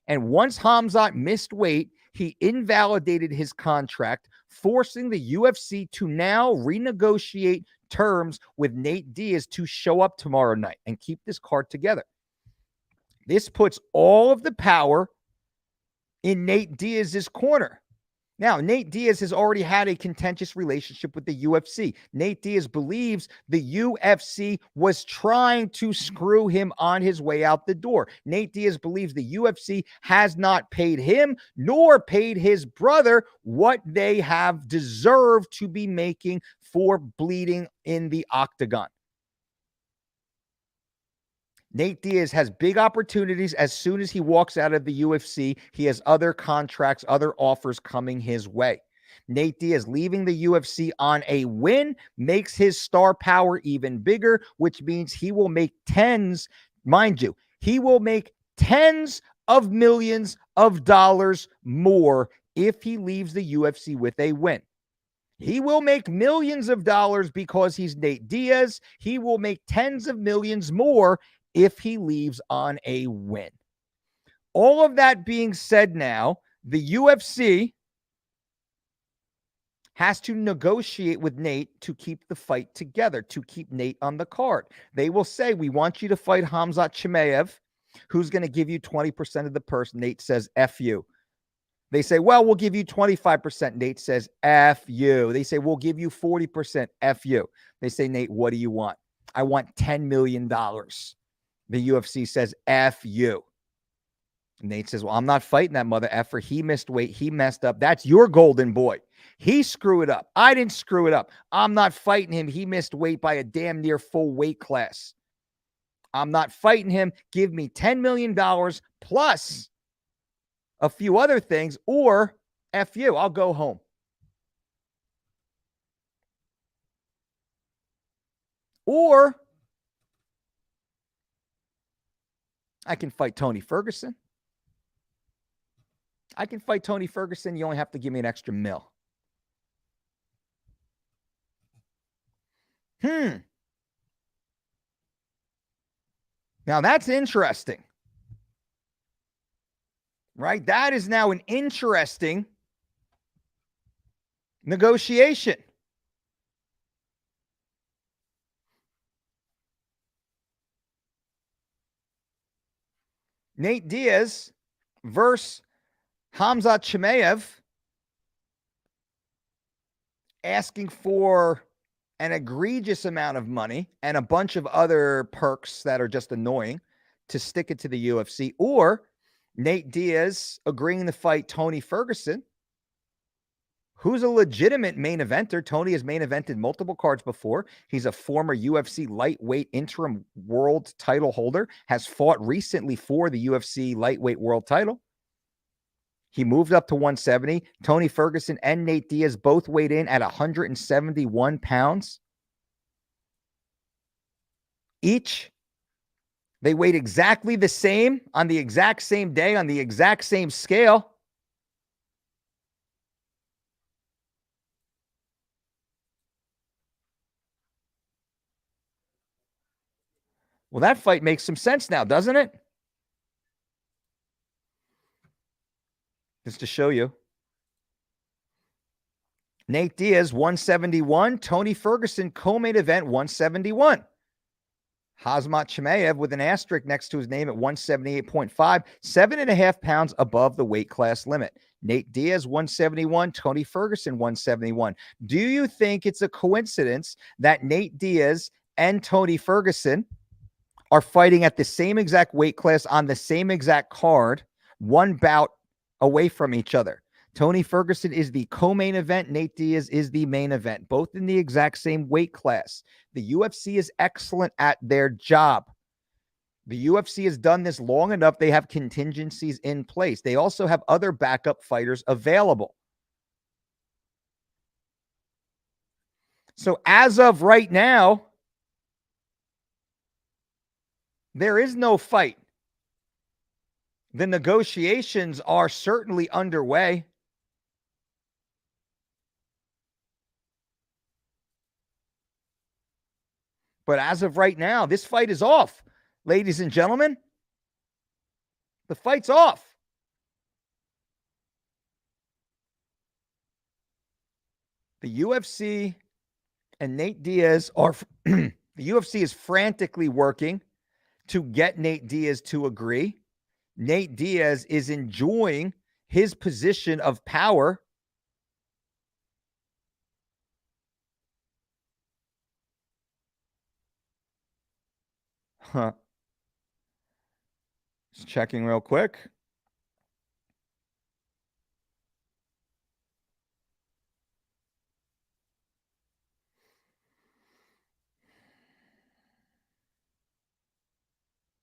A: And once Khamzat missed weight, he invalidated his contract, forcing the UFC to now renegotiate terms with Nate Diaz to show up tomorrow night and keep this card together. This puts all of the power in Nate Diaz's corner. Now, Nate Diaz has already had a contentious relationship with the UFC. Nate Diaz believes the UFC was trying to screw him on his way out the door. Nate Diaz believes the UFC has not paid him nor paid his brother what they have deserved to be making for bleeding in the octagon. Nate Diaz has big opportunities as soon as he walks out of the UFC. He has other contracts, other offers coming his way. Nate Diaz leaving the UFC on a win makes his star power even bigger, which means he will make tens, mind you, he will make tens of millions of dollars more if he leaves the UFC with a win. He will make millions of dollars because he's Nate Diaz. He will make tens of millions more if he leaves on a win. All of that being said now, the UFC has to negotiate with Nate to keep the fight together, to keep Nate on the card. They will say, we want you to fight Khamzat Chimaev, who's going to give you 20% of the purse. Nate says, F you. They say, well, we'll give you 25%. Nate says, F you. They say, we'll give you 40%. F you. They say, Nate, what do you want? I want $10 million. The UFC says, F you. Nate says, well, I'm not fighting that mother effer. He missed weight. He messed up. That's your golden boy. He screwed it up. I didn't screw it up. I'm not fighting him. He missed weight by a damn near full weight class. I'm not fighting him. Give me $10 million plus a few other things, or F you. I'll go home. Or I can fight Tony Ferguson. I can fight Tony Ferguson. You only have to give me an extra mil. Now that's interesting. Right? That is now an interesting negotiation. Nate Diaz versus Khamzat Chimaev asking for an egregious amount of money and a bunch of other perks that are just annoying to stick it to the UFC, or Nate Diaz agreeing to fight Tony Ferguson, who's a legitimate main eventer. Tony has main evented multiple cards before. He's a former UFC lightweight interim world title holder, has fought recently for the UFC lightweight world title. He moved up to 170. Tony Ferguson and Nate Diaz both weighed in at 171 pounds each. They weighed exactly the same on the exact same day on the exact same scale. Well, that fight makes some sense now, doesn't it? Just to show you. Nate Diaz, 171. Tony Ferguson, co-main event, 171. Khamzat Chimaev with an asterisk next to his name at 178.5, 7.5 pounds above the weight class limit. Nate Diaz, 171. Tony Ferguson, 171. Do you think it's a coincidence that Nate Diaz and Tony Ferguson are fighting at the same exact weight class on the same exact card, one bout away from each other? Tony Ferguson is the co-main event. Nate Diaz is the main event, both in the exact same weight class. The UFC is excellent at their job. The UFC has done this long enough. They have contingencies in place. They also have other backup fighters available. So as of right now, there is no fight. The negotiations are certainly underway. But as of right now, this fight is off, ladies and gentlemen. The fight's off. The UFC And Nate Diaz the UFC is frantically working to get Nate Diaz to agree. Nate Diaz is enjoying his position of power. Just checking real quick.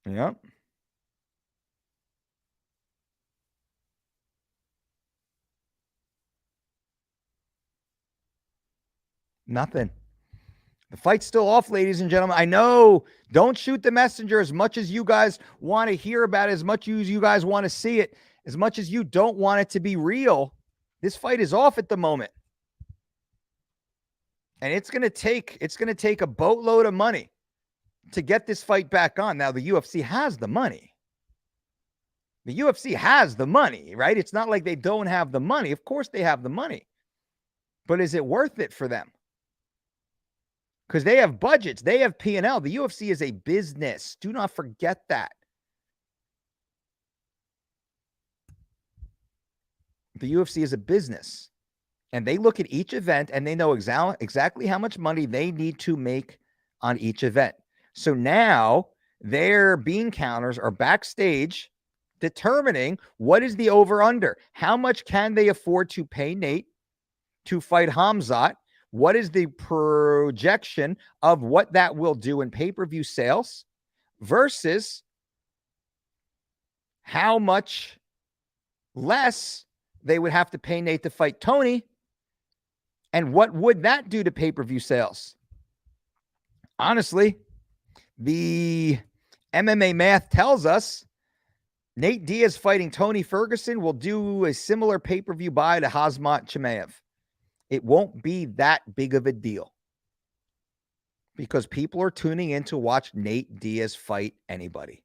A: Yep. Nothing. The fight's still off, ladies and gentlemen. I know. Don't shoot the messenger as much as you guys want to hear about it, as much as you guys want to see it, as much as you don't want it to be real. This fight is off at the moment. And it's going to take a boatload of money to get this fight back on. Now, the UFC has the money. The UFC has the money, right? It's not like they don't have the money. Of course they have the money. But is it worth it for them? Because they have budgets. They have P&L. The UFC is a business. Do not forget that. The UFC is a business. And they look at each event and they know exactly how much money they need to make on each event. So now their bean counters are backstage determining what is the over-under. How much can they afford to pay Nate to fight Khamzat? What is the projection of what that will do in pay-per-view sales versus how much less they would have to pay Nate to fight Tony? And what would that do to pay-per-view sales? Honestly, the MMA math tells us Nate Diaz fighting Tony Ferguson will do a similar pay-per-view buy to Khamzat Chimaev. It won't be that big of a deal because people are tuning in to watch Nate Diaz fight anybody.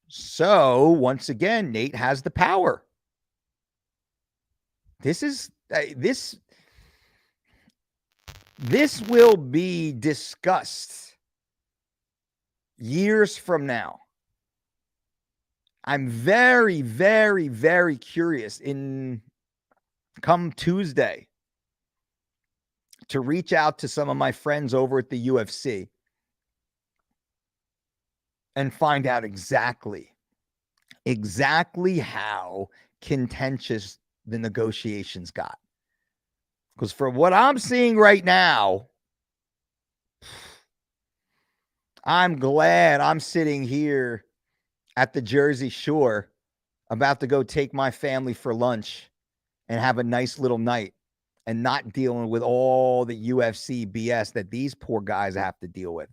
A: So once again, Nate has the power. This will be discussed years from now. I'm very, very, very curious come Tuesday to reach out to some of my friends over at the UFC and find out exactly how contentious the negotiations got. Because for what I'm seeing right now, I'm glad I'm sitting here at the Jersey Shore about to go take my family for lunch and have a nice little night and not dealing with all the UFC BS that these poor guys have to deal with.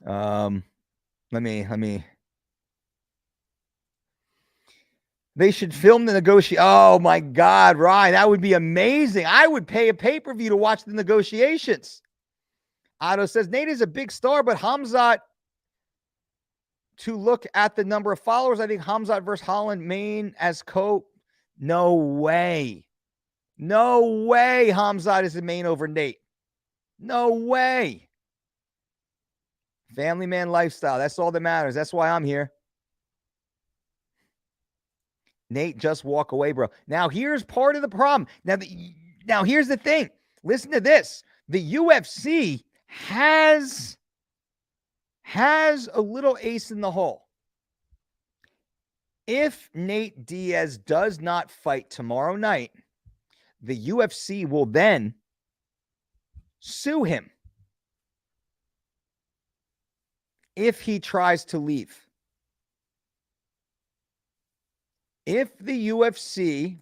A: Let me. They should film the negotiation. Oh my God, Ryan, that would be amazing. I would pay a pay-per-view to watch the negotiations. Otto says, Nate is a big star, but Khamzat, to look at the number of followers, I think Khamzat versus Holland Main as no way. No way Khamzat is the main over Nate. No way. Family man lifestyle. That's all that matters. That's why I'm here. Nate, just walk away, bro. Now, here's part of the problem. Now here's the thing. Listen to this. The UFC has a little ace in the hole. If Nate Diaz does not fight tomorrow night, the UFC will then sue him if he tries to leave. If the UFC,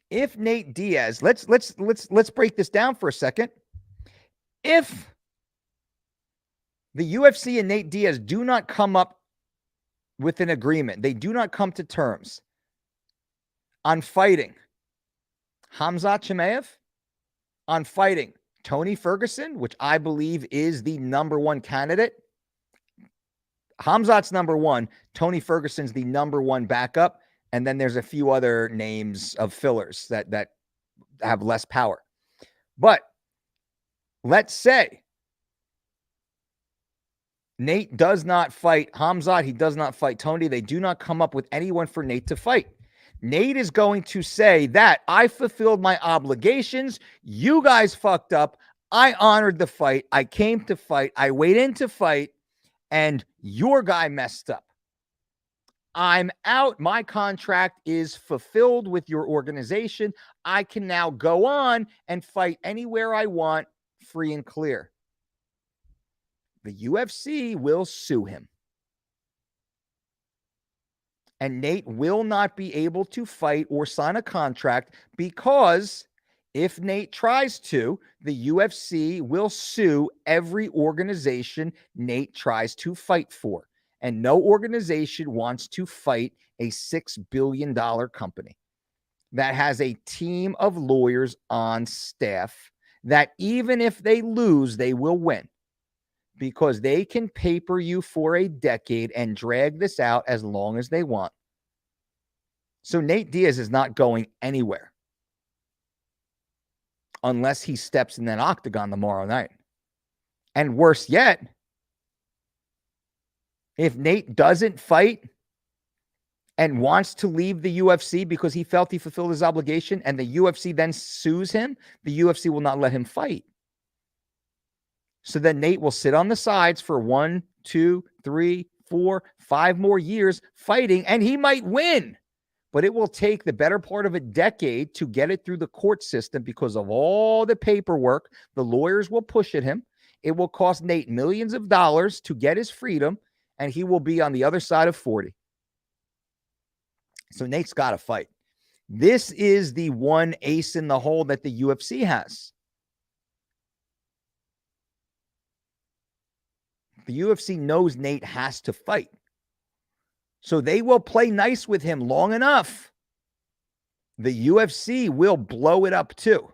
A: if Nate Diaz, let's break this down for a second. If the UFC and Nate Diaz do not come up with an agreement, they do not come to terms on fighting Khamzat Chimaev, on fighting Tony Ferguson, which I believe is the number one candidate. Khamzat's number one, Tony Ferguson's the number one backup, and then there's a few other names of fillers that have less power. But let's say Nate does not fight Khamzat. He does not fight Tony. They do not come up with anyone for Nate to fight. Nate is going to say that I fulfilled my obligations. You guys fucked up. I honored the fight. I came to fight. I weighed in to fight, and your guy messed up. I'm out. My contract is fulfilled with your organization. I can now go on and fight anywhere I want, free and clear. The UFC will sue him. And Nate will not be able to fight or sign a contract because if Nate tries to, the UFC will sue every organization Nate tries to fight for. And no organization wants to fight a $6 billion company that has a team of lawyers on staff that even if they lose, they will win because they can paper you for a decade and drag this out as long as they want. So Nate Diaz is not going anywhere unless he steps in that octagon tomorrow night. And worse yet, if Nate doesn't fight and wants to leave the UFC because he felt he fulfilled his obligation and the UFC then sues him, the UFC will not let him fight. So then Nate will sit on the sides for 1, 2, 3, 4, 5 more years fighting, and he might win. But it will take the better part of a decade to get it through the court system because of all the paperwork the lawyers will push at him. It will cost Nate millions of dollars to get his freedom, and he will be on the other side of 40. So Nate's got to fight. This is the one ace in the hole that the UFC has. The UFC knows Nate has to fight. So they will play nice with him long enough. The UFC will blow it up too.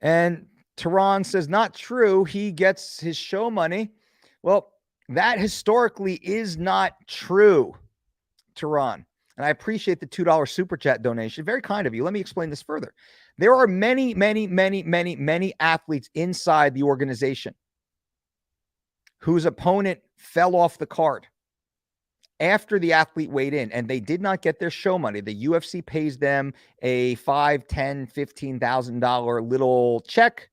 A: And Tehran says, not true. He gets his show money. Well, that historically is not true, Tehran. And I appreciate the $2 super chat donation. Very kind of you. Let me explain this further. There are many, many, many, many, many athletes inside the organization whose opponent fell off the card after the athlete weighed in and they did not get their show money. The UFC pays them a $5,000, $10,000, $15,000 little check.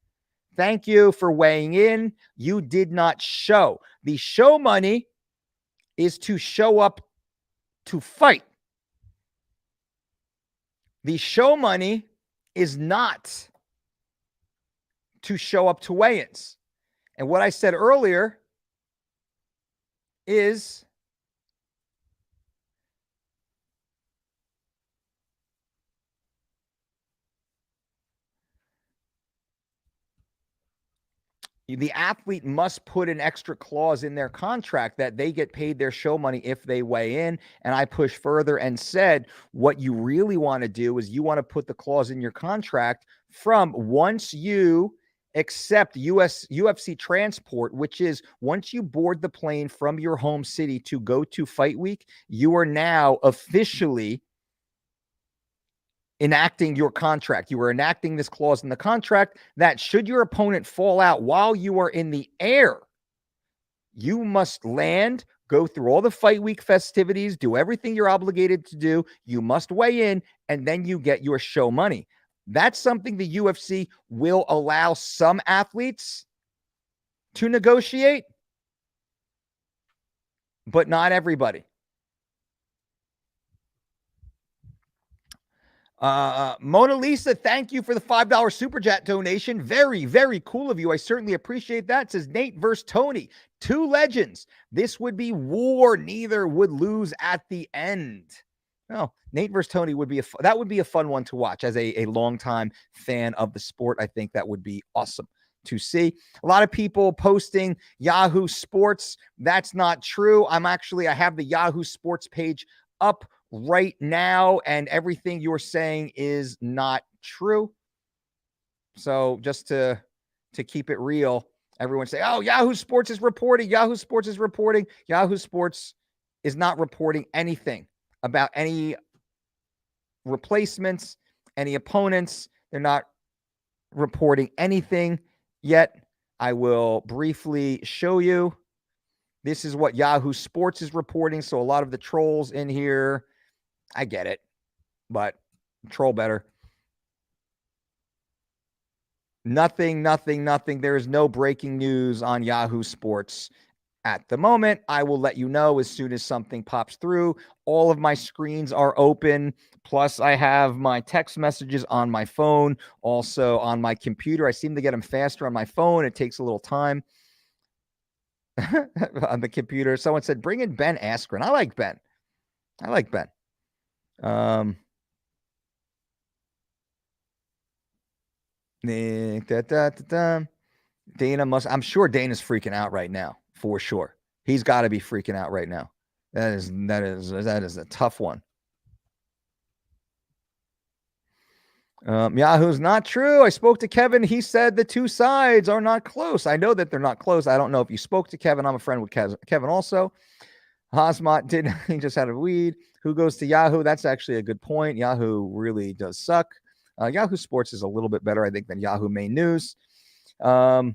A: Thank you for weighing in. You did not show. The show money is to show up to fight. The show money is not to show up to weigh-ins. And what I said earlier is the athlete must put an extra clause in their contract that they get paid their show money if they weigh in. And I pushed further and said, what you really want to do is you want to put the clause in your contract from once you accept UFC transport, which is once you board the plane from your home city to go to fight week, you are now officially enacting your contract. You are enacting this clause in the contract that should your opponent fall out while you are in the air, you must land, go through all the fight week festivities, do everything you're obligated to do. You must weigh in, and then you get your show money. That's something the UFC will allow some athletes to negotiate, but not everybody. Mona Lisa, thank you for the $5 super chat donation. Very, very cool of you. I certainly appreciate that. It says Nate versus Tony, 2 legends. This would be war. Neither would lose at the end. No, Nate versus Tony would be that would be a fun one to watch as a longtime fan of the sport. I think that would be awesome to see. A lot of people posting Yahoo Sports. That's not true. I have the Yahoo Sports page up right now, and everything you're saying is not true. So just to keep it real, everyone say, oh, Yahoo Sports is reporting. Yahoo Sports is reporting. Yahoo Sports is not reporting anything about any replacements, any opponents. They're not reporting anything yet. I will briefly show you. This is what Yahoo Sports is reporting. So a lot of the trolls in here, I get it, but troll better. Nothing. There is no breaking news on Yahoo Sports at the moment. I will let you know as soon as something pops through. All of my screens are open. Plus, I have my text messages on my phone, also on my computer. I seem to get them faster on my phone. It takes a little time on the computer. Someone said, bring in Ben Askren. I like Ben. Dana must, I'm sure Dana's freaking out right now, for sure. He's got to be freaking out right now. That is a tough one. Yahoo's not true. I spoke to Kevin. He said the two sides are not close. I know that they're not close. I don't know if you spoke to Kevin. I'm a friend with Kevin also. Hosmat didn't. He just had a weed. Who goes to Yahoo? That's actually a good point. Yahoo really does suck. Yahoo Sports is a little bit better, I think, than Yahoo Main News. The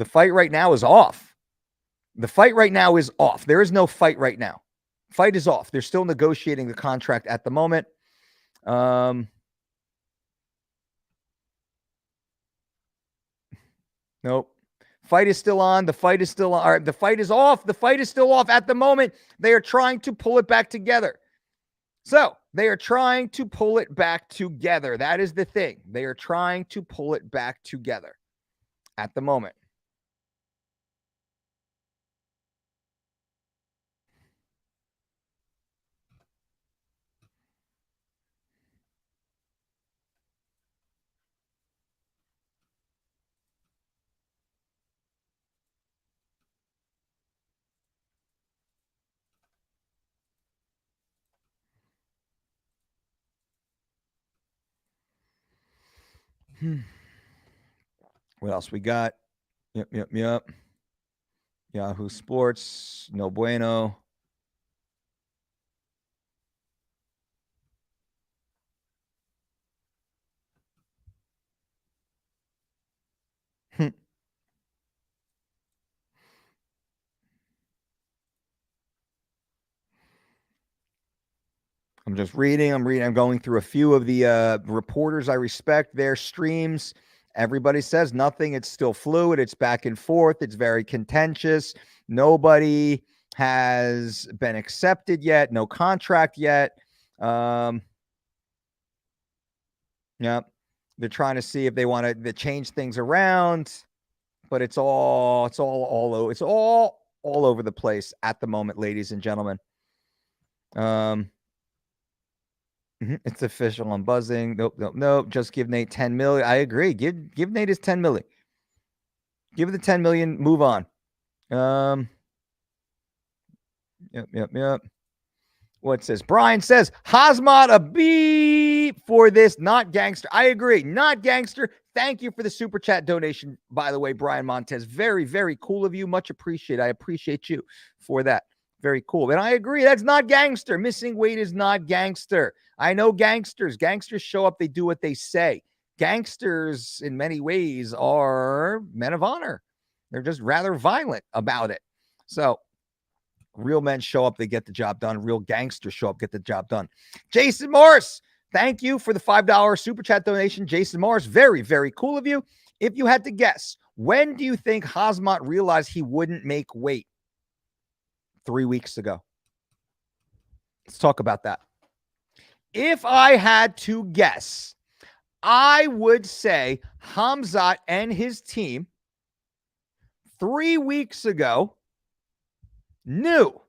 A: fight right now is off. There is no fight right now. Fight is off. They're still negotiating the contract at the moment. Nope. Fight is still on. The fight is still on. All right, the fight is off. The fight is still off at the moment. They are trying to pull it back together. So they are trying to pull it back together. That is the thing. They are trying to pull it back together at the moment. What else we got? Yep. Yahoo Sports, no bueno. I'm just reading. I'm going through a few of the reporters I respect, their streams. Everybody says nothing. It's still fluid. It's back and forth. It's very contentious. Nobody has been accepted yet. No contract yet. Yeah. They're trying to see if they want to change things around, but it's all over the place at the moment, ladies and gentlemen. It's official. I'm buzzing. Nope. Just give Nate 10 million. I agree. Give Nate his 10 million. Give the 10 million. Move on. Yep. What says? Brian says, Hosmat a beep for this. Not gangster. I agree. Not gangster. Thank you for the super chat donation, by the way, Brian Montez. Very, very cool of you. Much appreciated. I appreciate you for that. Very cool. And I agree. That's not gangster. Missing weight is not gangster. I know gangsters. Gangsters show up. They do what they say. Gangsters, in many ways, are men of honor. They're just rather violent about it. So real men show up. They get the job done. Real gangsters show up, get the job done. Jason Morris, thank you for the $5 super chat donation. Jason Morris, very, very cool of you. If you had to guess, when do you think Hosmat realized he wouldn't make weight? 3 weeks ago. Let's talk about that. If I had to guess, I would say Khamzat and his team 3 weeks ago knew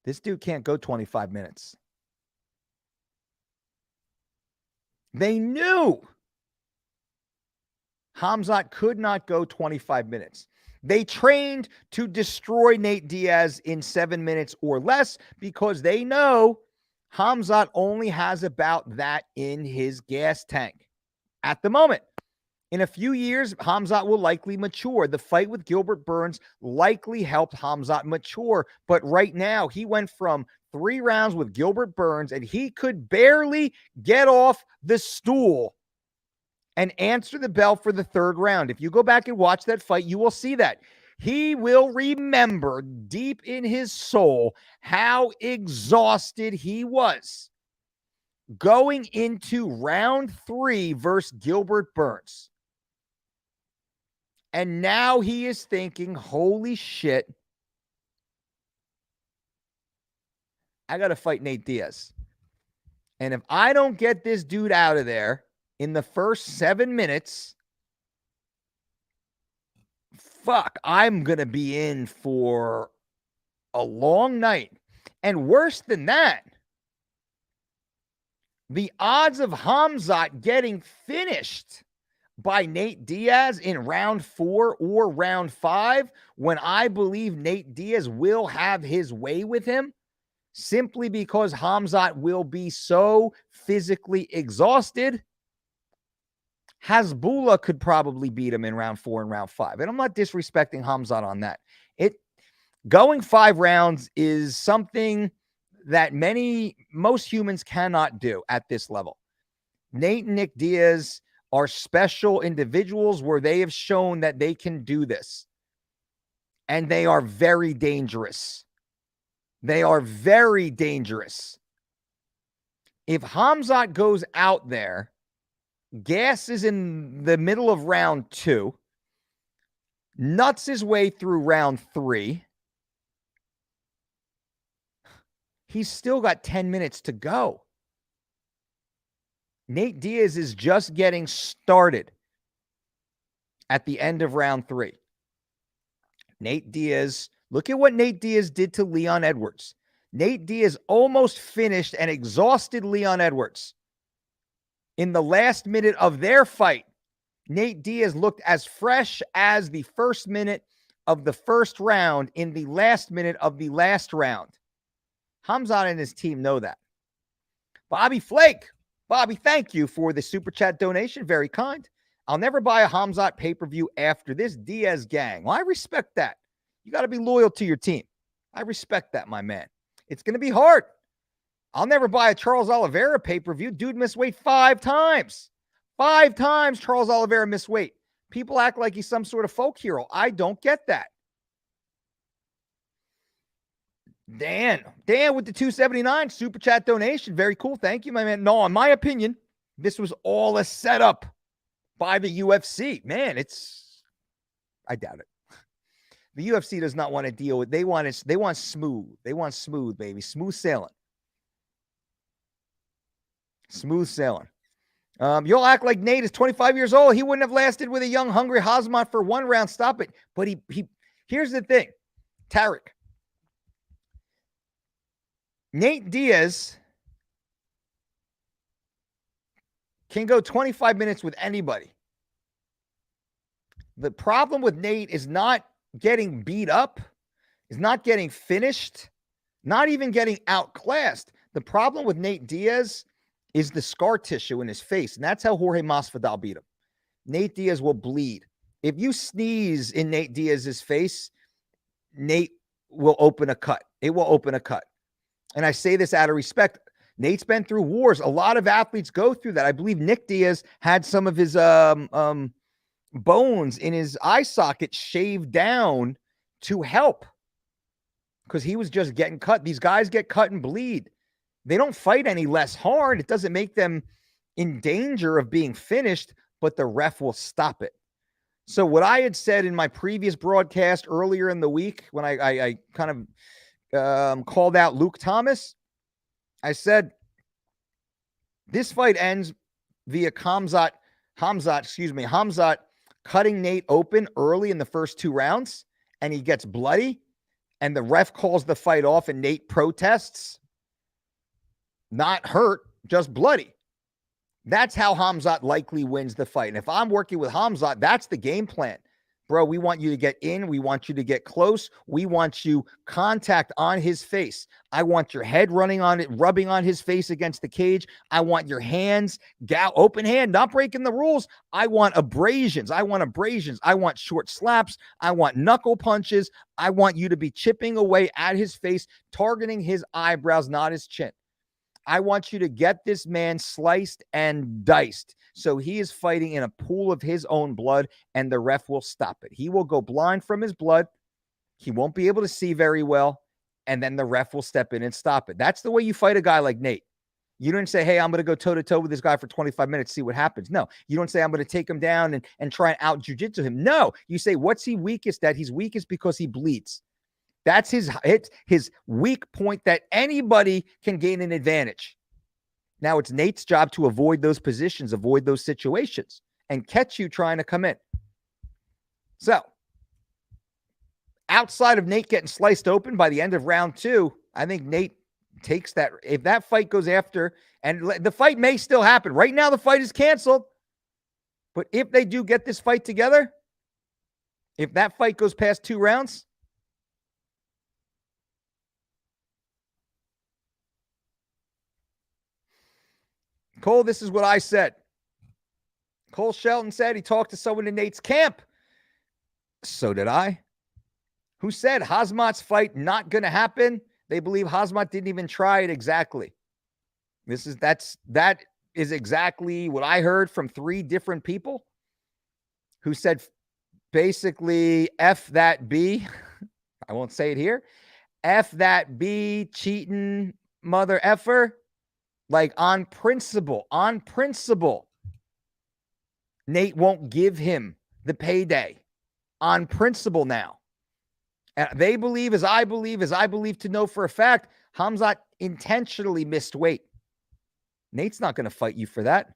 A: this dude can't go 25 minutes. They knew Khamzat could not go 25 minutes. They trained to destroy Nate Diaz in 7 minutes or less because they know Khamzat only has about that in his gas tank at the moment. In a few years, Khamzat will likely mature. The fight with Gilbert Burns likely helped Khamzat mature. But right now, he went from 3 rounds with Gilbert Burns, and he could barely get off the stool and answer the bell for the 3rd round. If you go back and watch that fight, you will see that. He will remember deep in his soul how exhausted he was going into round 3 versus Gilbert Burns. And now he is thinking, holy shit, I got to fight Nate Diaz. And if I don't get this dude out of there in the first 7 minutes, fuck, I'm going to be in for a long night. And worse than that, the odds of Khamzat getting finished by Nate Diaz in round 4 or round 5, when I believe Nate Diaz will have his way with him, simply because Khamzat will be so physically exhausted, Hasbullah could probably beat him in round 4 and round 5. And I'm not disrespecting Khamzat on that. Going 5 rounds is something that most humans cannot do at this level. Nate and Nick Diaz are special individuals where they have shown that they can do this. And they are very dangerous. They are very dangerous. If Khamzat goes out there, gas is in the middle of round 2, nuts his way through round 3, he's still got 10 minutes to go. Nate Diaz is just getting started at the end of round 3. Nate Diaz, look at what Nate Diaz did to Leon Edwards. Nate Diaz almost finished and exhausted Leon Edwards. In the last minute of their fight, Nate Diaz looked as fresh as the first minute of the first round in the last minute of the last round. Khamzat and his team know that. Bobby Flake. Bobby, thank you for the super chat donation. Very kind. I'll never buy a Khamzat pay-per-view after this Diaz gang. Well, I respect that. You got to be loyal to your team. I respect that, my man. It's going to be hard. I'll never buy a Charles Oliveira pay-per-view. Dude missed weight 5 times. 5 times Charles Oliveira missed weight. People act like he's some sort of folk hero. I don't get that. Dan with the 279 super chat donation. Very cool. Thank you, my man. No, in my opinion, this was all a setup by the UFC. Man, I doubt it. The UFC does not want to deal with, they want smooth. They want smooth, baby. Smooth sailing. Smooth sailing. You'll act like Nate is 25 years old. He wouldn't have lasted with a young, hungry Khamzat for 1 round. Stop it. But he here's the thing. Tarek. Nate Diaz can go 25 minutes with anybody. The problem with Nate is not getting beat up, is not getting finished, not even getting outclassed. The problem with Nate Diaz is the scar tissue in his face, and that's how Jorge Masvidal beat him. Nate Diaz will bleed. If you sneeze in Nate Diaz's face, Nate will open a cut. It will open a cut. And I say this out of respect. Nate's been through wars. A lot of athletes go through that. I believe Nick Diaz had some of his bones in his eye socket shaved down to help because he was just getting cut. These guys get cut and bleed. They don't fight any less hard. It doesn't make them in danger of being finished, but the ref will stop it. So what I had said in my previous broadcast earlier in the week when I kind of called out Luke Thomas, I said, this fight ends via Khamzat cutting Nate open early in the first 2 rounds, and he gets bloody, and the ref calls the fight off, and Nate protests. Not hurt, just bloody. That's how Khamzat likely wins the fight. And if I'm working with Khamzat, that's the game plan. Bro, we want you to get in. We want you to get close. We want you contact on his face. I want your head rubbing on his face against the cage. I want your hands, open hand, not breaking the rules. I want abrasions. I want short slaps. I want knuckle punches. I want you to be chipping away at his face, targeting his eyebrows, not his chin. I want you to get this man sliced and diced. So he is fighting in a pool of his own blood, and the ref will stop it. He will go blind from his blood. He won't be able to see very well, and then the ref will step in and stop it. That's the way you fight a guy like Nate. You don't say, hey, I'm going to go toe-to-toe with this guy for 25 minutes, see what happens. No, you don't say, I'm going to take him down and try and out-jiu-jitsu him. No, you say, what's he weakest at? He's weakest because he bleeds. That's his weak point that anybody can gain an advantage. Now it's Nate's job to avoid those positions, avoid those situations, and catch you trying to come in. So, outside of Nate getting sliced open by the end of round 2, I think Nate takes that. If that fight goes after, and the fight may still happen. Right now, the fight is canceled. But if they do get this fight together, if that fight goes past 2 rounds, Cole, this is what I said. Cole Shelton said he talked to someone in Nate's camp. So did I. Who said Khamzat's fight not going to happen? They believe Khamzat didn't even try it exactly. That is exactly what I heard from 3 different people who said basically F that B. I won't say it here. F that B, cheating mother effer. Like on principle, Nate won't give him the payday on principle now. And they believe, as I believe to know for a fact, Khamzat intentionally missed weight. Nate's not going to fight you for that.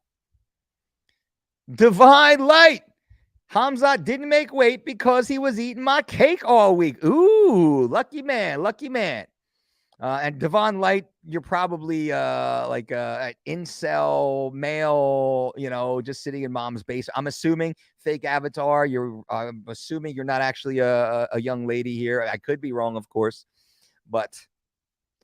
A: Divine Light. Khamzat didn't make weight because he was eating my cake all week. Ooh, lucky man, lucky man. And Devon Light, you're probably like an incel male, just sitting in mom's basement. I'm assuming fake avatar. I'm assuming you're not actually a young lady here. I could be wrong, of course. But,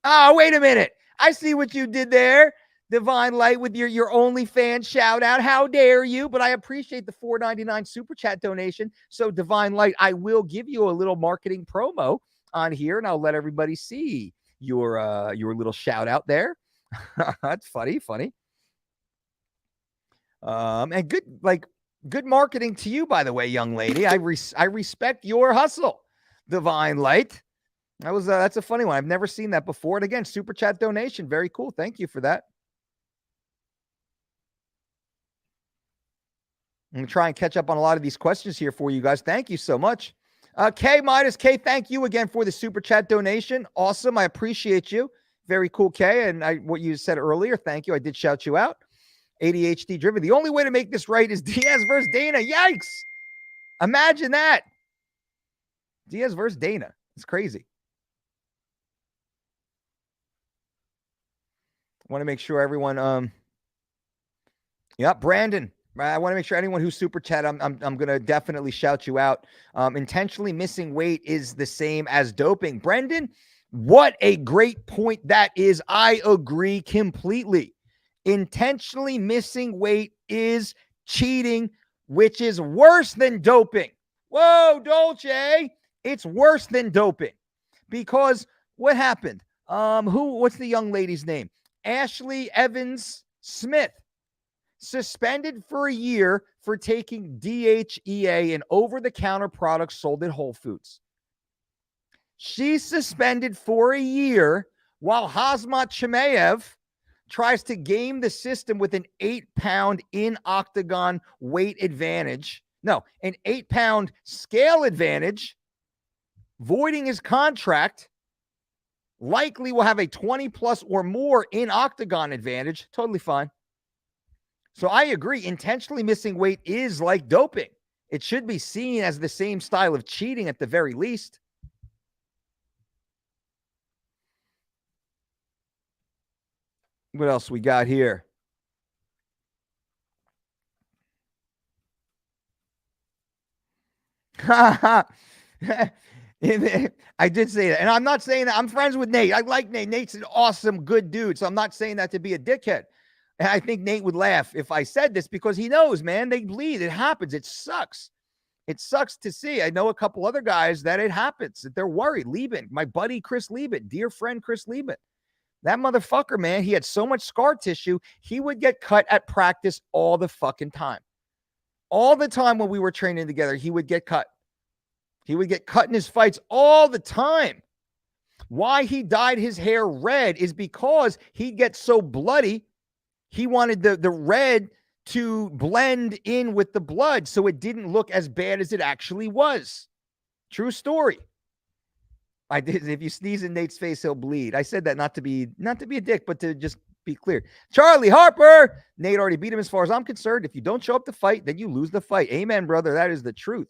A: wait a minute. I see what you did there. Divine Light with your OnlyFans shout out. How dare you? But I appreciate the $4.99 super chat donation. So Divine Light, I will give you a little marketing promo on here, and I'll let everybody see your little shout out there. That's funny. And good marketing to you, by the way, young lady. I respect your hustle, Divine Light. That's a funny one. I've never seen that before. And again, super chat donation. Very cool. Thank you for that. I'm going to try and catch up on a lot of these questions here for you guys. Thank you so much. K Midas K, thank you again for the super chat donation. Awesome. I appreciate you. Very cool, K. And what you said earlier, thank you. I did shout you out. ADHD driven. The only way to make this right is Diaz versus Dana. Yikes. Imagine that. Diaz versus Dana. It's crazy. I want to make sure everyone, Brandon. I want to make sure anyone who's super chat, I'm going to definitely shout you out. Intentionally missing weight is the same as doping. Brendan, what a great point that is. I agree completely. Intentionally missing weight is cheating, which is worse than doping. Whoa, Dolce. It's worse than doping. Because what happened? What's the young lady's name? Ashley Evans Smith. Suspended for a year for taking DHEA, an over-the-counter product sold at Whole Foods. She's suspended for a year while Khamzat Chimaev tries to game the system with an 8-pound in-octagon weight advantage. No, an 8-pound scale advantage, voiding his contract, likely will have a 20-plus or more in-octagon advantage. Totally fine. So I agree. Intentionally missing weight is like doping. It should be seen as the same style of cheating at the very least. What else we got here? I did say that. And I'm not saying that. I'm friends with Nate. I like Nate. Nate's an awesome, good dude. So I'm not saying that to be a dickhead. And I think Nate would laugh if I said this because he knows, man, they bleed. It happens. It sucks. It sucks to see. I know a couple other guys that it happens, that they're worried. Lieben, my buddy Chris Lieben, dear friend Chris Lieben. That motherfucker, man, he had so much scar tissue, he would get cut at practice all the fucking time. All the time when we were training together, he would get cut. He would get cut in his fights all the time. Why he dyed his hair red is because he'd get so bloody. He wanted the red to blend in with the blood so it didn't look as bad as it actually was. True story. I did. If you sneeze in Nate's face, he'll bleed. I said that not to be a dick, but to just be clear. Charlie Harper. Nate already beat him as far as I'm concerned. If you don't show up to fight, then you lose the fight. Amen, brother. That is the truth.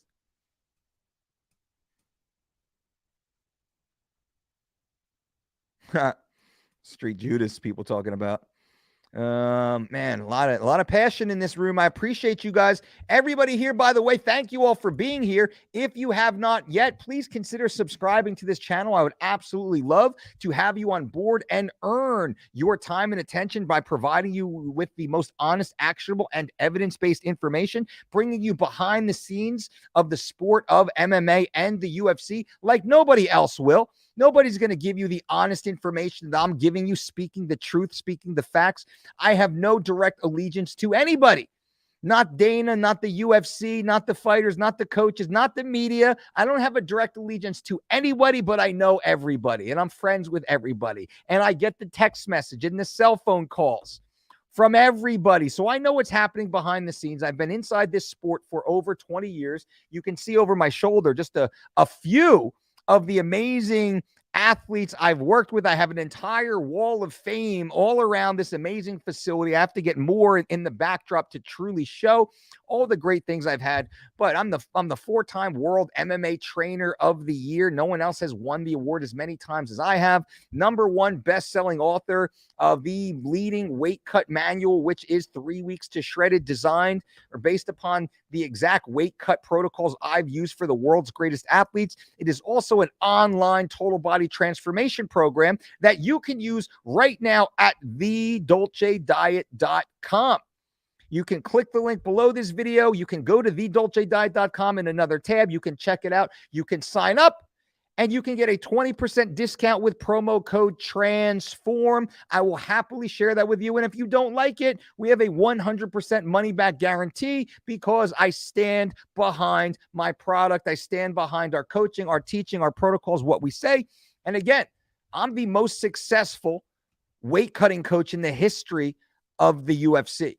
A: Street Judas, people talking about. Man, a lot of passion in this room. I appreciate you guys. Everybody here, by the way, thank you all for being here. If you have not yet, please consider subscribing to this channel. I would absolutely love to have you on board and earn your time and attention by providing you with the most honest, actionable, and evidence-based information, bringing you behind the scenes of the sport of MMA and the UFC like nobody else will. Nobody's going to give you the honest information that I'm giving you, speaking the truth, speaking the facts. I have no direct allegiance to anybody. Not Dana, not the UFC, not the fighters, not the coaches, not the media. I don't have a direct allegiance to anybody, but I know everybody, and I'm friends with everybody. And I get the text message and the cell phone calls from everybody. So I know what's happening behind the scenes. I've been inside this sport for over 20 years. You can see over my shoulder just a few of the amazing athletes I've worked with. I have an entire wall of fame all around this amazing facility. I have to get more in the backdrop to truly show all the great things I've had. But I'm the four-time world MMA trainer of the year. No one else has won the award as many times as I have. #1 best-selling author of the leading weight cut manual, which is 3 weeks to shredded, designed or based upon the exact weight cut protocols I've used for the world's greatest athletes. It is also an online total body transformation program that you can use right now at thedolcediet.com. You can click the link below this video. You can go to thedolcediet.com in another tab. You can check it out. You can sign up and you can get a 20% discount with promo code TRANSFORM. I will happily share that with you. And if you don't like it, we have a 100% money back guarantee because I stand behind my product. I stand behind our coaching, our teaching, our protocols, what we say. And again, I'm the most successful weight cutting coach in the history of the UFC.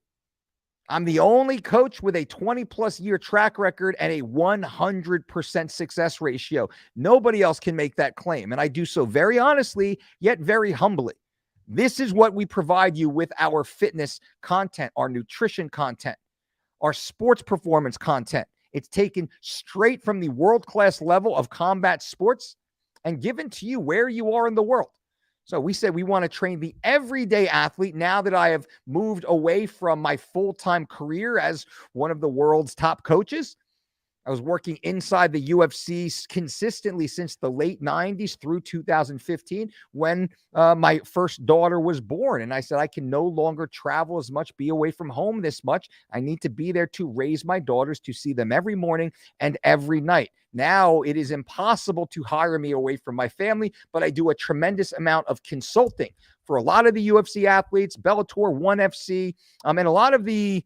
A: I'm the only coach with a 20-plus year track record and a 100% success ratio. Nobody else can make that claim, and I do so very honestly, yet very humbly. This is what we provide you with our fitness content, our nutrition content, our sports performance content. It's taken straight from the world-class level of combat sports and given to you where you are in the world. So we said we want to train the everyday athlete now that I have moved away from my full-time career as one of the world's top coaches. I was working inside the UFC consistently since the late 90s through 2015 when my first daughter was born. And I said, I can no longer travel as much, be away from home this much. I need to be there to raise my daughters, to see them every morning and every night. Now it is impossible to hire me away from my family, but I do a tremendous amount of consulting for a lot of the UFC athletes, Bellator, ONE FC, and a lot of the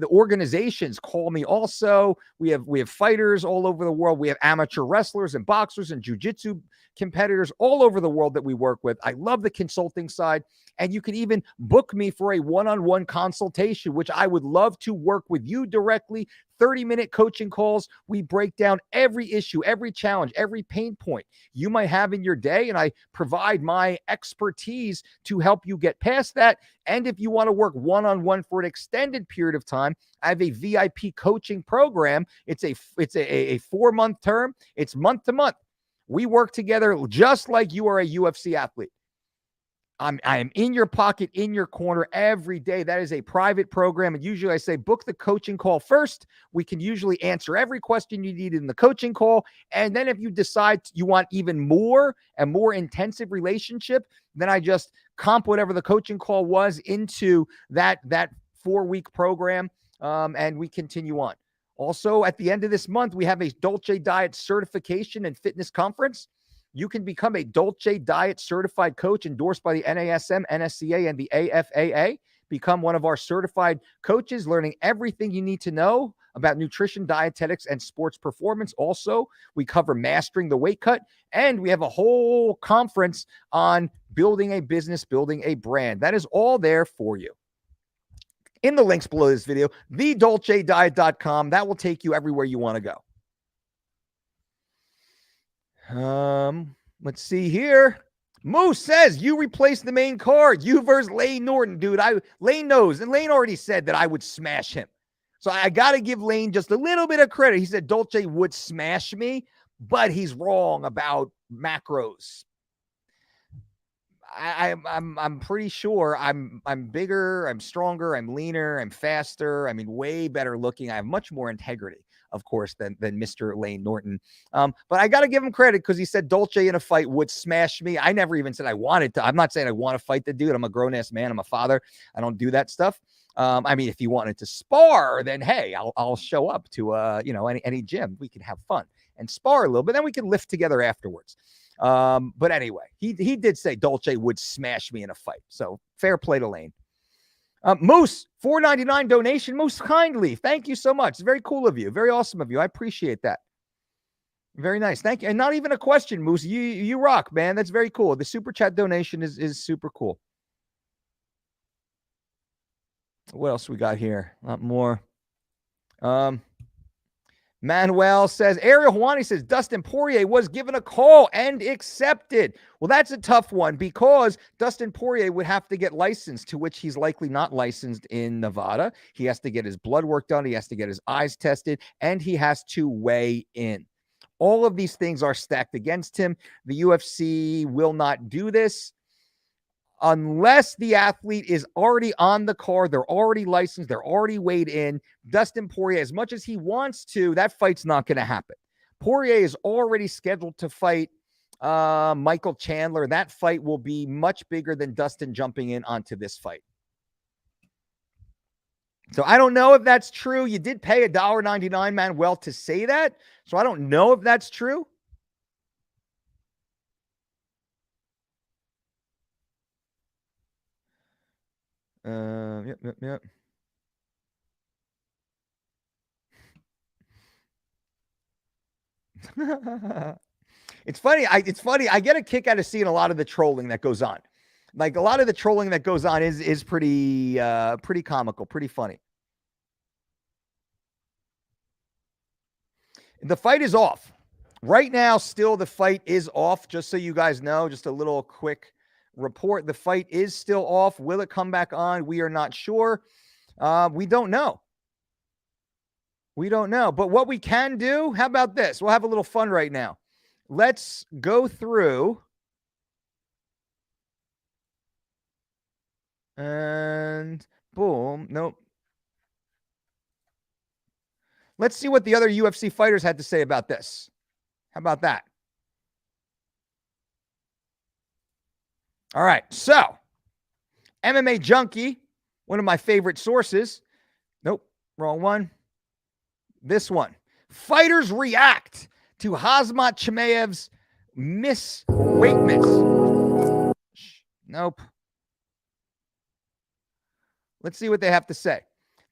A: organizations call me also. We have fighters all over the world. We have amateur wrestlers and boxers and jiu-jitsu competitors all over the world that we work with. I love the consulting side. And you can even book me for a one-on-one consultation, which I would love to work with you directly. 30-minute coaching calls. We break down every issue, every challenge, every pain point you might have in your day. And I provide my expertise to help you get past that. And if you want to work one-on-one for an extended period of time, I have a VIP coaching program. It's a 4-month term. It's month to month. We work together just like you are a UFC athlete. I am in your pocket, in your corner every day. That is a private program. And usually I say, book the coaching call first. We can usually answer every question you need in the coaching call. And then if you decide you want even more and more intensive relationship, then I just comp whatever the coaching call was into that 4-week program. And we continue on. Also, at the end of this month, we have a Dolce Diet certification and fitness conference. You can become a Dolce Diet certified coach endorsed by the NASM, NSCA, and the AFAA. Become one of our certified coaches, learning everything you need to know about nutrition, dietetics, and sports performance. Also, we cover mastering the weight cut, and we have a whole conference on building a business, building a brand. That is all there for you. In the links below this video, thedolcediet.com. That will take you everywhere you want to go. Let's see here. Moose says you replaced the main card. You versus Lane Norton, dude. Lane knows, and Lane already said that I would smash him. So I got to give Lane just a little bit of credit. He said Dolce would smash me, but he's wrong about macros. I'm pretty sure I'm bigger, I'm stronger, I'm leaner, I'm faster. I mean, way better looking. I have much more integrity, of course, than Mr. Lane Norton. But I got to give him credit because he said Dolce in a fight would smash me. I never even said I wanted to. I'm not saying I want to fight the dude. I'm a grown-ass man. I'm a father. I don't do that stuff. I mean, if you wanted to spar, then hey, I'll show up to any gym. We can have fun and spar a little bit. Then we can lift together afterwards. But anyway, he did say Dolce would smash me in a fight. So fair play to Lane. Moose, $4.99 donation. Most kindly. Thank you so much. It's very cool of you. Very awesome of you. I appreciate that. Very nice. Thank you. And not even a question, Moose. You rock, man. That's very cool. The super chat donation is super cool. What else we got here? A lot more. Manuel says, Ariel Hawani says, Dustin Poirier was given a call and accepted. Well, that's a tough one because Dustin Poirier would have to get licensed, to which he's likely not licensed in Nevada. He has to get his blood work done. He has to get his eyes tested, and he has to weigh in. All of these things are stacked against him. The UFC will not do this unless the athlete is already on the card, they're already licensed, they're already weighed in. Dustin Poirier, as much as he wants to, that fight's not going to happen. Poirier is already scheduled to fight Michael Chandler. That fight will be much bigger than Dustin jumping in onto this fight. So I don't know if that's true. You did pay $1.99, Manuel, to say that. So I don't know if that's true. Yep. It's funny. I get a kick out of seeing a lot of the trolling that goes on. Like a lot of the trolling that goes on is pretty comical, pretty funny. The fight is off. Right now, still the fight is off, just so you guys know, just a little quick report. The fight is still off. Will it come back on? We are not sure. We don't know. But what we can do, how about this? We'll have a little fun right now. Let's go through and boom. Nope. Let's see what the other UFC fighters had to say about this. How about that? All right, so MMA Junkie, one of my favorite sources. Nope, wrong one. This one. Fighters react to Khamzat Chimaev's weight miss. Nope. Let's see what they have to say.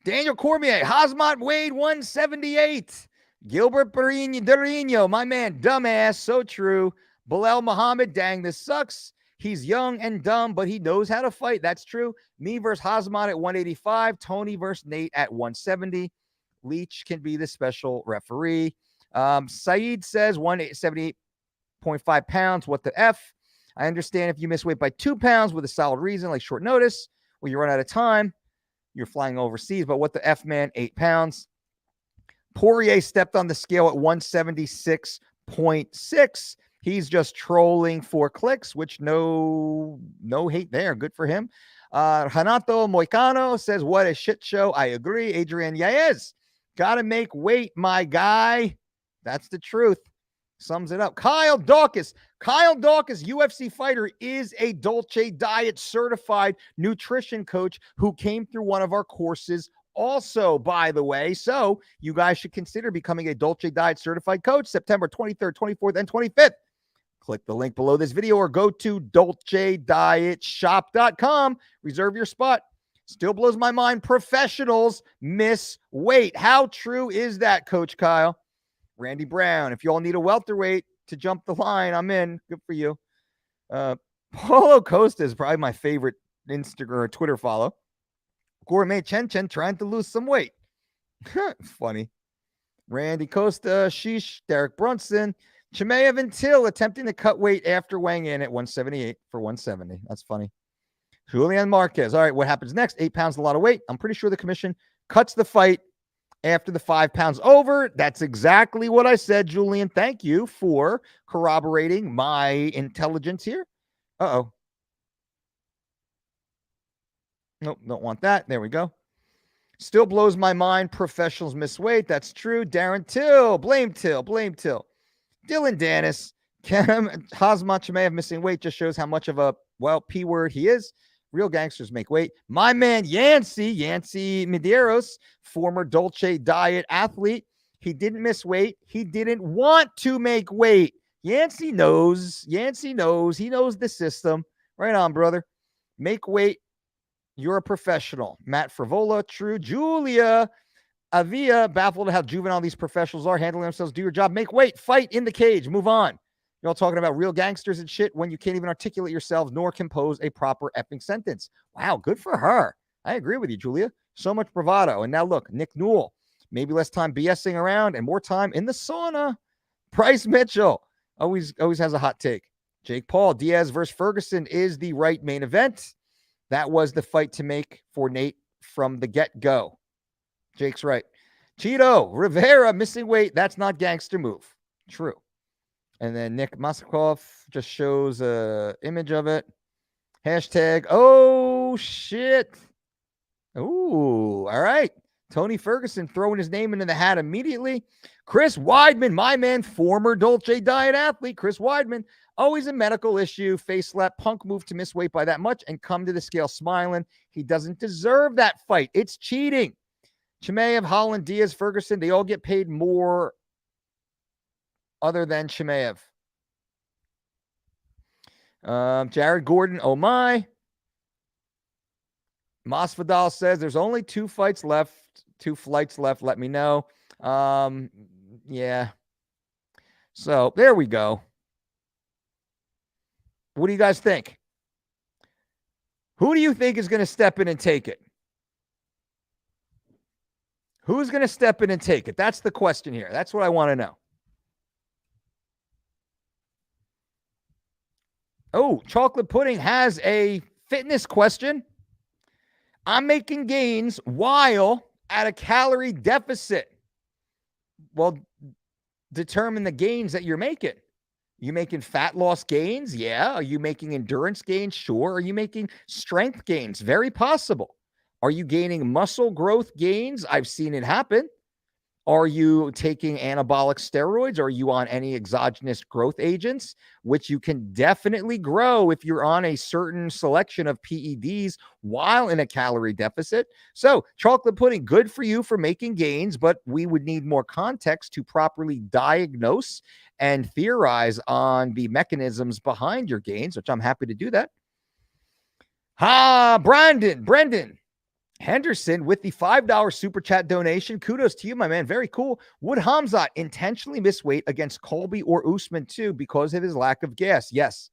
A: Daniel Cormier, Khamzat weighed 178. Gilbert Durino, my man, dumbass, so true. Bilal Muhammad, dang, this sucks. He's young and dumb, but he knows how to fight. That's true. Me versus Khamzat at 185. Tony versus Nate at 170. Leach can be the special referee. Saeed says 178.5 pounds. What the F? I understand if you miss weight by 2 pounds with a solid reason, like short notice, or you run out of time, you're flying overseas. But what the F, man? 8 pounds. Poirier stepped on the scale at 176.6. He's just trolling for clicks, which no hate there. Good for him. Hanato Moicano says, what a shit show. I agree. Adrian Yaez, got to make weight, my guy. That's the truth. Sums it up. Kyle Dawkins, UFC fighter, is a Dolce Diet certified nutrition coach who came through one of our courses also, by the way. So you guys should consider becoming a Dolce Diet certified coach September 23rd, 24th, and 25th. Click the link below this video or go to DolceDietShop.com. Reserve your spot. Still blows my mind. Professionals miss weight. How true is that, Coach Kyle? Randy Brown, if you all need a welterweight to jump the line, I'm in. Good for you. Paulo Costa is probably my favorite Instagram or Twitter follow. Gourmet Chen trying to lose some weight. Funny. Randy Costa, Sheesh, Derek Brunson, Chimaev and Till attempting to cut weight after weighing in at 178 for 170. That's funny. Julian Marquez. All right, what happens next? 8 pounds, a lot of weight. I'm pretty sure the commission cuts the fight after the 5 pounds over. That's exactly what I said, Julian. Thank you for corroborating my intelligence here. Uh-oh. Nope, don't want that. There we go. Still blows my mind. Professionals miss weight. That's true. Darren Till. Blame Till. Dylan Dennis. Hazmat Chimaev missing weight just shows how much of a, P word he is. Real gangsters make weight. My man, Yancey Medeiros, former Dolce Diet athlete. He didn't miss weight. He didn't want to make weight. Yancey knows. He knows the system. Right on, brother. Make weight. You're a professional. Matt Frivola, true. Julia Avia, baffled at how juvenile these professionals are, handling themselves. Do your job. Make weight. Fight in the cage. Move on. You're all talking about real gangsters and shit when you can't even articulate yourselves nor compose a proper effing sentence. Wow, good for her. I agree with you, Julia. So much bravado. And now look, Nick Newell. Maybe less time BSing around and more time in the sauna. Bryce Mitchell always has a hot take. Jake Paul, Diaz versus Ferguson is the right main event. That was the fight to make for Nate from the get-go. Jake's right. Cheeto, Rivera missing weight. That's not gangster move. True. And then Nick Moskov just shows an image of it. Hashtag, oh, shit. Ooh, all right. Tony Ferguson throwing his name into the hat immediately. Chris Weidman, my man, former Dolce Diet athlete. Chris Weidman, always a medical issue. Face slap, Punk moved to miss weight by that much and come to the scale smiling. He doesn't deserve that fight. It's cheating. Chimaev, Holland, Diaz, Ferguson, they all get paid more other than Chimaev. Jared Gordon, oh my. Masvidal says there's only 2 flights left. Let me know. Yeah. So there we go. What do you guys think? Who do you think is going to step in and take it? Who's going to step in and take it? That's the question here. That's what I want to know. Oh, Chocolate Pudding has a fitness question. I'm making gains while at a calorie deficit. Well, determine the gains that you're making. You making fat loss gains? Yeah. Are you making endurance gains? Sure. Are you making strength gains? Very possible. Are you gaining muscle growth gains? I've seen it happen. Are you taking anabolic steroids? Are you on any exogenous growth agents, which you can definitely grow if you're on a certain selection of PEDs while in a calorie deficit? So Chocolate Pudding, good for you for making gains, but we would need more context to properly diagnose and theorize on the mechanisms behind your gains, which I'm happy to do that. Brendan Henderson with the $5 super chat donation. Kudos to you, my man. Very cool. Would Khamzat intentionally miss weight against Colby or Usman too because of his lack of gas? Yes.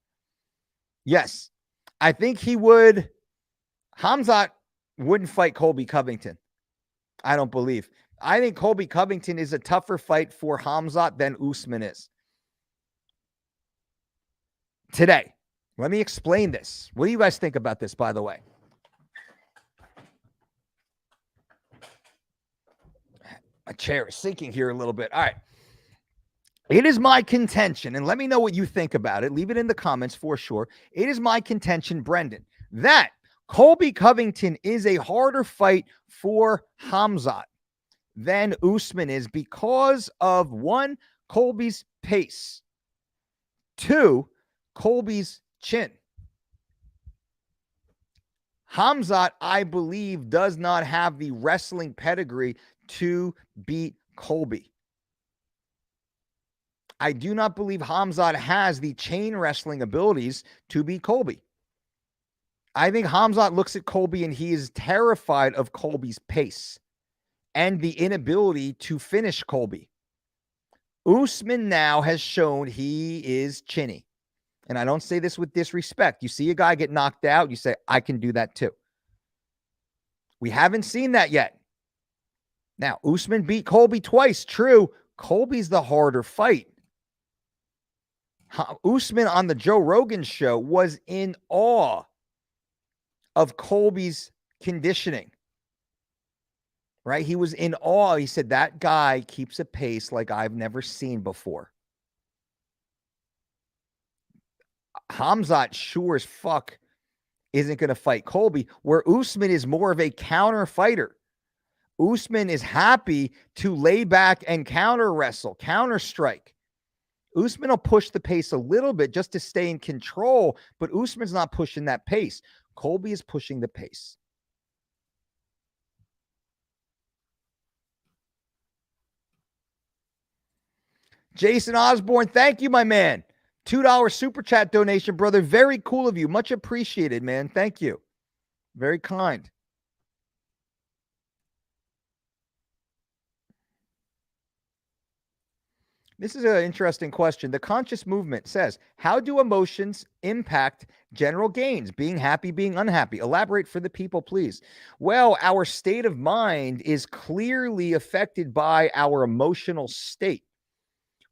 A: I think he would. Khamzat wouldn't fight Colby Covington. I don't believe. I think Colby Covington is a tougher fight for Khamzat than Usman is. Today, let me explain this. What do you guys think about this, by the way? My chair is sinking here a little bit. All right. It is my contention, and let me know what you think about it. Leave it in the comments for sure. It is my contention, Brendan, that Colby Covington is a harder fight for Khamzat than Usman is because of, one, Colby's pace, two, Colby's chin. Khamzat, I believe, does not have the wrestling pedigree to beat Colby. I do not believe Khamzat has the chain wrestling abilities to beat Colby. I think Khamzat looks at Colby and he is terrified of Colby's pace and the inability to finish Colby. Usman now has shown he is chinny. And I don't say this with disrespect. You see a guy get knocked out, you say, I can do that too. We haven't seen that yet. Now, Usman beat Colby twice. True, Colby's the harder fight. Usman on the Joe Rogan show was in awe of Colby's conditioning, right? He was in awe. He said, that guy keeps a pace like I've never seen before. Khamzat sure as fuck isn't going to fight Colby, where Usman is more of a counter fighter. Usman is happy to lay back and counter wrestle, counter strike. Usman will push the pace a little bit just to stay in control, but Usman's not pushing that pace. Colby is pushing the pace. Jason Osborne, thank you, my man. $2 super chat donation, brother. Very cool of you. Much appreciated, man. Thank you. Very kind. This is an interesting question. The conscious movement says, how do emotions impact general gains? Being happy, being unhappy. Elaborate for the people, please. Well, our state of mind is clearly affected by our emotional state.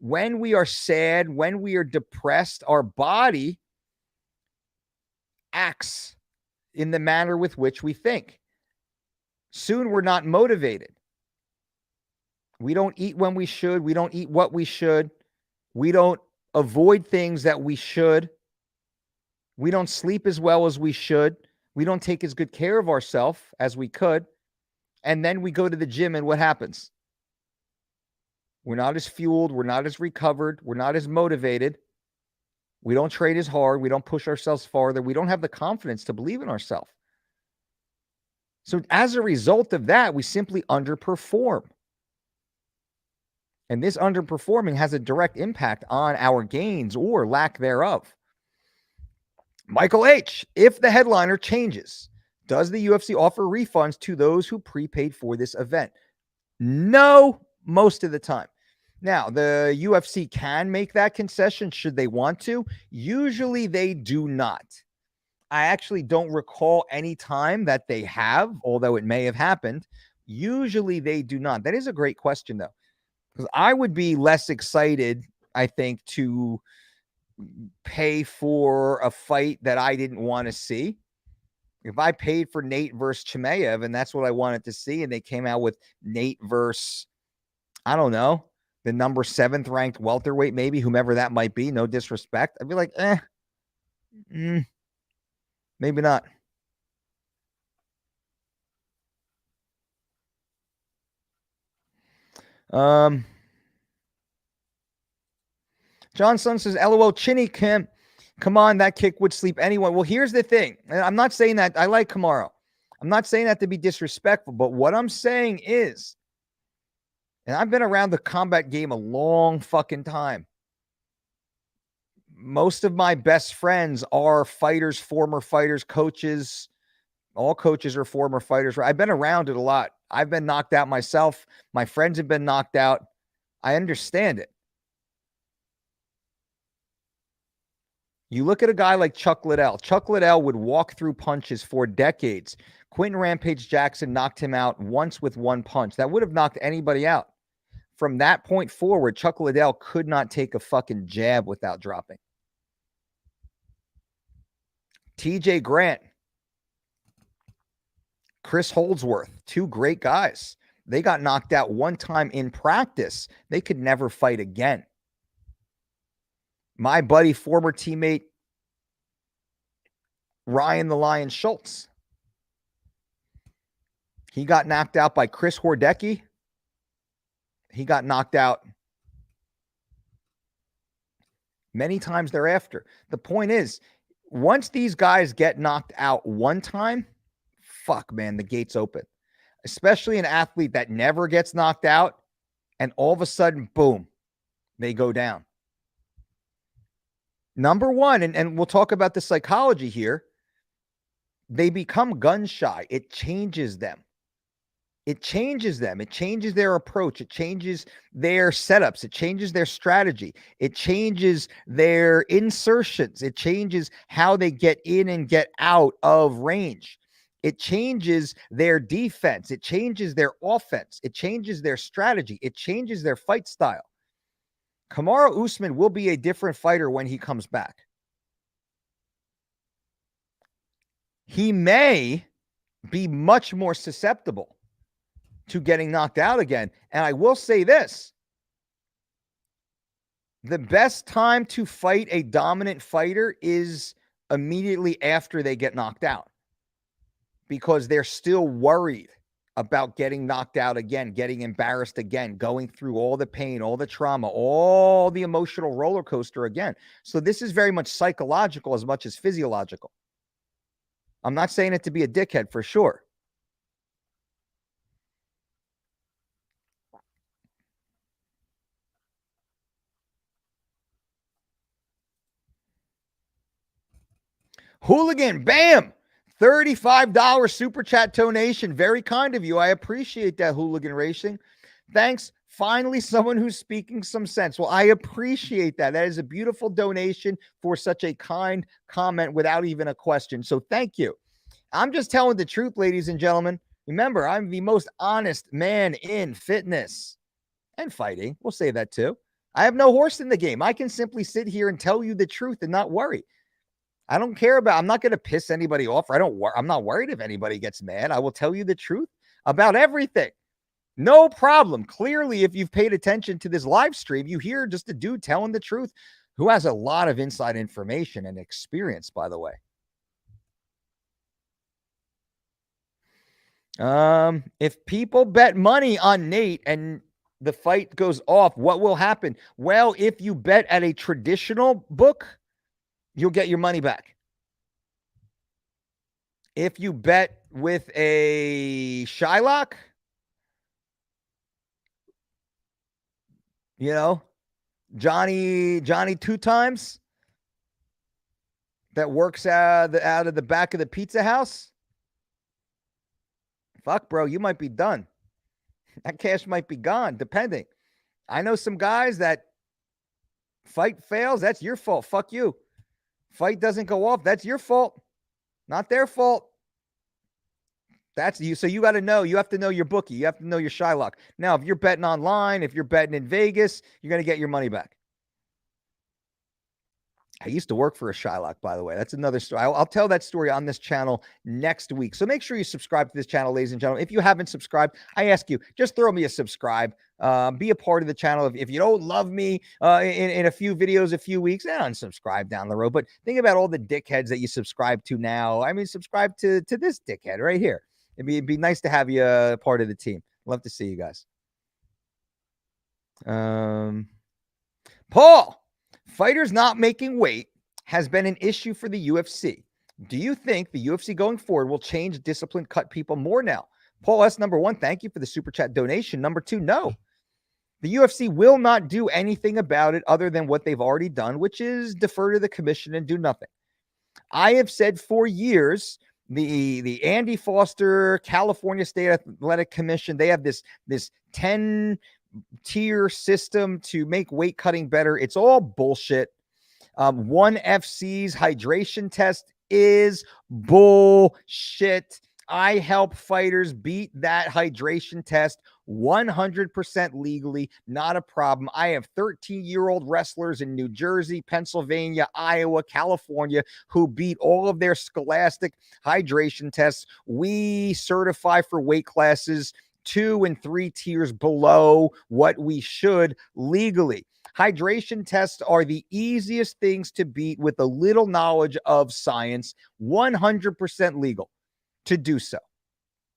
A: When we are sad, when we are depressed, our body acts in the manner with which we think. Soon we're not motivated. We don't eat when we should. We don't eat what we should. We don't avoid things that we should. We don't sleep as well as we should. We don't take as good care of ourselves as we could. And then we go to the gym and what happens? We're not as fueled. We're not as recovered. We're not as motivated. We don't train as hard. We don't push ourselves farther. We don't have the confidence to believe in ourselves. So as a result of that, we simply underperform. And this underperforming has a direct impact on our gains or lack thereof. Michael H., if the headliner changes, does the UFC offer refunds to those who prepaid for this event? No, most of the time. Now, the UFC can make that concession should they want to. Usually they do not. I actually don't recall any time that they have, although it may have happened. Usually they do not. That is a great question, though. Because I would be less excited, I think, to pay for a fight that I didn't want to see. If I paid for Nate versus Chimaev and that's what I wanted to see, and they came out with Nate versus, I don't know, the number 7th ranked welterweight, maybe, whomever that might be, no disrespect, I'd be like, maybe not. Johnson says, LOL, Chinny Kim. Come on, that kick would sleep anyone. Well, here's the thing. And I'm not saying that. I like Kamaru. I'm not saying that to be disrespectful, but what I'm saying is, and I've been around the combat game a long fucking time. Most of my best friends are fighters, former fighters, coaches. All coaches are former fighters. I've been around it a lot. I've been knocked out myself. My friends have been knocked out. I understand it. You look at a guy like Chuck Liddell. Chuck Liddell would walk through punches for decades. Quentin Rampage Jackson knocked him out once with one punch. That would have knocked anybody out. From that point forward, Chuck Liddell could not take a fucking jab without dropping. TJ Grant, Chris Holdsworth, two great guys. They got knocked out one time in practice. They could never fight again. My buddy, former teammate, Ryan the Lion Schultz. He got knocked out by Chris Hordecki. He got knocked out many times thereafter. The point is, once these guys get knocked out one time, fuck, man, the gate's open. Especially an athlete that never gets knocked out, and all of a sudden, boom, they go down. Number one, and we'll talk about the psychology here, they become gun shy. It changes them. It changes them. It changes their approach. It changes their setups. It changes their strategy. It changes their insertions. It changes how they get in and get out of range. It changes their defense. It changes their offense. It changes their strategy. It changes their fight style. Kamaru Usman will be a different fighter when he comes back. He may be much more susceptible to getting knocked out again. And I will say this. The best time to fight a dominant fighter is immediately after they get knocked out, because they're still worried about getting knocked out again, getting embarrassed again, going through all the pain, all the trauma, all the emotional roller coaster again. So this is very much psychological as much as physiological. I'm not saying it to be a dickhead for sure. Hooligan, bam! $35 super chat donation. Very kind of you. I appreciate that, Hooligan Racing. Thanks. Finally, someone who's speaking some sense. Well, I appreciate that. That is a beautiful donation for such a kind comment without even a question. So thank you. I'm just telling the truth, ladies and gentlemen. Remember, I'm the most honest man in fitness and fighting. We'll say that too. I have no horse in the game. I can simply sit here and tell you the truth and not worry. I don't care about, I'm not going to piss anybody off. I'm not worried if anybody gets mad. I will tell you the truth about everything. No problem. Clearly, if you've paid attention to this live stream, you hear just a dude telling the truth who has a lot of inside information and experience, by the way. If people bet money on Nate and the fight goes off, what will happen? Well, if you bet at a traditional book, you'll get your money back. If you bet with a Shylock, you know, Johnny 2 times that works out of the back of the pizza house, fuck, bro, you might be done. That cash might be gone, depending. I know some guys that fight fails. That's your fault. Fuck you. Fight doesn't go off. That's your fault. Not their fault. That's you. So you got to know. You have to know your bookie. You have to know your Shylock. Now, if you're betting online, if you're betting in Vegas, you're going to get your money back. I used to work for a Shylock, by the way. That's another story. I'll tell that story on this channel next week. So make sure you subscribe to this channel, ladies and gentlemen. If you haven't subscribed, I ask you, just throw me a subscribe. Be a part of the channel. If you don't love me in a few videos, a few weeks, unsubscribe down the road. But think about all the dickheads that you subscribe to now. I mean, subscribe to this dickhead right here. It'd be nice to have you part of the team. Love to see you guys. Paul, fighters not making weight has been an issue for the UFC. Do you think the UFC going forward will change discipline, cut people more now? Paul S., number 1, thank you for the super chat donation. Number 2, no. The UFC will not do anything about it other than what they've already done, which is defer to the commission and do nothing. I have said for years, the Andy Foster California State Athletic Commission, they have this 10-tier system to make weight cutting better. It's all bullshit. One FC's hydration test is bullshit. I help fighters beat that hydration test 100% legally, not a problem. I have 13-year-old wrestlers in New Jersey, Pennsylvania, Iowa, California who beat all of their scholastic hydration tests. We certify for weight classes 2 and 3 tiers below what we should legally. Hydration tests are the easiest things to beat with a little knowledge of science, 100% legal to do so.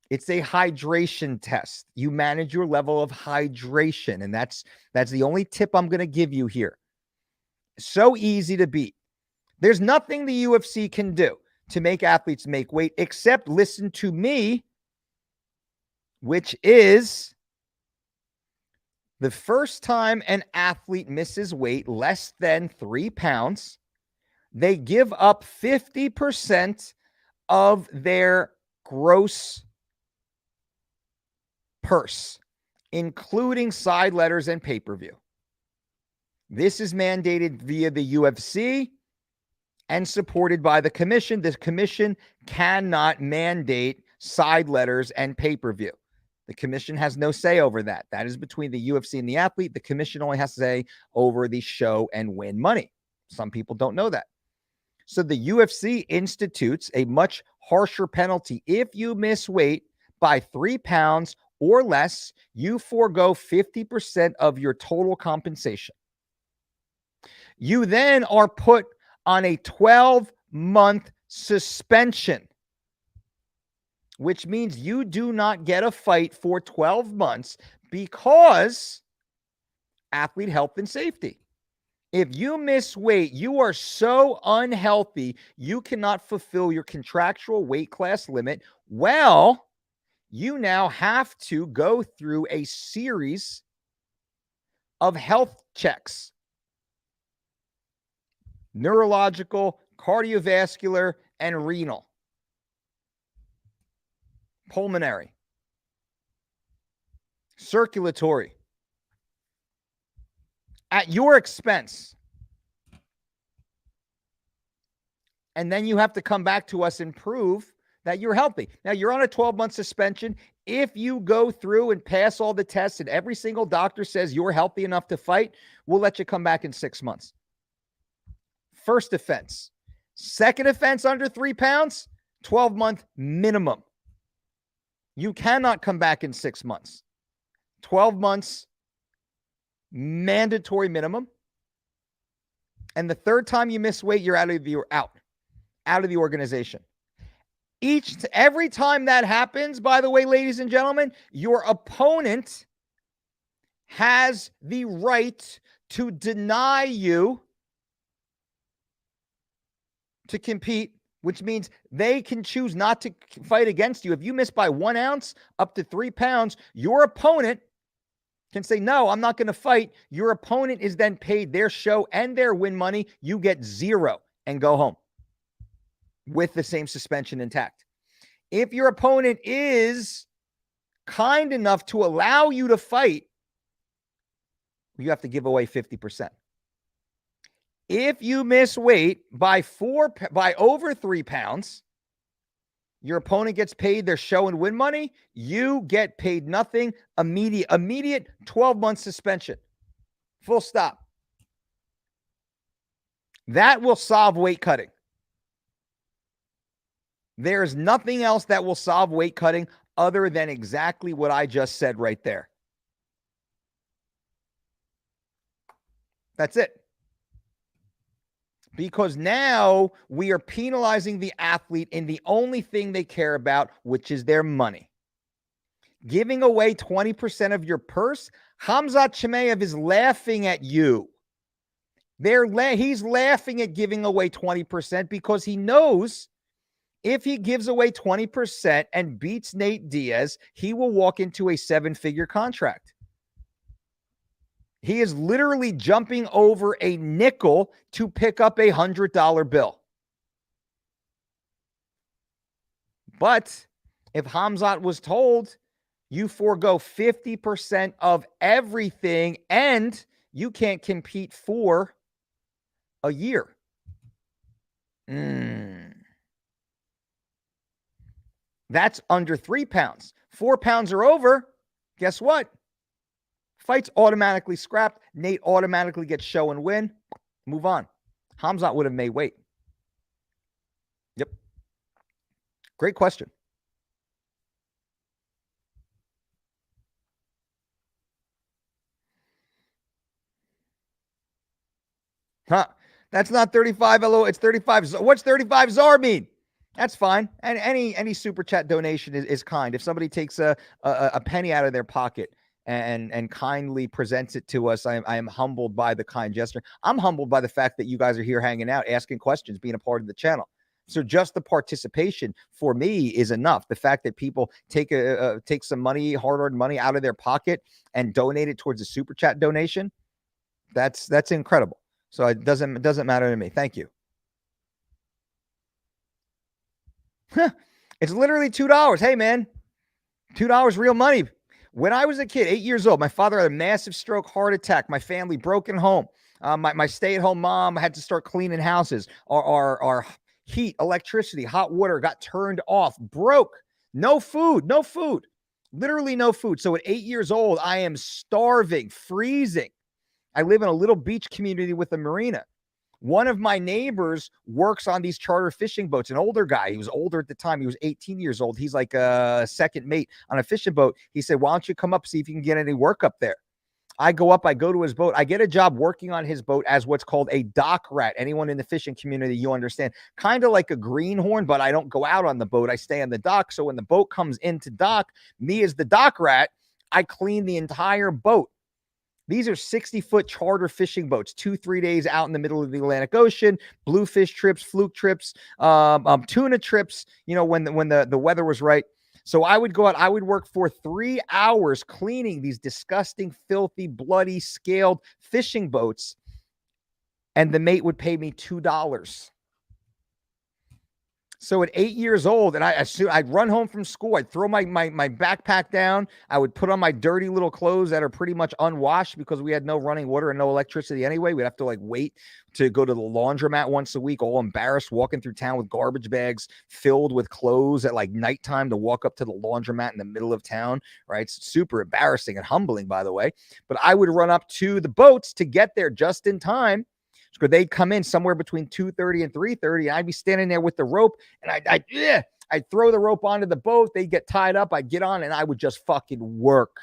A: It's a hydration test. You manage your level of hydration, and that's the only tip I'm going to give you here. So easy to beat. There's nothing the UFC can do to make athletes make weight except listen to me, which is the first time an athlete misses weight less than 3 pounds, they give up 50% of their gross purse, including side letters and pay-per-view. This is mandated via the UFC and supported by the commission. The commission cannot mandate side letters and pay-per-view. The commission has no say over that. That is between the UFC and the athlete. The commission only has say over the show and win money. Some people don't know that. So the UFC institutes a much harsher penalty. If you miss weight by 3 pounds or less, you forego 50% of your total compensation. You then are put on a 12-month suspension, which means you do not get a fight for 12 months because athlete health and safety. If you miss weight, you are so unhealthy, you cannot fulfill your contractual weight class limit. Well, you now have to go through a series of health checks. Neurological, cardiovascular, and renal. Pulmonary. Circulatory. At your expense. And then you have to come back to us and prove that you're healthy. Now, you're on a 12-month suspension. If you go through and pass all the tests and every single doctor says you're healthy enough to fight, we'll let you come back in 6 months. First offense. Second offense under 3 pounds, 12-month minimum. You cannot come back in 6 months. 12 months mandatory minimum. And the third time you miss weight, you're out of the organization. Every time that happens, by the way, ladies and gentlemen, your opponent has the right to deny you to compete, which means they can choose not to fight against you. If you miss by 1 ounce up to 3 pounds, your opponent can say, no, I'm not going to fight. Your opponent is then paid their show and their win money. You get 0 and go home with the same suspension intact. If your opponent is kind enough to allow you to fight, you have to give away 50%. If you miss weight by over 3 pounds, your opponent gets paid their show and win money. You get paid nothing. Immediate 12-month suspension. Full stop. That will solve weight cutting. There's nothing else that will solve weight cutting other than exactly what I just said right there. That's it. Because now we are penalizing the athlete in the only thing they care about, which is their money. Giving away 20% of your purse, Khamzat Chimaev is laughing at you. He's laughing at giving away 20% because he knows if he gives away 20% and beats Nate Diaz, he will walk into a 7-figure contract. He is literally jumping over a nickel to pick up a $100 bill. But if Khamzat was told you forego 50% of everything and you can't compete for a year. That's under 3 pounds. 4 pounds or over, guess what? Fight's automatically scrapped. Nate automatically gets show and win. Move on. Khamzat would have made weight. Yep. Great question. That's not 35 LO. It's 35. What's 35 ZAR mean? That's fine. And any super chat donation is kind. If somebody takes a penny out of their pocket and kindly presents it to us, I am humbled by the kind gesture. I'm humbled by the fact that you guys are here hanging out, asking questions, being a part of the channel. So just the participation for me is enough. The fact that people take some money, hard-earned money out of their pocket and donate it towards a super chat donation, that's incredible. So it doesn't matter to me. Thank you. It's literally $2. Hey, man, $2 real money. When I was a kid, 8 years old, my father had a massive stroke, heart attack. My family broken home. My stay-at-home mom had to start cleaning houses. Our heat, electricity, hot water got turned off, broke. No food, literally no food. So at 8 years old, I am starving, freezing. I live in a little beach community with a marina. One of my neighbors works on these charter fishing boats, an older guy. He was older at the time. He was 18 years old. He's like a second mate on a fishing boat. He said, why don't you come up, see if you can get any work up there? I go up, I go to his boat. I get a job working on his boat as what's called a dock rat. Anyone in the fishing community, you understand. Kind of like a greenhorn, but I don't go out on the boat. I stay on the dock. So when the boat comes into dock, me as the dock rat, I clean the entire boat. These are 60-foot charter fishing boats, 2-3 days out in the middle of the Atlantic Ocean, bluefish trips, fluke trips, tuna trips, when the weather was right. So I would go out, I would work for 3 hours cleaning these disgusting, filthy, bloody, scaled fishing boats, and the mate would pay me $2. So at 8 years old, and I'd run home from school. I'd throw my backpack down. I would put on my dirty little clothes that are pretty much unwashed because we had no running water and no electricity anyway. We'd have to wait to go to the laundromat once a week, all embarrassed, walking through town with garbage bags filled with clothes at nighttime to walk up to the laundromat in the middle of town, right? It's super embarrassing and humbling, by the way. But I would run up to the boats to get there just in time. So they'd come in somewhere between 2:30 and 3:30, and I'd be standing there with the rope, and I'd throw the rope onto the boat. They'd get tied up. I'd get on, and I would just fucking work.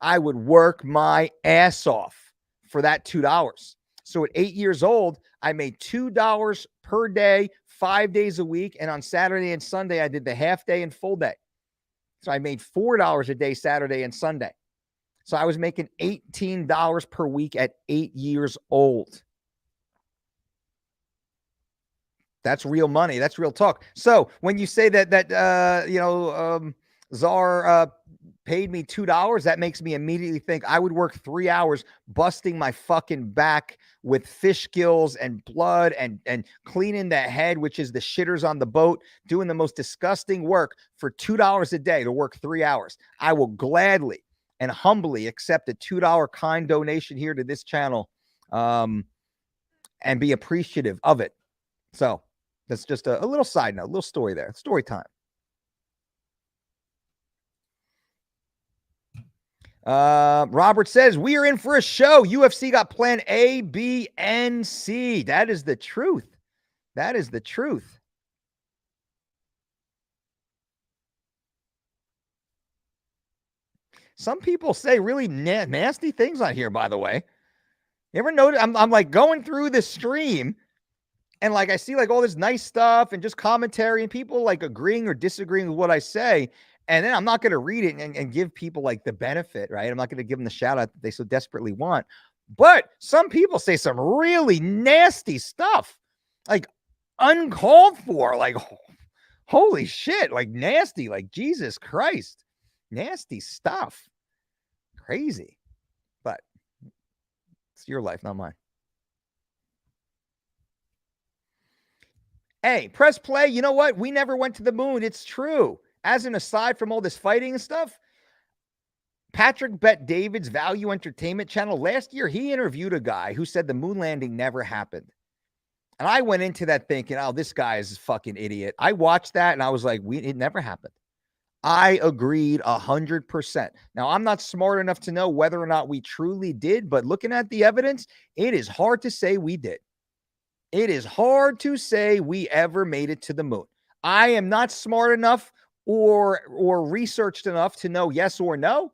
A: I would work my ass off for that $2. So at 8 years old, I made $2 per day, 5 days a week, and on Saturday and Sunday, I did the half day and full day. So I made $4 a day Saturday and Sunday. So I was making $18 per week at 8 years old. That's real money. That's real talk. So when you say that Czar paid me $2, that makes me immediately think I would work 3 hours busting my fucking back with fish gills and blood and cleaning the head, which is the shitters on the boat, doing the most disgusting work for $2 a day to work 3 hours. I will gladly and humbly accept a $2 kind donation here to this channel and be appreciative of it. So that's just a little side note, a little story there. Story time. Robert says, we are in for a show. UFC got plan A, B, and C. That is the truth. That is the truth. Some people say really nasty things on here, by the way. You ever notice? I'm going through the stream, and I see all this nice stuff and just commentary and people agreeing or disagreeing with what I say. And then I'm not going to read it and give people the benefit, right? I'm not going to give them the shout out that they so desperately want. But some people say some really nasty stuff, uncalled for, holy shit, nasty, Jesus Christ, nasty stuff. Crazy. But it's your life, not mine. Hey, press play. You know what? We never went to the moon. It's true. As an aside from all this fighting and stuff, Patrick Bet David's Value Entertainment channel, last year, he interviewed a guy who said the moon landing never happened. And I went into that thinking, oh, this guy is a fucking idiot. I watched that and I was like, it never happened. I agreed 100%. Now, I'm not smart enough to know whether or not we truly did, but looking at the evidence, it is hard to say we did. It is hard to say we ever made it to the moon. I am not smart enough or researched enough to know yes or no,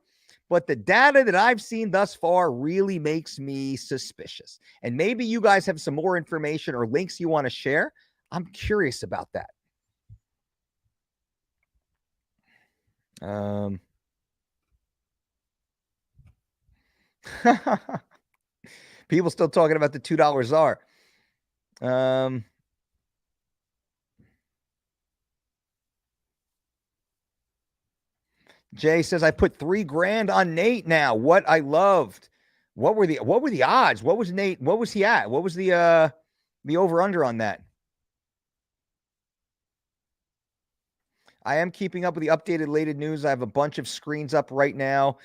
A: But the data that I've seen thus far really makes me suspicious. And maybe you guys have some more information or links you want to share. I'm curious about that. People still talking about the $2 czar. Jay says, I put $3,000 on Nate now. What I loved. What were the odds? What was Nate? What was he at? What was the over under on that? I am keeping up with the updated latest news. I have a bunch of screens up right now.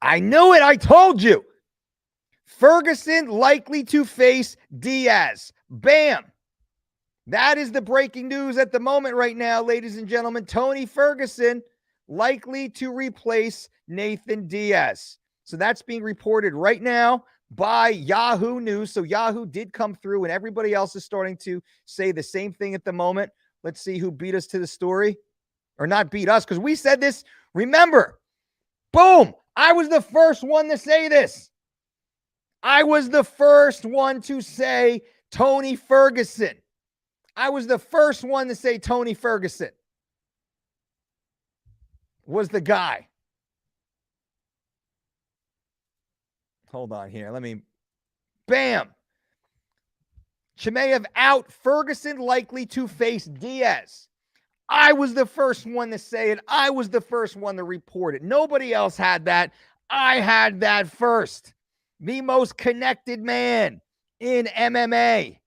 A: I knew it. I told you. Ferguson likely to face Diaz. Bam. That is the breaking news at the moment right now, ladies and gentlemen. Tony Ferguson likely to replace Nathan Diaz. So that's being reported right now by Yahoo News. So Yahoo did come through, and everybody else is starting to say the same thing at the moment. Let's see who beat us to the story. Or not beat us, because we said this. Remember, boom, I was the first one to say this. I was the first one to say Tony Ferguson. I was the first one to say Tony Ferguson was the guy. Hold on here. Bam. Chimaev out. Ferguson likely to face Diaz. I was the first one to say it. I was the first one to report it. Nobody else had that. I had that first. The most connected man in MMA.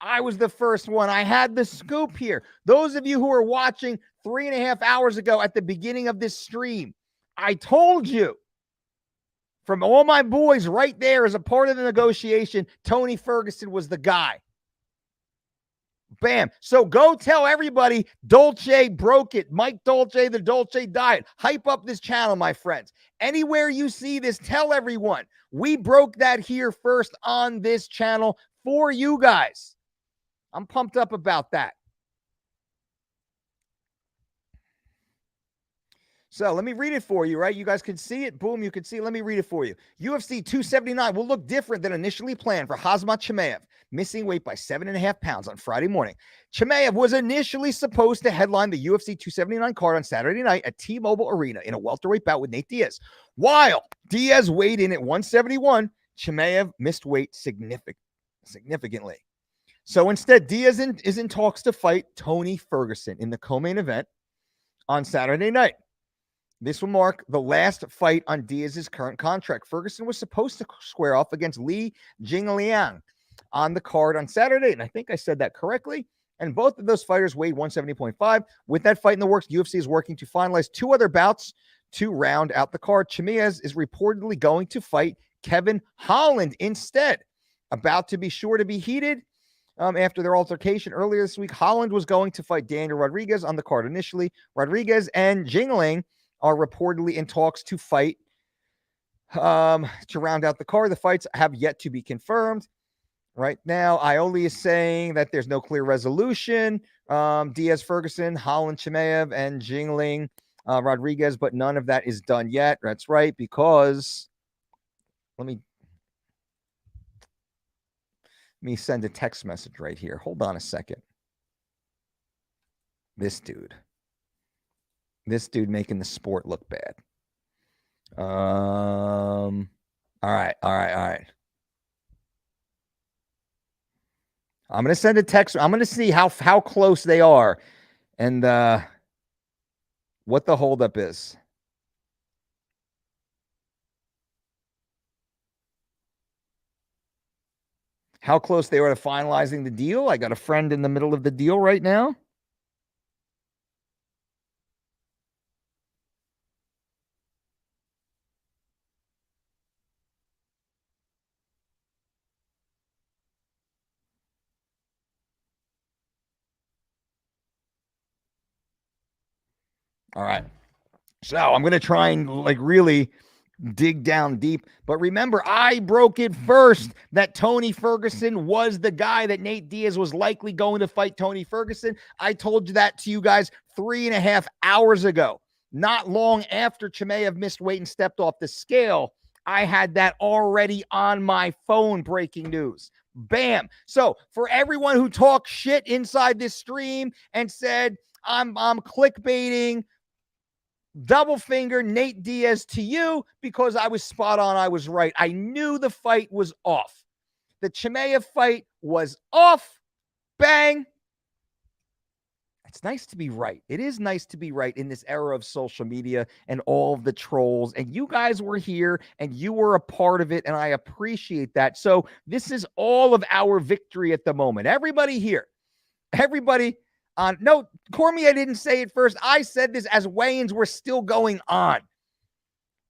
A: I was the first one. I had the scoop here. Those of you who are watching 3.5 hours ago at the beginning of this stream, I told you from all my boys right there as a part of the negotiation, Tony Ferguson was the guy. Bam. So go tell everybody Dolce broke it. Mike Dolce, the Dolce diet. Hype up this channel, my friends. Anywhere you see this, tell everyone. We broke that here first on this channel for you guys. I'm pumped up about that. So let me read it for you, right? You guys can see it. Boom, you can see it. Let me read it for you. UFC 279 will look different than initially planned for Khamzat Chimaev, missing weight by 7.5 pounds on Friday morning. Chimaev was initially supposed to headline the UFC 279 card on Saturday night at T-Mobile Arena in a welterweight bout with Nate Diaz. While Diaz weighed in at 171, Chimaev missed weight significantly. So instead, Diaz is in talks to fight Tony Ferguson in the co-main event on Saturday night. This will mark the last fight on Diaz's current contract. Ferguson was supposed to square off against Li Jingliang on the card on Saturday, and I think I said that correctly. And both of those fighters weighed 170.5. With that fight in the works, UFC is working to finalize 2 other bouts to round out the card. Chimaev is reportedly going to fight Kevin Holland instead. About to be sure to be heated. After their altercation earlier this week, Holland was going to fight Daniel Rodriguez on the card initially. Rodriguez and Jingling are reportedly in talks to fight to round out the card. The fights have yet to be confirmed. Right now, Ioli is saying that there's no clear resolution. Diaz, Ferguson, Holland, Chimaev, and Jingling, Rodriguez, but none of that is done yet. That's right, because let me send a text message right here. Hold on a second. This dude making the sport look bad. All right. I'm going to send a text. I'm going to see how close they are and what the holdup is. How close they are to finalizing the deal. I got a friend in the middle of the deal right now. All right. So I'm going to try and really dig down deep. But remember, I broke it first that Tony Ferguson was the guy, that Nate Diaz was likely going to fight Tony Ferguson. I told you that to you guys 3.5 hours ago. Not long after Chimaev missed weight and stepped off the scale, I had that already on my phone, breaking news. Bam. So for everyone who talks shit inside this stream and said, I'm clickbaiting, double finger Nate Diaz to you, because I was spot on. I was right. I knew the fight was off. The Chimaev fight was off. Bang. It's nice to be right. It is nice to be right in this era of social media and all of the trolls. And you guys were here and you were a part of it. And I appreciate that. So this is all of our victory at the moment. Everybody here, everybody on. No, Cormier didn't say it first. I said this as weigh-ins were still going on.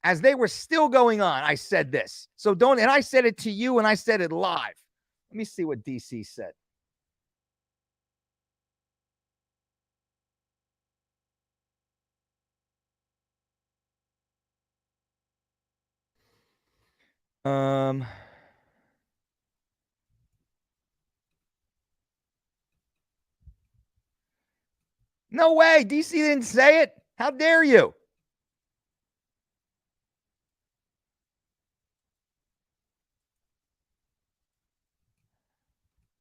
A: As they were still going on, I said this. So don't, and I said it to you and I said it live. Let me see what DC said. No way. DC didn't say it. How dare you?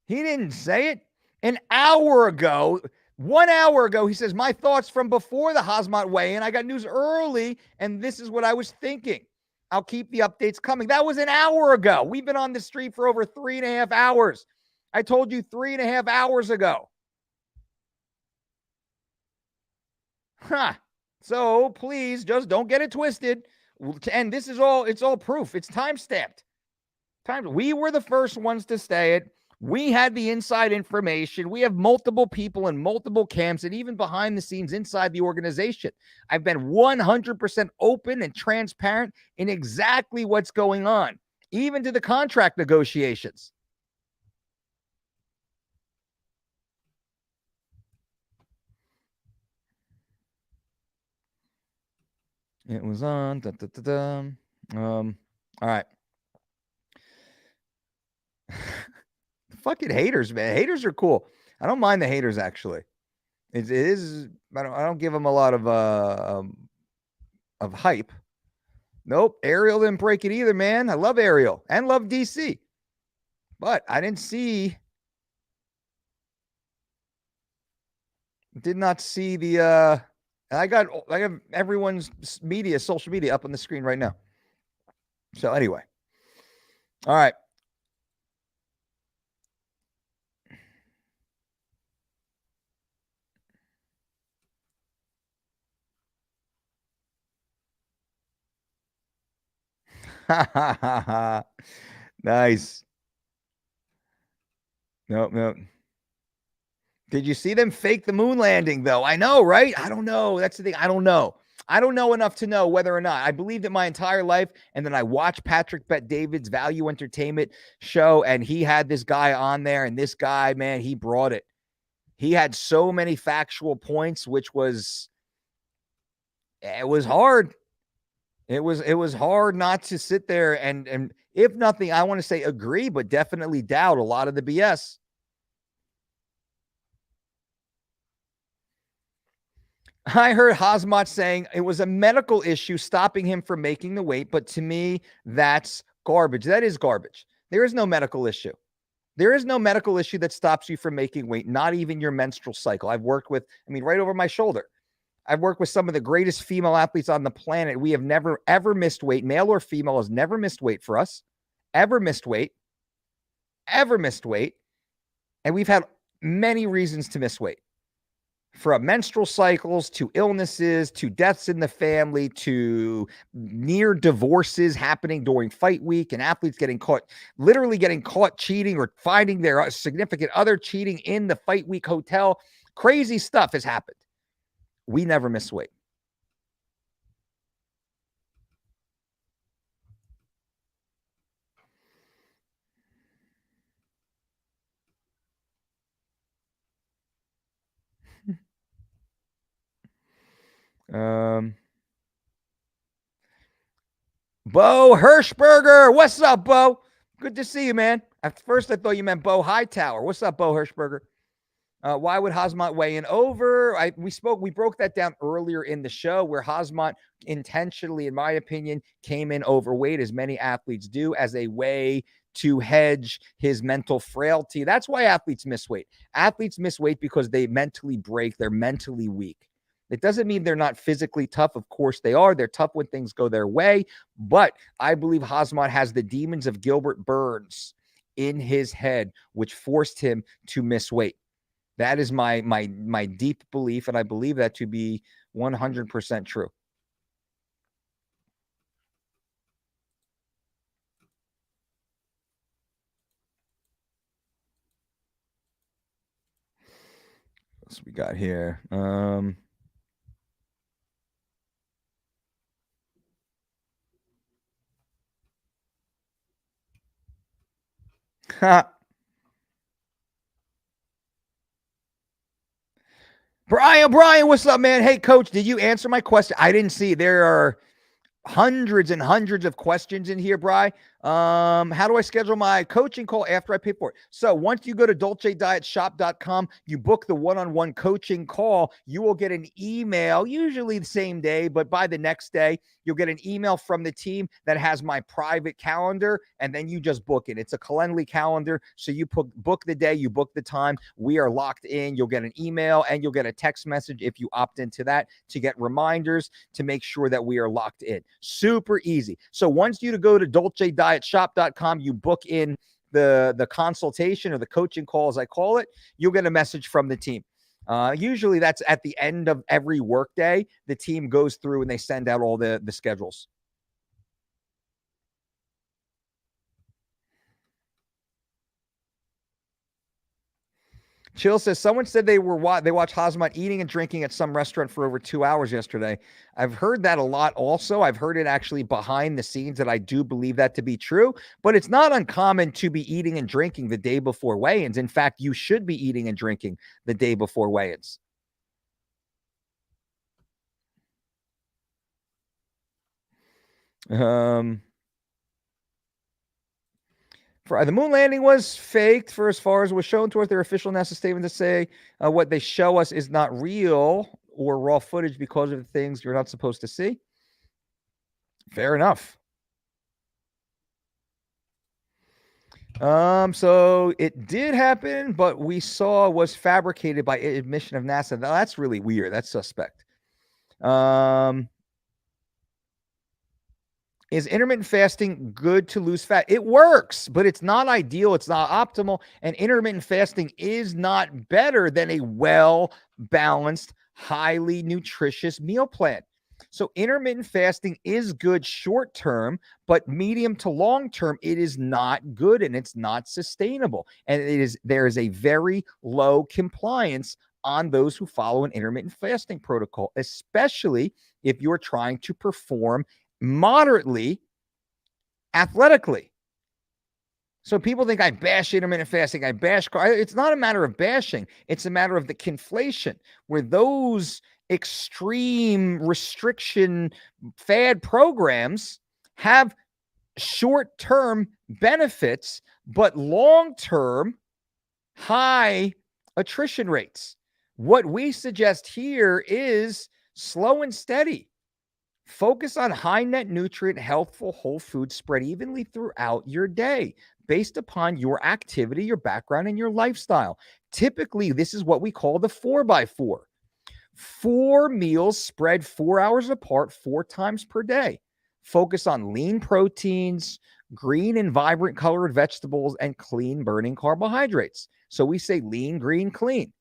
A: He didn't say it. An hour ago, 1 hour ago, he says, my thoughts from before the Khamzat weigh-in. I got news early, and this is what I was thinking. I'll keep the updates coming. That was an hour ago. We've been on the street for over 3.5 hours. I told you 3.5 hours ago. Huh. So please just don't get it twisted. And this is all, it's all proof. It's time-stamped. We were the first ones to say it. We had the inside information. We have multiple people in multiple camps and even behind the scenes inside the organization. I've been 100% open and transparent in exactly what's going on, even to the contract negotiations. It was on. All right. Fucking haters, man. Haters are cool. I don't mind the haters, actually. It is. I don't give them a lot of hype. Nope. Ariel didn't break it either, man. I love Ariel and love DC, but I didn't see. Did not see the. I have everyone's media, social media, up on the screen right now. So anyway, all right. Nice. Nope. Did you see them fake the moon landing, though? I know, right? I don't know. That's the thing. I don't know. I don't know enough to know whether or not. I believed it my entire life, and then I watched Patrick Bet-David's Value Entertainment show, and he had this guy on there, and this guy, man, he brought it. He had so many factual points, which was, it was hard. It was hard not to sit there and if nothing, I want to say agree, but definitely doubt a lot of the BS. I heard Khamzat saying it was a medical issue stopping him from making the weight, but to me, that's garbage. That is garbage. There is no medical issue. There is no medical issue that stops you from making weight, not even your menstrual cycle. I've worked with, right over my shoulder. I've worked with some of the greatest female athletes on the planet. We have never, ever missed weight. Male or female has never missed weight for us. Ever missed weight. And we've had many reasons to miss weight. From menstrual cycles to illnesses to deaths in the family to near divorces happening during fight week and athletes literally getting caught cheating or finding their significant other cheating in the fight week hotel. Crazy stuff has happened. We never miss weight. Bo Hirschberger. What's up, Bo? Good to see you, man. At first, I thought you meant Bo Hightower. What's up, Bo Hirschberger? Why would Khamzat weigh in over? We broke that down earlier in the show where Khamzat intentionally, in my opinion, came in overweight, as many athletes do, as a way to hedge his mental frailty. That's why athletes miss weight. Athletes miss weight because they mentally break. They're mentally weak. It doesn't mean they're not physically tough. Of course they are. They're tough when things go their way. But I believe Khamzat has the demons of Gilbert Burns in his head, which forced him to miss weight. That is my deep belief, and I believe that to be 100% true. What else we got here? Brian, what's up, man? Hey, coach, did you answer my question? I didn't see. There are hundreds and hundreds of questions in here, Bri. How do I schedule my coaching call after I pay for it? So once you go to DolceDietShop.com, you book the one-on-one coaching call, you will get an email, usually the same day, but by the next day, you'll get an email from the team that has my private calendar, and then you just book it. It's a Calendly calendar, so you book the day, you book the time. We are locked in. You'll get an email, and you'll get a text message if you opt into that to get reminders to make sure that we are locked in. Super easy. So once you go to DolceDietShop.com, you book in the consultation or the coaching call, as I call it, you'll get a message from the team. Usually that's at the end of every workday. The team goes through and they send out all the schedules. Chill says, someone said they watched Khamzat eating and drinking at some restaurant for over 2 hours yesterday. I've heard that a lot also. I've heard it actually behind the scenes, and I do believe that to be true. But it's not uncommon to be eating and drinking the day before weigh-ins. In fact, you should be eating and drinking the day before weigh-ins. The moon landing was faked for as far as was shown to us. Their official NASA statement to say what they show us is not real or raw footage because of the things you're not supposed to see. Fair enough. So it did happen, but we saw was fabricated by admission of NASA. Now, that's really weird. That's suspect. Is intermittent fasting good to lose fat? It works, but it's not ideal. It's not optimal. And intermittent fasting is not better than a well-balanced, highly nutritious meal plan. So intermittent fasting is good short-term, but medium to long-term, it is not good and it's not sustainable. And there is a very low compliance on those who follow an intermittent fasting protocol, especially if you're trying to perform moderately athletically. So people think I bash intermittent fasting, I bash it's not a matter of bashing, it's a matter of the conflation, where those extreme restriction fad programs have short-term benefits but long-term high attrition rates. What we suggest here is slow and steady. Focus on high net nutrient, healthful whole food spread evenly throughout your day based upon your activity, your background, and your lifestyle. Typically, this is what we call the 4x4. 4 meals spread 4 hours apart 4 times per day. Focus on lean proteins, green and vibrant colored vegetables, and clean burning carbohydrates. So we say lean, green, clean.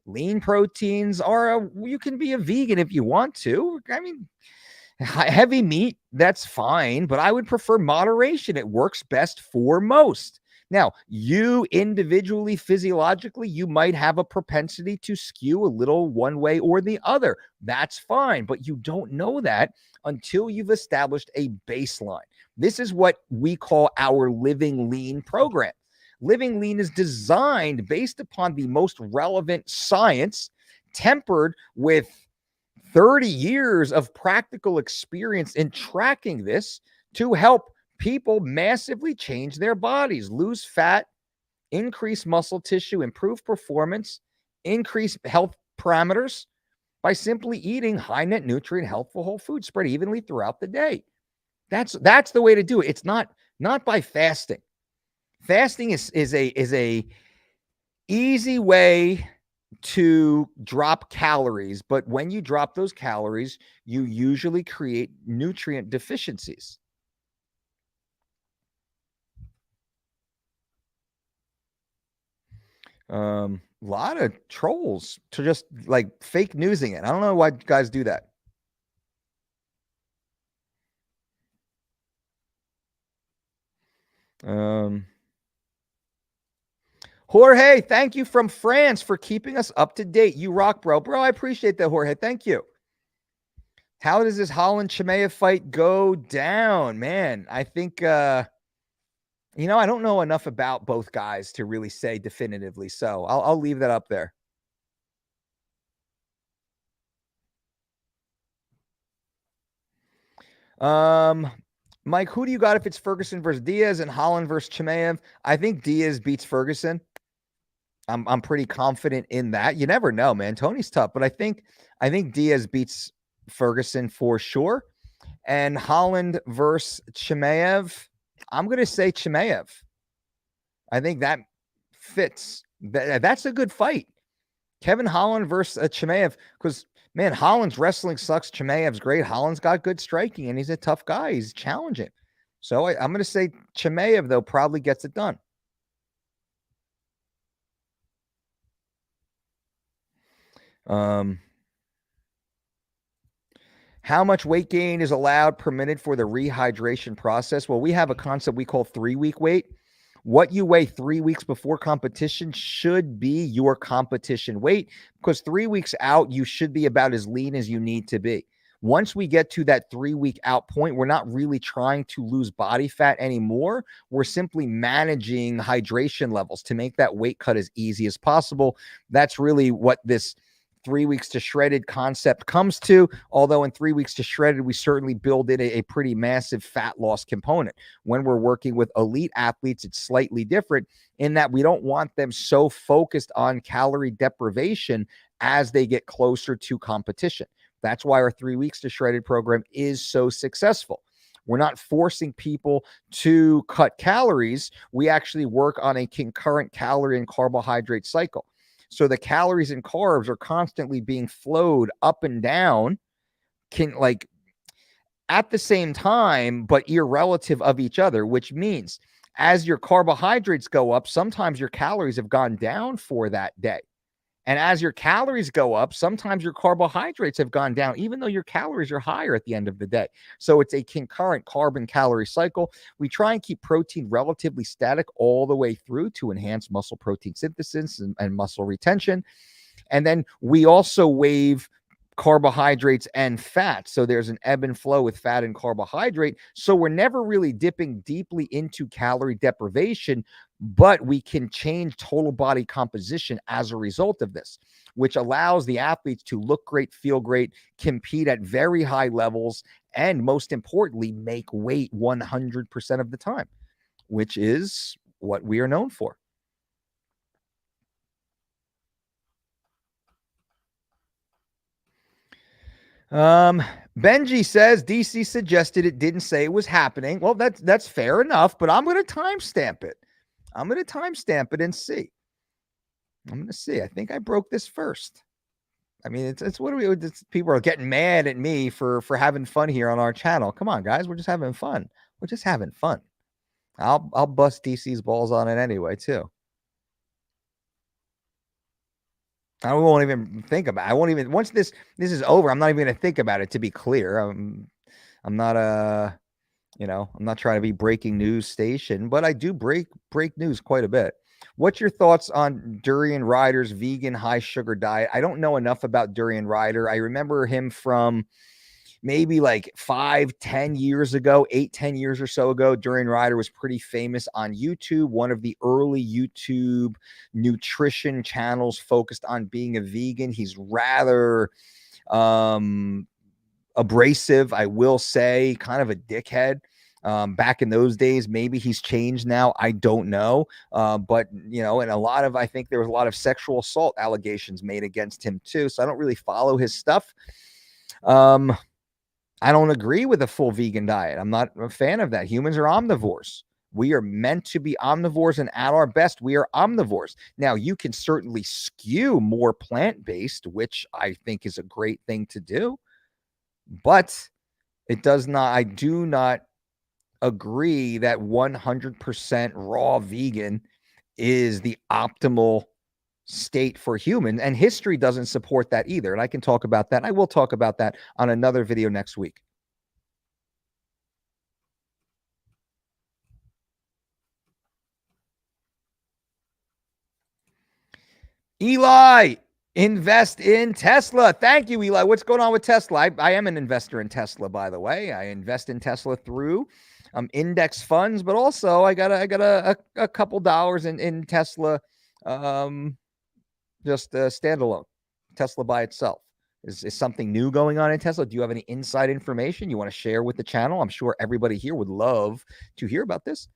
A: Lean proteins you can be a vegan if you want to. I mean, heavy meat, that's fine, but I would prefer moderation. It works best for most. Now, you individually, physiologically, you might have a propensity to skew a little one way or the other. That's fine, but you don't know that until you've established a baseline. This is what we call our Living Lean program. Living Lean is designed based upon the most relevant science, tempered with 30 years of practical experience in tracking this to help people massively change their bodies, lose fat, increase muscle tissue, improve performance, increase health parameters by simply eating high net nutrient, healthful whole food spread evenly throughout the day. That's the way to do it. It's not by fasting. Fasting is a easy way to drop calories, but when you drop those calories, you usually create nutrient deficiencies. A lot of trolls to just like fake newsing it. I don't know why guys do that. Jorge, thank you from France for keeping us up to date. You rock, bro. Bro, I appreciate that, Jorge. Thank you. How does this Holland Chimaev fight go down? Man, I think you know, I don't know enough about both guys to really say definitively, so I'll leave that up there. Mike, who do you got if it's Ferguson versus Diaz and Holland versus Chimaev? I think Diaz beats Ferguson. I'm pretty confident in that. You never know, man. Tony's tough, but I think Diaz beats Ferguson for sure. And Holland versus Chimaev, I'm going to say Chimaev. I think that fits. That's a good fight. Kevin Holland versus Chimaev, because, man, Holland's wrestling sucks. Chimaev's great. Holland's got good striking, and he's a tough guy. He's challenging. So I'm going to say Chimaev, though, probably gets it done. How much weight gain is allowed per minute for the rehydration process? Well, we have a concept we call 3-week weight. What you weigh 3 weeks before competition should be your competition weight, because 3 weeks out, you should be about as lean as you need to be. Once we get to that 3-week out point, we're not really trying to lose body fat anymore. We're simply managing hydration levels to make that weight cut as easy as possible. That's really what this 3 weeks to shredded concept comes to, although in 3 weeks to shredded, we certainly build in a pretty massive fat loss component. When we're working with elite athletes, it's slightly different in that we don't want them so focused on calorie deprivation as they get closer to competition. That's why our 3 weeks to shredded program is so successful. We're not forcing people to cut calories. We actually work on a concurrent calorie and carbohydrate cycle. So the calories and carbs are constantly being flowed up and down, at the same time, but irrelative of each other, which means as your carbohydrates go up, sometimes your calories have gone down for that day. And as your calories go up, sometimes your carbohydrates have gone down, even though your calories are higher at the end of the day. So it's a concurrent carb and calorie cycle. We try and keep protein relatively static all the way through to enhance muscle protein synthesis and muscle retention. And then we also waive carbohydrates and fat. So there's an ebb and flow with fat and carbohydrate. So we're never really dipping deeply into calorie deprivation, but we can change total body composition as a result of this, which allows the athletes to look great, feel great, compete at very high levels, and most importantly, make weight 100% of the time, which is what we are known for. Benji says DC suggested it, didn't say it was happening. Well, that's fair enough, but I'm going to timestamp it. I'm going to timestamp it and see. I'm going to see. I think I broke this first. I mean, it's what do we? People are getting mad at me for having fun here on our channel. Come on, guys, we're just having fun. We're just having fun. I'll bust DC's balls on it anyway too. I won't even think about it. I won't even, once this is over, I'm not even going to think about it, to be clear. I'm not I'm not trying to be breaking news station, but I do break news quite a bit. What's your thoughts on Durian Ryder's vegan high sugar diet? I don't know enough about Durian Ryder. I remember him from maybe like 5-10 years ago, 8-10 years or so ago. Durian Ryder was pretty famous on YouTube, one of the early YouTube nutrition channels focused on being a vegan. He's rather abrasive, I will say, kind of a dickhead. Back in those days, maybe he's changed now. I don't know. But, you know, and I think there was a lot of sexual assault allegations made against him too. So I don't really follow his stuff. I don't agree with a full vegan diet. I'm not a fan of that. Humans are omnivores. We are meant to be omnivores, and at our best, we are omnivores. Now, you can certainly skew more plant-based, which I think is a great thing to do, but I do not agree that 100% raw vegan is the optimal state for human, and history doesn't support that either. And I can talk about that. I will talk about that on another video next week. Eli, invest in Tesla. Thank you, Eli. What's going on with Tesla? I am an investor in Tesla, by the way. I invest in Tesla through index funds, but also I got a couple dollars in Tesla, just standalone. Tesla by itself. Is something new going on in Tesla? Do you have any inside information you want to share with the channel? I'm sure everybody here would love to hear about this.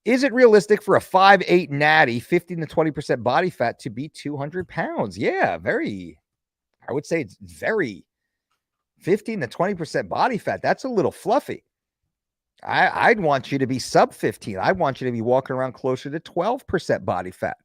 A: Is it realistic for a 5'8" natty, 15 to 20% body fat to be 200 pounds? Yeah, I would say it's very 15 to 20% body fat. That's a little fluffy. I'd want you to be sub 15. I'd want you to be walking around closer to 12% body fat.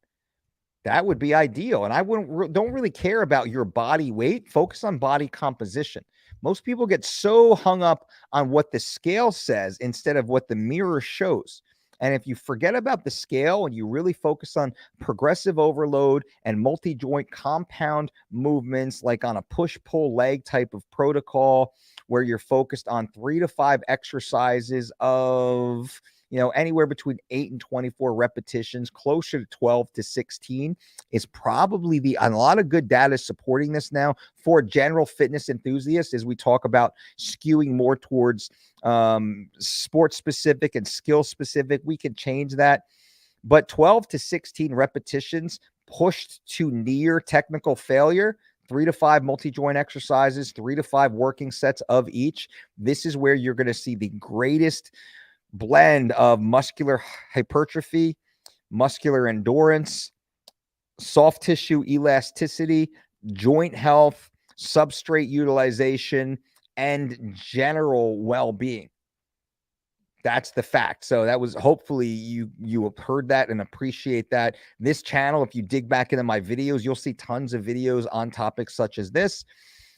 A: That would be ideal. And I don't really care about your body weight. Focus on body composition. Most people get so hung up on what the scale says instead of what the mirror shows. And if you forget about the scale and you really focus on progressive overload and multi-joint compound movements, like on a push-pull leg type of protocol, where you're focused on 3 to 5 exercises of, you know, anywhere between 8 and 24 repetitions, closer to 12 to 16 is probably and a lot of good data supporting this now for general fitness enthusiasts, as we talk about skewing more towards sports specific and skill specific. We can change that, but 12 to 16 repetitions pushed to near technical failure, 3 to 5 multi-joint exercises, 3 to 5 working sets of each. This is where you're going to see the greatest blend of muscular hypertrophy, muscular endurance, soft tissue elasticity, joint health, substrate utilization, and general well-being. That's the fact. So that was, hopefully you have heard that and appreciate that. This channel, if you dig back into my videos, you'll see tons of videos on topics such as this.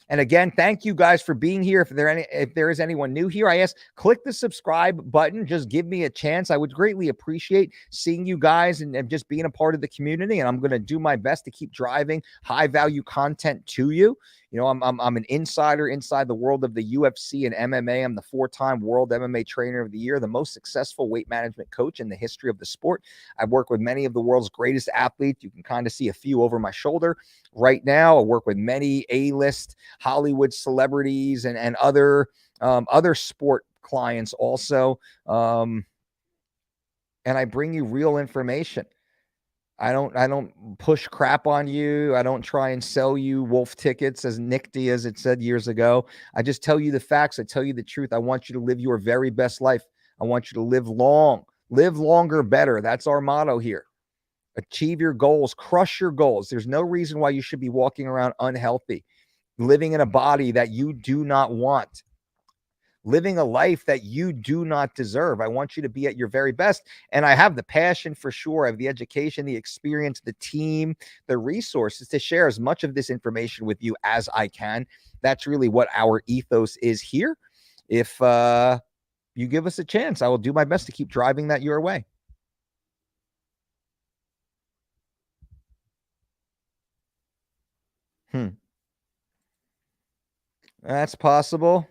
A: And again, thank you guys for being here. If there is anyone new here, I ask, click the subscribe button. Just give me a chance. I would greatly appreciate seeing you guys and just being a part of the community. And I'm going to do my best to keep driving high value content to you. You know, I'm an insider inside the world of the UFC and MMA. I'm the 4-time World MMA Trainer of the Year, the most successful weight management coach in the history of the sport. I work with many of the world's greatest athletes. You can kind of see a few over my shoulder right now. I work with many A-list Hollywood celebrities and other sport clients also. And I bring you real information. I don't push crap on you. I don't try and sell you wolf tickets, as Nick Diaz had said years ago. I just tell you the facts. I tell you the truth. I want you to live your very best life. I want you to live long, live longer, better. That's our motto here. Achieve your goals, crush your goals. There's no reason why you should be walking around unhealthy, living in a body that you do not want, living a life that you do not deserve. I want you to be at your very best. And I have the passion for sure. I have the education, the experience, the team, the resources to share as much of this information with you as I can. That's really what our ethos is here. If you give us a chance, I will do my best to keep driving that your way. That's possible.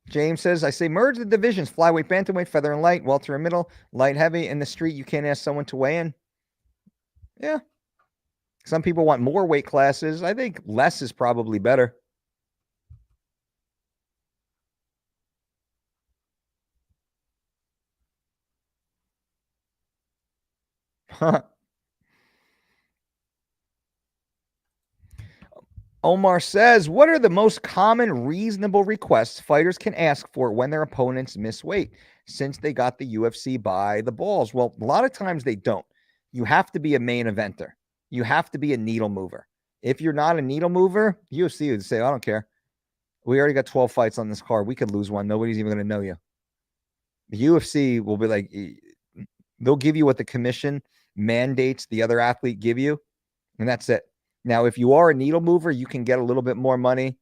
A: James says, I say merge the divisions, flyweight, bantamweight, feather and light, welter and middle, light, heavy. In the street, you can't ask someone to weigh in. Yeah. Some people want more weight classes. I think less is probably better. Omar says, what are the most common reasonable requests fighters can ask for when their opponents miss weight since they got the UFC by the balls? Well, a lot of times they don't. You have to be a main eventer. You have to be a needle mover. If you're not a needle mover, UFC would say, I don't care. We already got 12 fights on this card. We could lose one. Nobody's even going to know you. The UFC will be like, they'll give you what the commission mandates the other athlete give you, and that's it. Now, if you are a needle mover, you can get a little bit more money.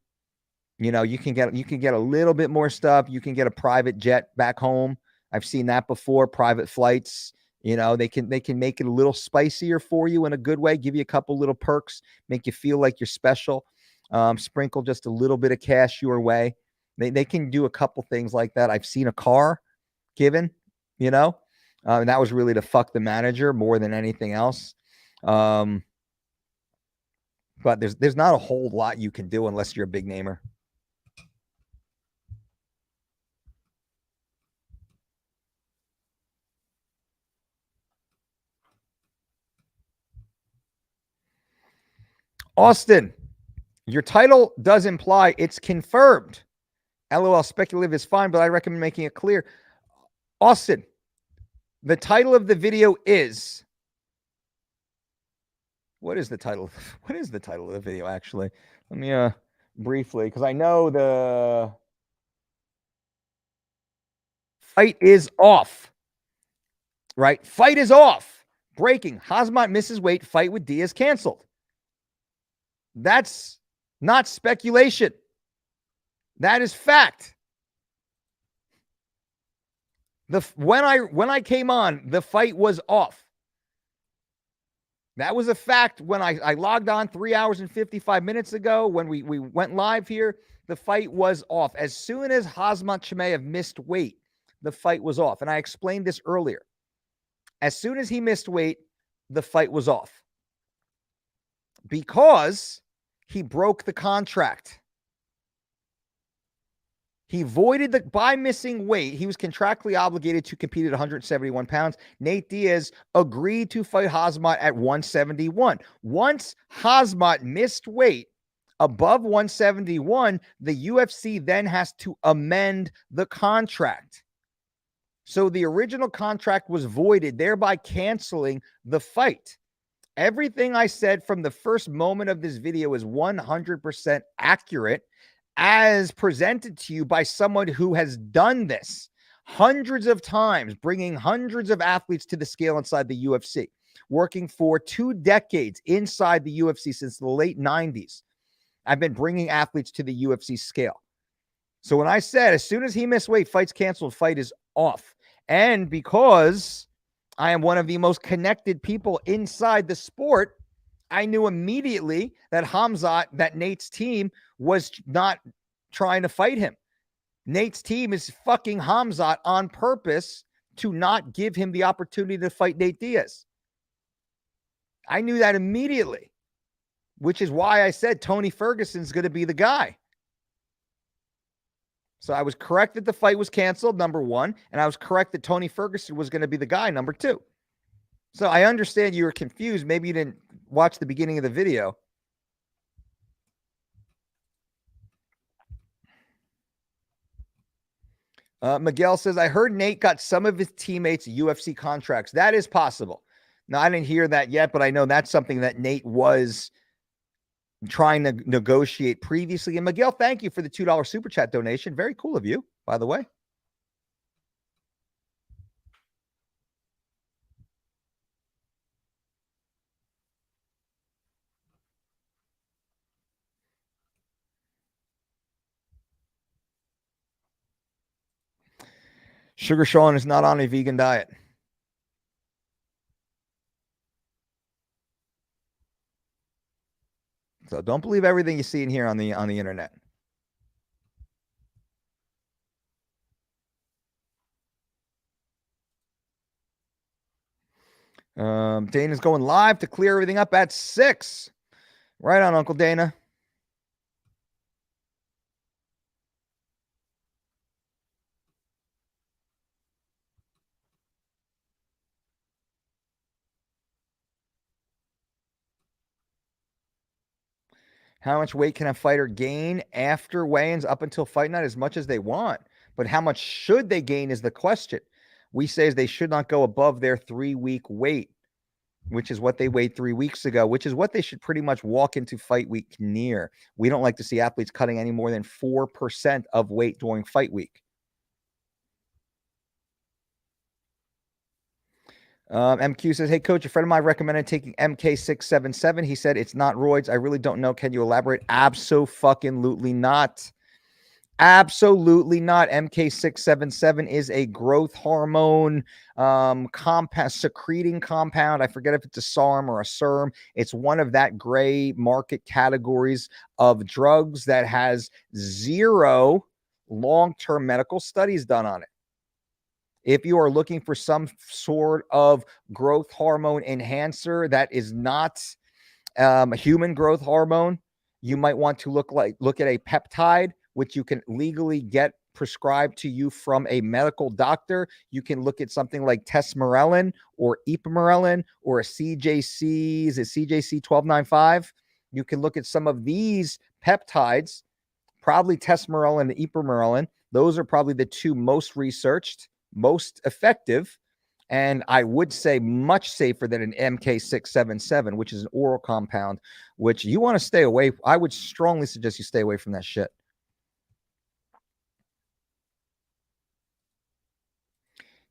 A: You know, you can get a little bit more stuff. You can get a private jet back home. I've seen that before, private flights. You know, they can make it a little spicier for you in a good way, give you a couple little perks, make you feel like you're special. Sprinkle just a little bit of cash your way. They can do a couple things like that. I've seen a car given, you know, and that was really to fuck the manager more than anything else. But there's not a whole lot you can do unless you're a big namer. Austin, your title does imply it's confirmed. LOL, speculative is fine, but I recommend making it clear. Austin, the title of the video is... What is the title? What is the title of the video, actually? Let me briefly, because I know the fight is off. Right? Fight is off. Breaking. Khamzat misses weight. Fight with Diaz canceled. That's not speculation. That is fact. When I came on, the fight was off. That was a fact when I logged on 3 hours and 55 minutes ago. When we went live here, the fight was off. As soon as Khamzat Chimaev missed weight, the fight was off. And I explained this earlier. As soon as he missed weight, the fight was off. Because he broke the contract. He voided by missing weight. He was contractually obligated to compete at 171 pounds. Nate Diaz agreed to fight Khamzat at 171. Once Khamzat missed weight above 171, the UFC then has to amend the contract. So the original contract was voided, thereby canceling the fight. Everything I said from the first moment of this video is 100% accurate, as presented to you by someone who has done this hundreds of times, bringing hundreds of athletes to the scale inside the UFC, working for 2 decades inside the UFC since the late 90s. I've been bringing athletes to the UFC scale. So when I said, as soon as he missed weight, fight's canceled, fight is off. And because I am one of the most connected people inside the sport, I knew immediately that Khamzat, that Nate's team, was not trying to fight him. Nate's team is fucking Khamzat on purpose to not give him the opportunity to fight Nate Diaz. I knew that immediately, which is why I said Tony Ferguson's going to be the guy. So I was correct that the fight was canceled, number one, and I was correct that Tony Ferguson was going to be the guy, number two. So I understand you were confused. Maybe you didn't watch the beginning of the video. Miguel says, I heard Nate got some of his teammates UFC contracts. That is possible. Now, I didn't hear that yet, but I know that's something that Nate was trying to negotiate previously. And Miguel, thank you for the $2 super chat donation. Very cool of you, by the way. Sugar Sean is not on a vegan diet. So don't believe everything you see in here on the internet. Dana's going live to clear everything up at 6. Right on, Uncle Dana. How much weight can a fighter gain after weigh-ins up until fight night? As much as they want. But how much should they gain is the question. We say they should not go above their 3-week weight, which is what they weighed 3 weeks ago, which is what they should pretty much walk into fight week near. We don't like to see athletes cutting any more than 4% of weight during fight week. MQ says, hey, coach, a friend of mine recommended taking MK677. He said it's not roids. I really don't know. Can you elaborate? Absolutely not. Absolutely not. MK677 is a growth hormone compound, secreting compound. I forget if it's a SARM or a SERM. It's one of that gray market categories of drugs that has 0 long-term medical studies done on it. If you are looking for some sort of growth hormone enhancer that is not a human growth hormone, you might want to look at a peptide, which you can legally get prescribed to you from a medical doctor. You can look at something like tesmorelin or ipamorelin or a CJC, is it CJC 1295? You can look at some of these peptides, probably tesmorelin and ipamorelin. Those are probably the 2 most researched, most effective, and I would say much safer than an MK677, which is an oral compound, which you want to stay away. I would strongly suggest you stay away from that shit.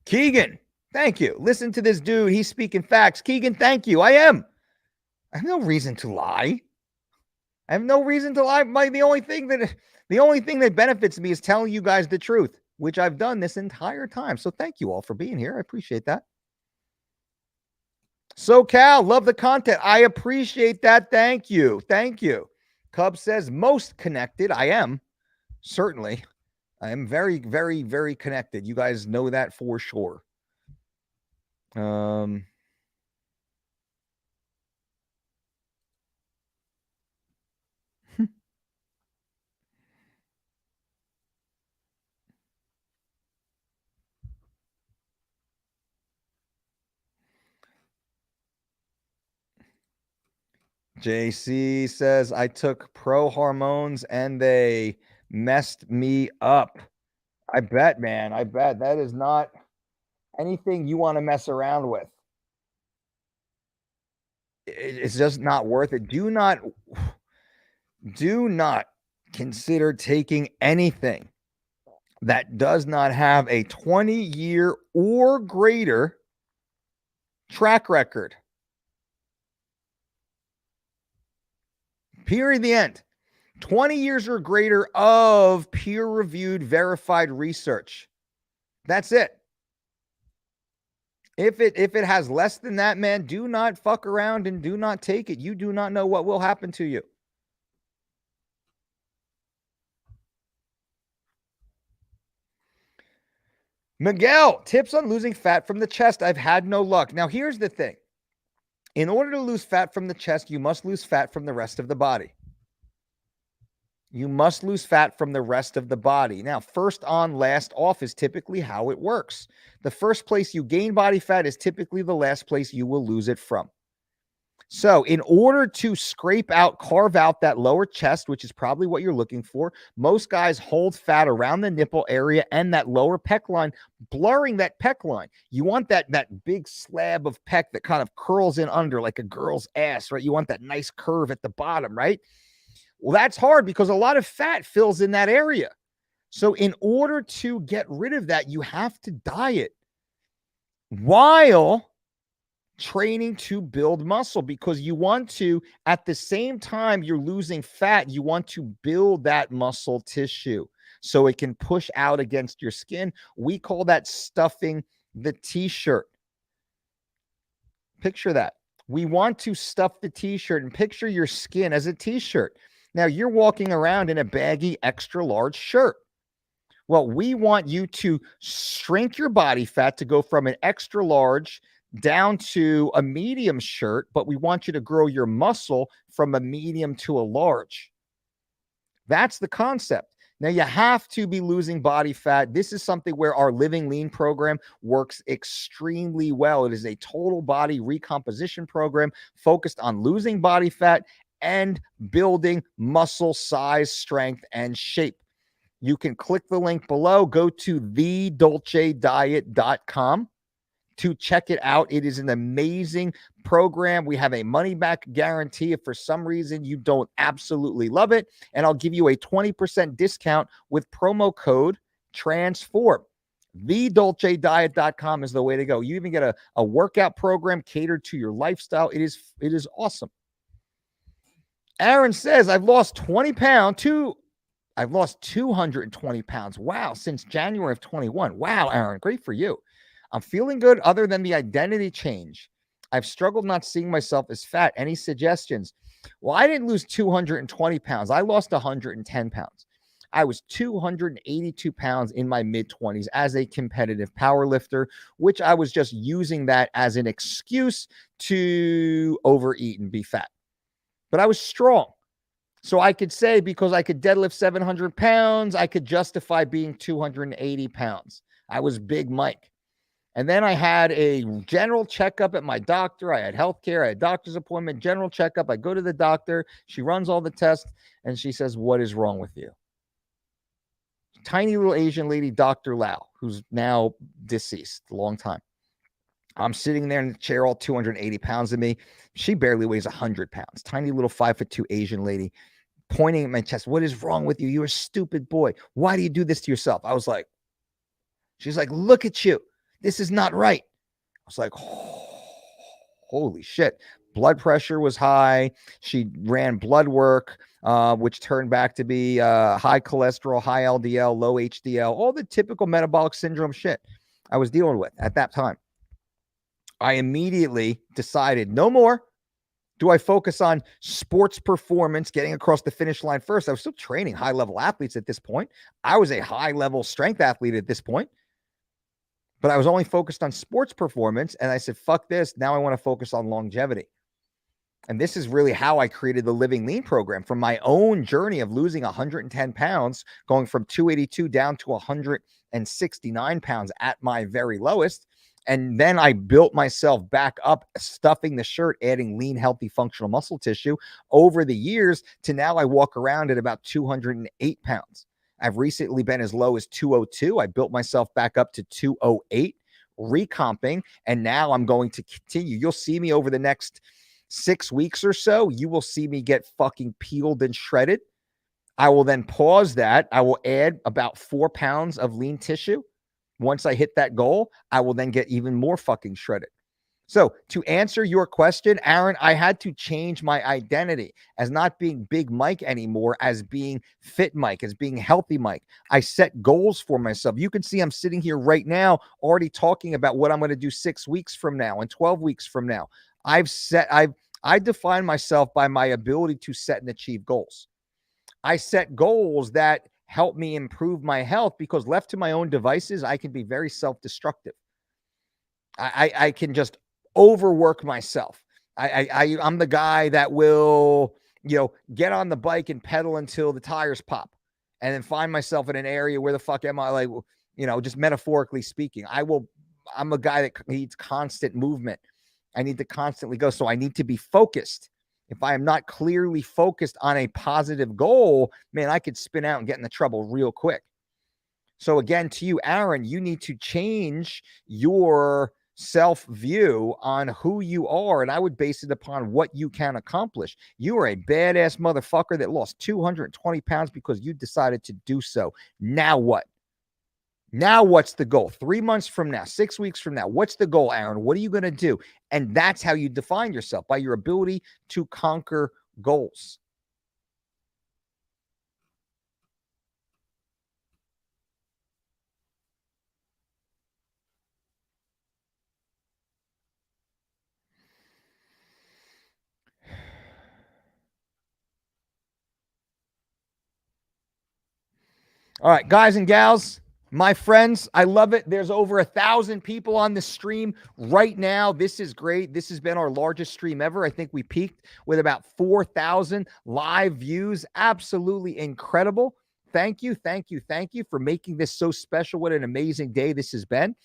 A: Keegan, thank you. Listen to this dude. He's speaking facts. Keegan, thank you. I am. I have no reason to lie. I have no reason to lie. The only thing that benefits me is telling you guys the truth, which I've done this entire time. So thank you all for being here. I appreciate that. SoCal, love the content. I appreciate that. Thank you. Thank you. Cub says most connected. I am. Certainly. I am very, very, very connected. You guys know that for sure. JC says, I took pro hormones and they messed me up. I bet, man. I bet that is not anything you want to mess around with. It's just not worth it. Do not consider taking anything that does not have a 20-year or greater track record. Period. The end. 20 years or greater of peer-reviewed, verified research. That's it. If it has less than that, man, do not fuck around and do not take it. You do not know what will happen to you. Miguel, tips on losing fat from the chest. I've had no luck. Now, here's the thing. In order to lose fat from the chest, you must lose fat from the rest of the body. You must lose fat from the rest of the body. Now, first on, last off is typically how it works. The first place you gain body fat is typically the last place you will lose it from. So in order to carve out that lower chest, which is probably what you're looking for, most guys hold fat around the nipple area and that lower pec line, blurring that pec line. You want that big slab of pec that kind of curls in under like a girl's ass, right? You want that nice curve at the bottom, right? Well, that's hard because a lot of fat fills in that area. So in order to get rid of that, you have to diet while training to build muscle, because you want to, at the same time you're losing fat, you want to build that muscle tissue so it can push out against your skin. We call that stuffing the t-shirt. Picture that. We want to stuff the t-shirt and picture your skin as a t-shirt. Now you're walking around in a baggy extra large shirt. Well, we want you to shrink your body fat to go from an extra large down to a medium shirt, but we want you to grow your muscle from a medium to a large. That's the concept. Now, you have to be losing body fat. This is something where our Living Lean program works extremely well. It is a total body recomposition program focused on losing body fat and building muscle size, strength, and shape. You can click the link below. Go to thedolcediet.com to check it out. It is an amazing program. We have a money-back guarantee if for some reason you don't absolutely love it. And I'll give you a 20% discount with promo code TRANSFORM. TheDolceDiet.com is the way to go. You even get a workout program catered to your lifestyle. It is awesome. Aaron says, I've lost 20 pounds I've lost 220 pounds. Wow, since January of 21. Wow, Aaron, great for you. I'm feeling good other than the identity change. I've struggled not seeing myself as fat. Any suggestions? Well, I didn't lose 220 pounds. I lost 110 pounds. I was 282 pounds in my mid-20s as a competitive power lifter, which I was just using that as an excuse to overeat and be fat. But I was strong. So I could say because I could deadlift 700 pounds, I could justify being 280 pounds. I was Big Mike. And then I had a general checkup at my doctor. I had healthcare. I had a doctor's appointment, general checkup. I go to the doctor. She runs all the tests, and she says, what is wrong with you? Tiny little Asian lady, Dr. Lau, who's now deceased a long time. I'm sitting there in the chair, all 280 pounds of me. She barely weighs 100 pounds. Tiny little 5'2" Asian lady pointing at my chest. What is wrong with you? You're a stupid boy. Why do you do this to yourself? I was like, she's like, look at you. This is not right. I was like, oh, holy shit. Blood pressure was high. She ran blood work, which turned back to be high cholesterol, high LDL, low HDL, all the typical metabolic syndrome shit I was dealing with at that time. I immediately decided no more do I focus on sports performance, getting across the finish line first. I was still training high-level athletes at this point. I was a high-level strength athlete at this point. But I was only focused on sports performance, and I said, fuck this. Now I want to focus on longevity. And this is really how I created the Living Lean program, from my own journey of losing 110 pounds, going from 282 down to 169 pounds at my very lowest. And then I built myself back up, stuffing the shirt, adding lean, healthy, functional muscle tissue over the years to now I walk around at about 208 pounds. I've recently been as low as 202. I built myself back up to 208, recomping, and now I'm going to continue. You'll see me over the next 6 weeks or so. You will see me get fucking peeled and shredded. I will then pause that. I will add about 4 pounds of lean tissue. Once I hit that goal, I will then get even more fucking shredded. So to answer your question, Aaron, I had to change my identity as not being Big Mike anymore, as being Fit Mike, as being Healthy Mike. I set goals for myself. You can see I'm sitting here right now already talking about what I'm going to do 6 weeks from now and 12 weeks from now. I define myself by my ability to set and achieve goals. I set goals that help me improve my health because left to my own devices, I can be very self-destructive. I can just overwork myself. I'm the guy that will, get on the bike and pedal until the tires pop and then find myself in an area where the fuck am I, like, just metaphorically speaking. I'm a guy that needs constant movement. I need to constantly go. So I need to be focused. If I am not clearly focused on a positive goal, man, I could spin out and get into trouble real quick. So again, to you, Aaron, you need to change your self-view on who you are, and I would base it upon what you can accomplish. You are a badass motherfucker that lost 220 pounds because you decided to do so. Now what? Now what's the goal? 3 months from now, 6 weeks from now, what's the goal, Aaron? What are you going to do? And that's how you define yourself, by your ability to conquer goals. All right, guys and gals, my friends, I love it. There's over 1,000 people on the stream right now. This is great. This has been our largest stream ever. I think we peaked with about 4,000 live views. Absolutely incredible. Thank you, thank you, thank you for making this so special. What an amazing day this has been.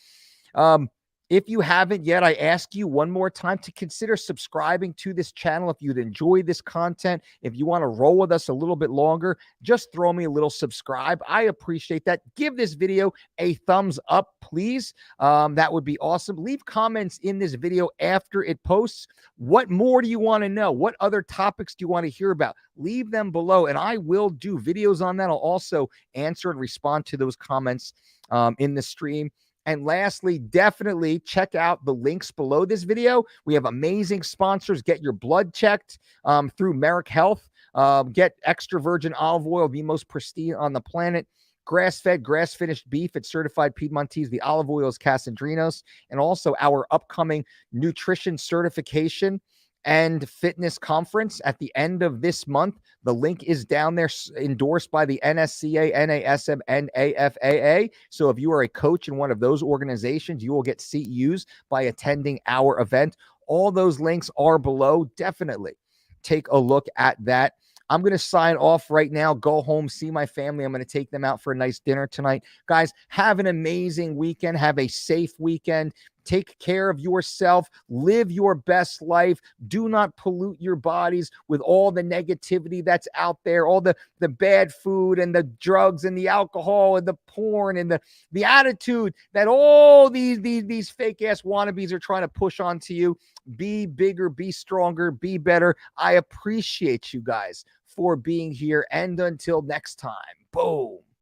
A: If you haven't yet, I ask you one more time to consider subscribing to this channel. If you'd enjoy this content, if you want to roll with us a little bit longer, just throw me a little subscribe. I appreciate that. Give this video a thumbs up, please. That would be awesome. Leave comments in this video after it posts. What more do you want to know? What other topics do you want to hear about? Leave them below, and I will do videos on that. I'll also answer and respond to those comments in the stream. And lastly, definitely check out the links below this video. We have amazing sponsors. Get your blood checked through Marek Health. Get extra virgin olive oil, the most pristine on the planet. Grass-fed, grass-finished beef at Certified Piedmontese. The olive oil is Casandrinos. And also our upcoming nutrition certification and fitness conference at the end of this month. The link is down there, endorsed by the NSCA, NASM, and AFAA. So if you are a coach in one of those organizations, you will get CEUs by attending our event. All those links are below. Definitely take a look at that. I'm going to sign off right now, go home, see my family. I'm going to take them out for a nice dinner tonight. Guys, have an amazing weekend. Have a safe weekend. Take care of yourself. Live your best life. Do not pollute your bodies with all the negativity that's out there, all the bad food and the drugs and the alcohol and the porn and the attitude that all these fake-ass wannabes are trying to push onto you. Be bigger, be stronger, be better. I appreciate you guys for being here, and until next time, boom.